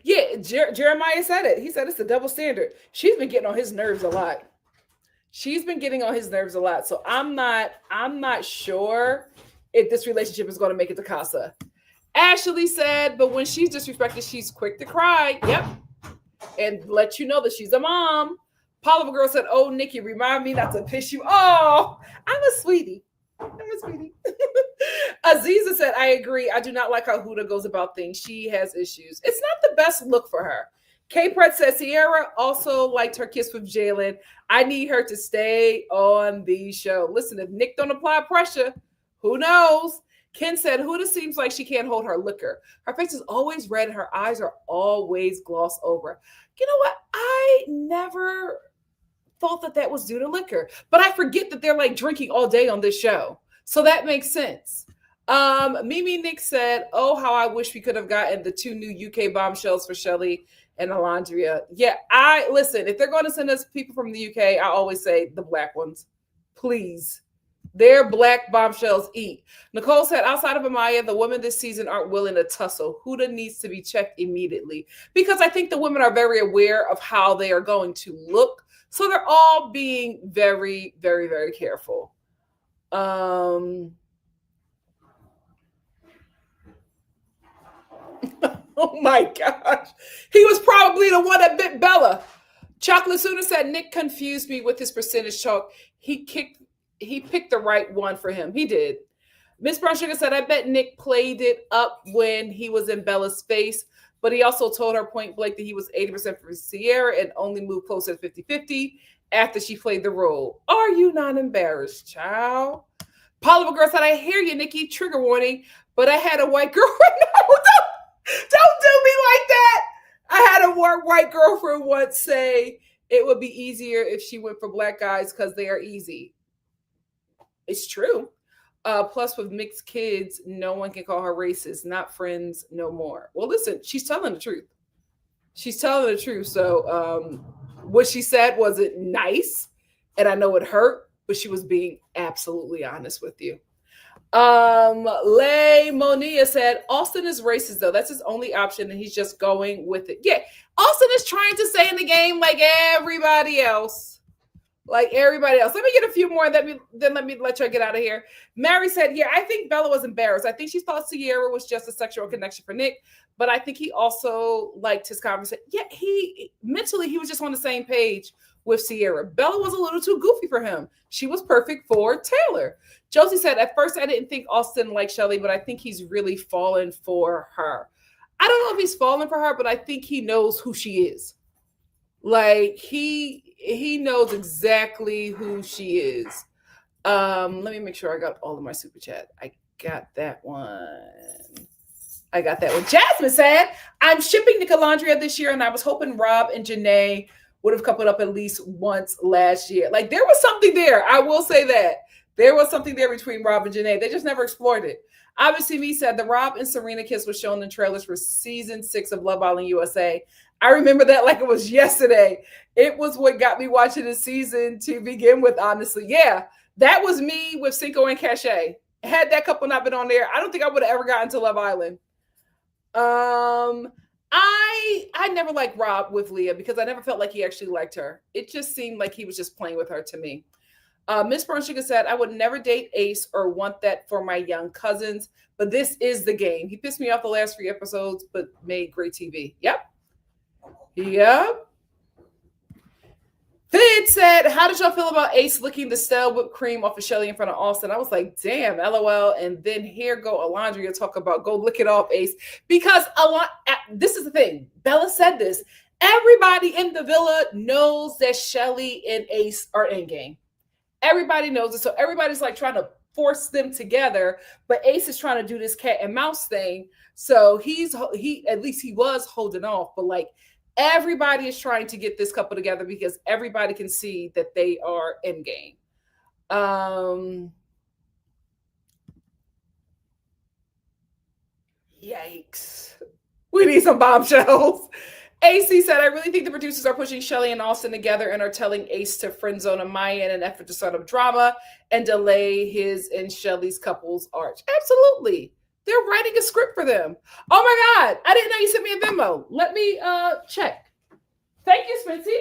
Yeah, Jeremiah said it. He said it's a double standard. She's been getting on his nerves a lot. She's been getting on his nerves a lot. So I'm not sure if this relationship is going to make it to Casa. Ashley said, but when she's disrespected, she's quick to cry. Yep. And let you know that she's a mom. Poliva Girl said, oh, Nikki, remind me not to piss you. Oh, I'm a sweetie. I'm a sweetie. Aziza said, I agree. I do not like how Huda goes about things. She has issues. It's not the best look for her. K Pratt says Sierra also liked her kiss with Jalen. I need her to stay on the show. Listen, if Nick don't apply pressure, who knows? Ken said, Huda seems like she can't hold her liquor. Her face is always red and her eyes are always glossed over. You know what? I never thought that was due to liquor, but I forget that they're like drinking all day on this show. So that makes sense. Mimi Nick said, oh, how I wish we could have gotten the 2 new UK bombshells for Shelly and Alondria. Yeah, listen, if they're going to send us people from the UK, I always say the black ones, please. Their black bombshells eat. Nicole said, outside of Amaya, the women this season aren't willing to tussle. Huda needs to be checked immediately because I think the women are very aware of how they are going to look. So they're all being very, very, very careful. Oh my gosh. He was probably the one that bit Bella. Chocolate Sooner said, Nick confused me with his percentage chalk. He picked the right one for him. He did. Miss Brown Sugar said, I bet Nick played it up when he was in Bella's face, but he also told her point blank that he was 80% for Sierra and only moved closer to 50-50 after she played the role. Are you not embarrassed, child? Poliva Girl said, I hear you, Nikki. Trigger warning, but I had a white girlfriend. No, don't do me like that. I had a white girlfriend once say it would be easier if she went for black guys because they are easy. It's true. Plus, with mixed kids, no one can call her racist. Not friends no more. Well, listen, she's telling the truth. She's telling the truth. So what she said wasn't nice, and I know it hurt, but she was being absolutely honest with you. Lay Monia said, Austin is racist, though. That's his only option, and he's just going with it. Yeah, Austin is trying to stay in the game like everybody else. Like everybody else. Let me get a few more, then let me let you get out of here. Mary said, yeah, I think Bella was embarrassed. I think she thought Sierra was just a sexual connection for Nick, but I think he also liked his conversation. Yeah, he was just on the same page with Sierra. Bella was a little too goofy for him. She was perfect for Taylor. Josie said, at first I didn't think Austin liked Shelly, but I think he's really fallen for her. I don't know if he's fallen for her, but I think he knows who she is. Like he knows exactly who she is. Let me make sure I got all of my super chat. I got that one. Jasmine said, I'm shipping NikkiLandria this year, and I was hoping Rob and Janae would have coupled up at least once last year. Like there was something there. I will say that. There was something there between Rob and Janae. They just never explored it. Obviously, me said the Rob and Serena kiss was shown in trailers for season 6 of Love Island USA. I remember that like it was yesterday. It was what got me watching the season to begin with, honestly. Yeah, that was me with Cinco and Cachet. Had that couple not been on there, I don't think I would have ever gotten to Love Island. I never liked Rob with Leah because I never felt like he actually liked her. It just seemed like he was just playing with her to me. Miss Brown Sugar said, I would never date Ace or want that for my young cousins, but this is the game. He pissed me off the last 3 episodes, but made great TV. Yep. Fid said, how did y'all feel about Ace licking the stale whipped cream off of Shelly in front of Austin? I was like, damn, LOL. And then here go Alondria talk about go lick it off, Ace. Because this is the thing. Bella said this. Everybody in the villa knows that Shelly and Ace are in game. Everybody knows it. So everybody's like trying to force them together. But Ace is trying to do this cat and mouse thing. So he at least he was holding off. But like, everybody is trying to get this couple together because everybody can see that they are in game. Yikes. We need some bombshells. AC said, I really think the producers are pushing Shelly and Austin together and are telling Ace to friend zone Amaya in an effort to start up drama and delay his and Shelly's couple's arch. Absolutely. They're writing a script for them. Oh my God. I didn't know you sent me a Venmo. Let me check. Thank you, Spency.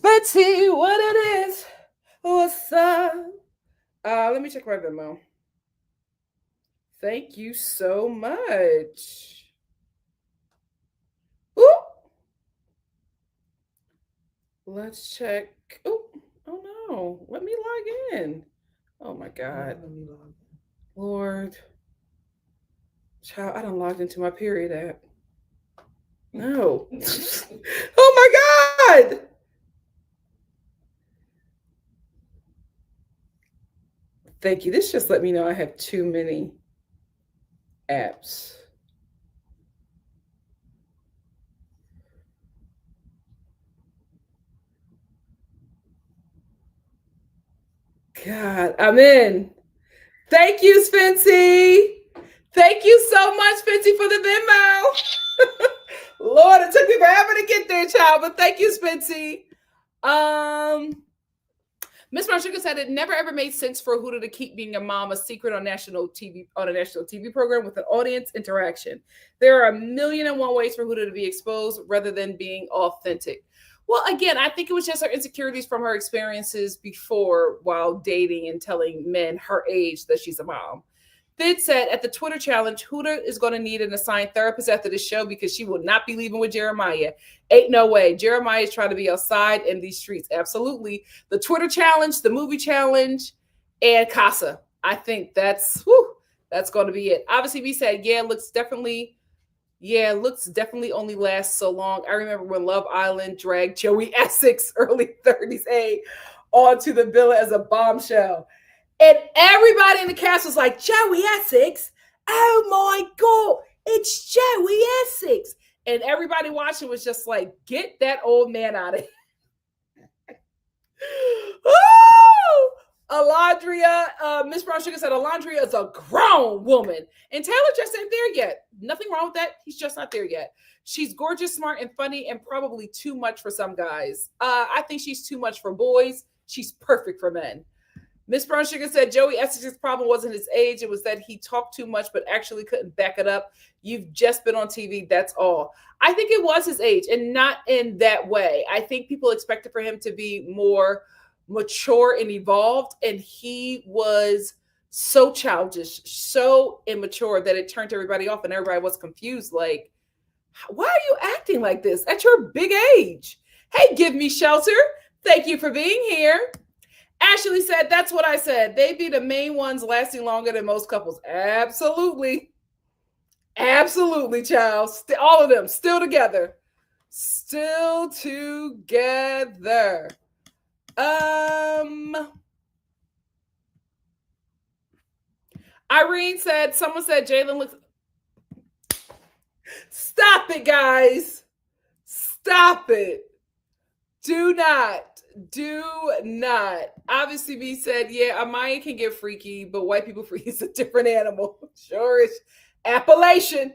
Betty, what it is? What's up? Let me check my Venmo. Thank you so much. Ooh. Let's check. Oh, oh no. Let me log in. Oh my God. Lord. Child, I done logged into my period app. No. Oh my God. Thank you. This just let me know I have too many apps. God, I'm in. Thank you, Spency. Thank you so much, Spency, for the Venmo. Lord, it took me forever to get there, child, but thank you, Spency. Miss Brown Sugar said it never ever made sense for Huda to keep being a mom a secret on a national TV program with an audience interaction. There are a million and one ways for Huda to be exposed rather than being authentic. Well, again, I think it was just her insecurities from her experiences before while dating and telling men her age that she's a mom. Fid said at the Twitter challenge, Huda is going to need an assigned therapist after this show because she will not be leaving with Jeremiah. Ain't no way. Jeremiah is trying to be outside in these streets. Absolutely. The Twitter challenge, the movie challenge, and Casa. I think that's going to be it. Obviously, we said, looks definitely only lasts so long. I remember when Love Island dragged Joey Essex, early 30s onto the villa as a bombshell. And everybody in the cast was like, Joey Essex? Oh my God, it's Joey Essex. And everybody watching was just like, get that old man out of here. Alondria, Miss Brown Sugar said Alondria is a grown woman. And Taylor just ain't there yet. Nothing wrong with that. He's just not there yet. She's gorgeous, smart, and funny, and probably too much for some guys. I think she's too much for boys. She's perfect for men. Miss Brown Sugar said Joey Essex's problem wasn't his age. It was that he talked too much, but actually couldn't back it up. You've just been on TV. That's all. I think it was his age, and not in that way. I think people expected for him to be more mature and evolved, and he was so childish, so immature that it turned everybody off, and everybody was confused. Like, why are you acting like this at your big age? Hey, give me shelter. Thank you for being here. Ashley said, that's what I said. They be the main ones lasting longer than most couples. Absolutely. Absolutely, child. All of them still together. Still together. Irene said, someone said Jalen looks. Stop it, guys. Stop it. Do not. Obviously, B said, yeah, Amaya can get freaky, but white people freaky is a different animal. Sure is. Appellation.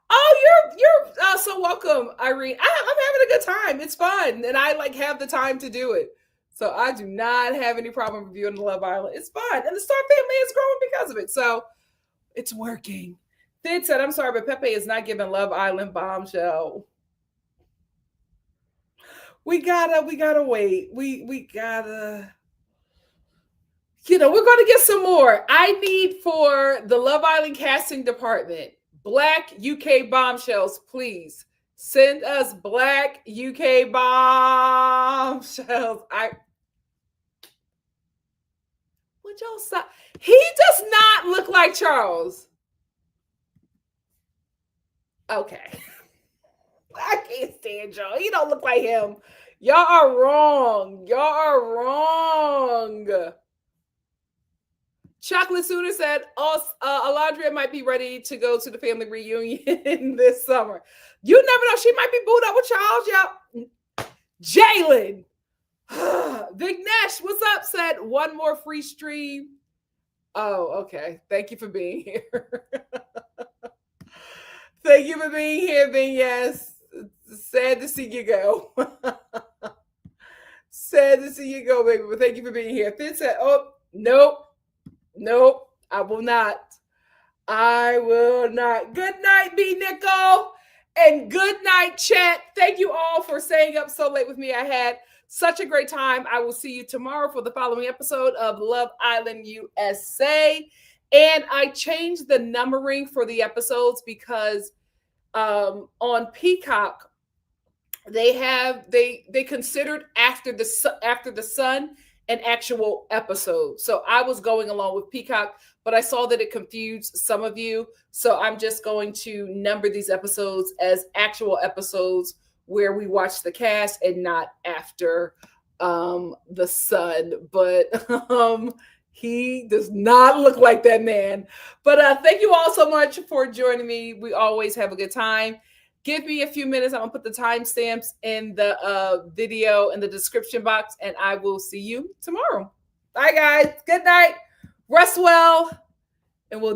Oh, you're so welcome, Irene. I'm having a good time. It's fun, and I have the time to do it. So I do not have any problem reviewing the Love Island. It's fun, and the Star family is growing because of it. So it's working. Fid said, I'm sorry, but Pepe is not giving Love Island bombshell. We gotta wait. We gotta, we're gonna get some more. I need for the Love Island casting department, Black UK bombshells, please. Send us Black UK bombshells. Would y'all stop? He does not look like Charles. Okay. I can't stand y'all. He don't look like him. Y'all are wrong. Chocolate Sooner said, Alondria might be ready to go to the family reunion this summer. You never know. She might be booed up with Charles, y'all. Jalen. Vignesh, what's up? Said one more free stream. Oh, okay. Thank you for being here. Thank you for being here, Vignesh. Sad to see you go. Sad to see you go, baby. But thank you for being here. Finn said, oh, nope, I will not. Good night, B. Nicole. And good night, chat. Thank you all for staying up so late with me. I had such a great time. I will see you tomorrow for the following episode of Love Island USA. And I changed the numbering for the episodes because on Peacock, they considered after the sun an actual episode. So I was going along with Peacock, but I saw that it confused some of you. So I'm just going to number these episodes as actual episodes where we watch the cast and not after the sun. But he does not look like that man. But thank you all so much for joining me. We always have a good time. Give me a few minutes. I'm gonna put the timestamps in the video in the description box, and I will see you tomorrow. Bye, guys. Good night. Rest well, and we'll